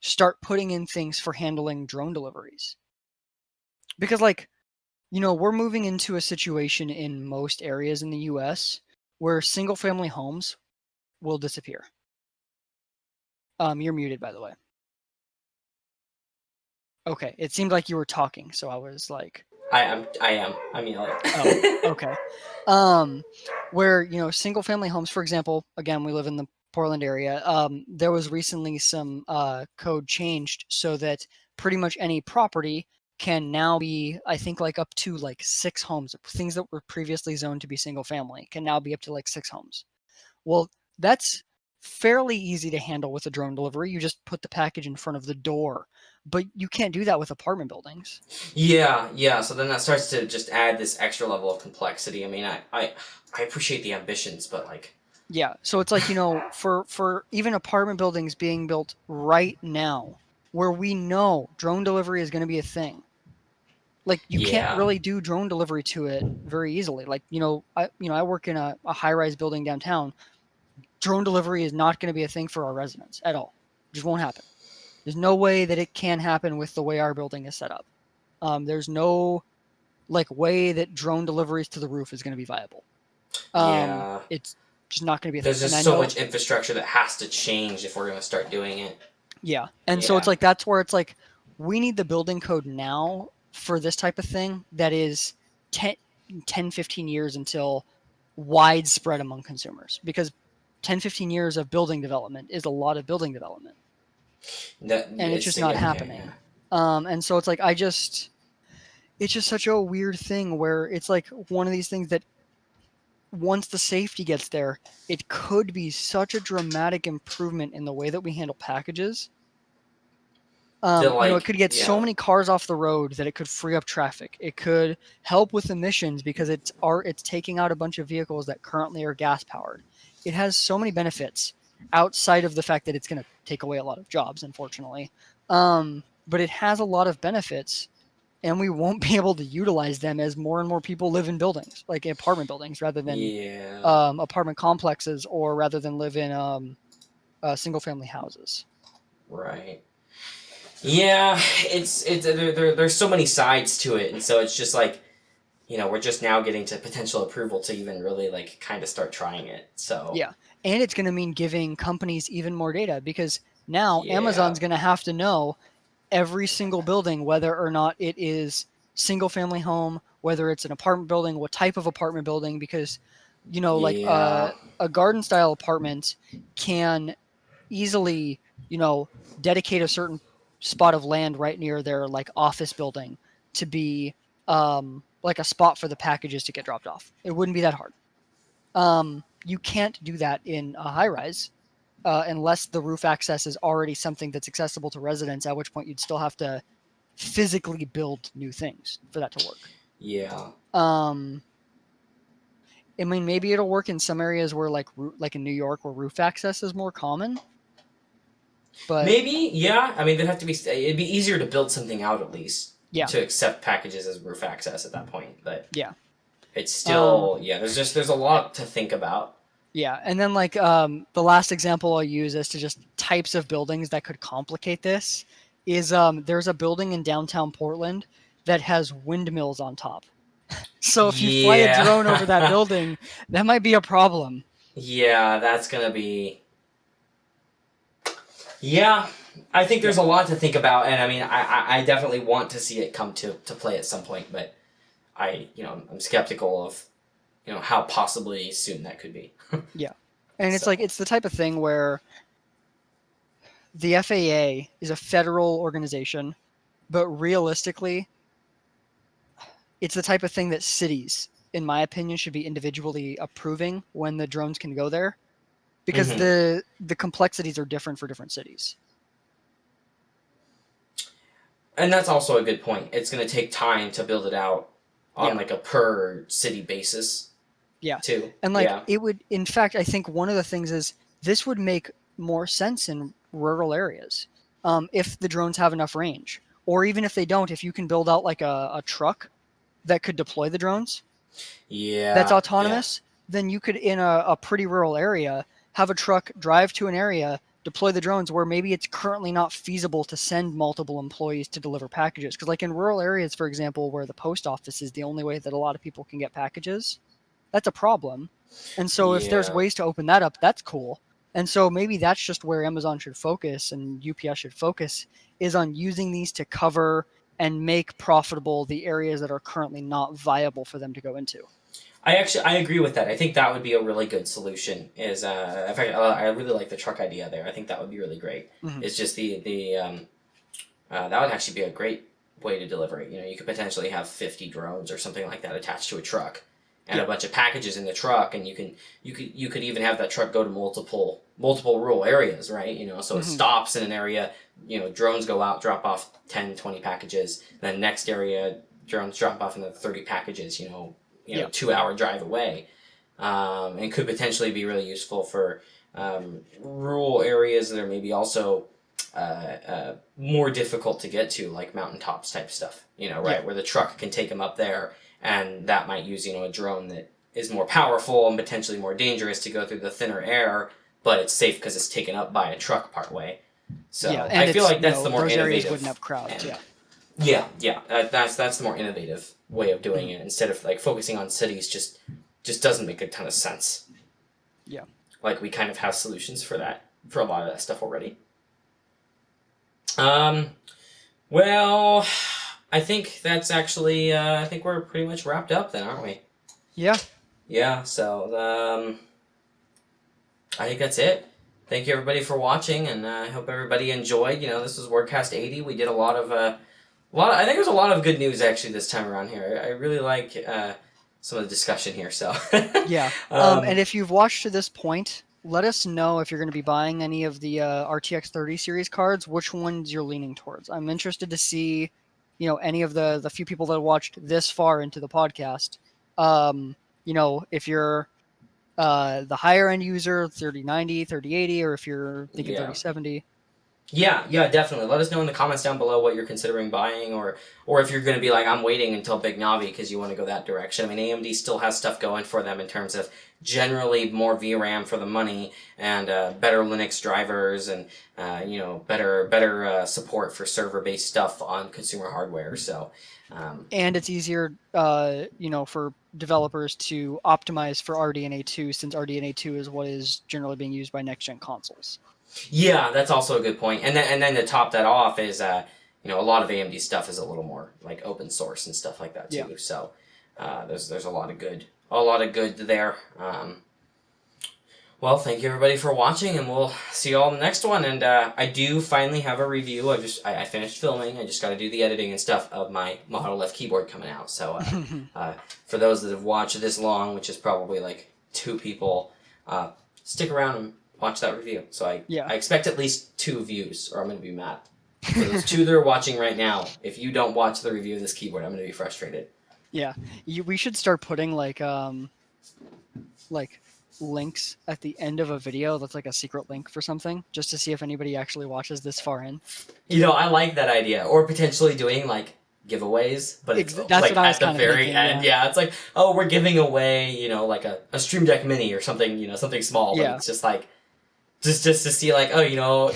start putting in things for handling drone deliveries. Because like, we're moving into a situation in most areas in the US where single family homes will disappear. You're muted, by the way. Okay, it seemed like you were talking, so I was like, I am. I'm yelling. oh, okay. Um, where, single family homes, for example, again, we live in the Portland area. There was recently some code changed so that pretty much any property can now be, I think, like up to like 6 homes. Things that were previously zoned to be single family can now be up to like 6 homes. Well, that's fairly easy to handle with a drone delivery. You just put the package in front of the door, but you can't do that with apartment buildings. Yeah, yeah. So then that starts to just add this extra level of complexity. I mean, I appreciate the ambitions, but like, Yeah, so it's like, for even apartment buildings being built right now, where we know drone delivery is going to be a thing. Like, you can't yeah, really do drone delivery to it very easily. Like, I work in a high-rise building downtown. Drone delivery is not going to be a thing for our residents at all. It just won't happen. There's no way that it can happen with the way our building is set up. There's no like way that drone deliveries to the roof is going to be viable. yeah. It's just not going to be a thing. There's And just I so know, much infrastructure that has to change if we're going to start doing it. yeah. And so it's Yeah, like, that's where it's like, we need the building code now for this type of thing that is 10, 10, 15 years until widespread among consumers, because 10, 15 years of building development is a lot of building development. and it's It's just not significant. Yeah. happening. And so it's like it's just such a weird thing where it's like one of these things that once the safety gets there, it could be such a dramatic improvement in the way that we handle packages. To It could get so many cars off the road that it could free up traffic. It could help with emissions because it's taking out a bunch of vehicles that currently are gas powered. It has so many benefits outside of the fact that it's going to take away a lot of jobs, unfortunately. But it has a lot of benefits, and we won't be able to utilize them as more and more people live in buildings, like apartment buildings, rather than Yeah. apartment complexes, or rather than live in single family houses. Right. Yeah, there's so many sides to it, and so it's just like, we're just now getting to potential approval to even really like kind of start trying it. So Yeah. And it's going to mean giving companies even more data, because now yeah, Amazon's going to have to know every single building, whether or not it is single family home, whether it's an apartment building, what type of apartment building, because, like yeah, a garden style apartment can easily, dedicate a certain spot of land right near their like office building to be like a spot for the packages to get dropped off. It wouldn't be that hard. You can't do that in a high rise unless the roof access is already something that's accessible to residents, at which point you'd still have to physically build new things for that to work. yeah. Um, I mean, maybe it'll work in some areas where, like in New York, where roof access is more common. But Maybe, yeah. I mean, there'd have to be. It'd be easier to build something out at least yeah, to accept packages as roof access at that point. But yeah, it's um, still, yeah. There's a lot to think about. yeah. And then like the last example I'll use as to just types of buildings that could complicate this is there's a building in downtown Portland that has windmills on top. So if you fly a drone over that Yeah, building, that might be a problem. yeah. That's gonna be. Yeah, I think Yeah. there's a lot to think about, and I mean, I definitely want to see it come to play at some point, but I'm skeptical of, how possibly soon that could be. Yeah. And it's like So, it's the type of thing where the FAA is a federal organization, but realistically, it's the type of thing that cities, in my opinion, should be individually approving when the drones can go there, because hmm the complexities are different for different cities. and that's also a good point. It's going to take time to build it out on Yeah. like a per city basis, Yeah. too. And like Yeah, it would, in fact, I think one of the things is this would make more sense in rural areas, if the drones have enough range. Or even if they don't, if you can build out like a truck that could deploy the drones that's yeah, yeah, autonomous, then you could, in a pretty rural area, have a truck drive to an area, deploy the drones where maybe it's currently not feasible to send multiple employees to deliver packages. Because, like in rural areas, for example, where the post office is the only way that a lot of people can get packages, that's a problem. And so if there's yeah. ways to open that up, that's cool. And so maybe that's just where Amazon should focus and UPS should focus, is on using these to cover and make profitable the areas that are currently not viable for them to go into. I agree with that. I think that would be a really good solution. Is in fact, I really like the truck idea there. I think that would be really great. Mm-hmm. It's just that would actually be a great way to deliver it. You could potentially have 50 drones or something like that attached to a truck, and a Yeah. bunch of packages in the truck, and you could even have that truck go to multiple rural areas, right? So it Mm-hmm. stops in an area. Drones go out, drop off 10, 20 packages. Then next area, drones drop off another 30 packages. Yeah. 2 hour drive away, and could potentially be really useful for rural areas that are maybe also more difficult to get to, like mountaintops type stuff. Yeah. Right, where the truck can take them up there, and that might use a drone that is more powerful and potentially more dangerous to go through the thinner air, but it's safe because it's taken up by a truck part way. Yeah. So And I feel it's, like that's the more those areas wouldn't innovative. have crowds. And Yeah. yeah, that's the more innovative way of doing Mm-hmm. it, instead of like focusing on cities. Just doesn't make a ton of sense. Yeah. Like, we kind of have solutions for that, for a lot of that stuff already. Um, well, I think that's actually, I think we're pretty much wrapped up then, aren't we? Yeah. Yeah, so, I think that's it. thank you everybody for watching, and I hope everybody enjoyed. This was WordCast 80. We did a lot of I think there's a lot of good news actually this time around here. I really like some of the discussion here. So Yeah. And if you've watched to this point, let us know if you're going to be buying any of the RTX 30 series cards, which ones you're leaning towards. I'm interested to see, any of the few people that watched this far into the podcast. If you're the higher end user, 3090, 3080, or if you're thinking yeah. 3070. Yeah, definitely. Let us know in the comments down below what you're considering buying, or if you're going to be like, I'm waiting until Big Navi because you want to go that direction. I mean, AMD still has stuff going for them in terms of generally more VRAM for the money and better Linux drivers and better support for server-based stuff on consumer hardware. So, and it's easier, for developers to optimize for RDNA 2 since RDNA 2 is what is generally being used by next-gen consoles. Yeah, that's also a good point. And then to top that off is a lot of AMD stuff is a little more like open source and stuff like that too. Yeah. So there's a lot of good there. Well, thank you everybody for watching, and we'll see you all in the next one. And I do finally have a review. I finished filming. I just got to do the editing and stuff of my Model F keyboard coming out. So for those that have watched this long, which is probably like 2 people, stick around and watch that review. So I expect at least 2 views, or I'm going to be mad. For those 2 that are watching right now, if you don't watch the review of this keyboard, I'm going to be frustrated. Yeah, we should start putting like links at the end of a video that's like a secret link for something, just to see if anybody actually watches this far in. I like that idea. Or potentially doing like giveaways, but it's that's like what I was at the very thinking, end. Yeah, it's like, oh, we're giving away, like a Stream Deck Mini or something, something small. But it's just like, just to see like, oh,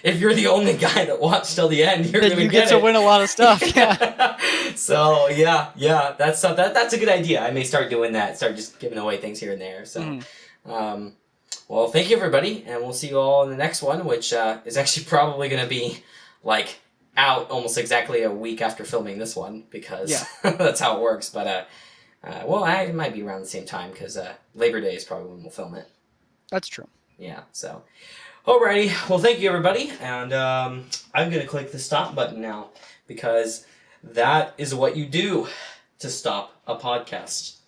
if you're the only guy that watched till the end, you're gonna get to win a lot of stuff. Yeah. So yeah, that's a good idea. I may start doing that. Start just giving away things here and there. So, well, thank you everybody, and we'll see you all in the next one, which is actually probably gonna be like out almost exactly a week after filming this one, because that's how it works. But well, it might be around the same time, because Labor Day is probably when we'll film it. That's true. Yeah, so alrighty, well, thank you everybody, and I'm gonna click the stop button now, because that is what you do to stop a podcast.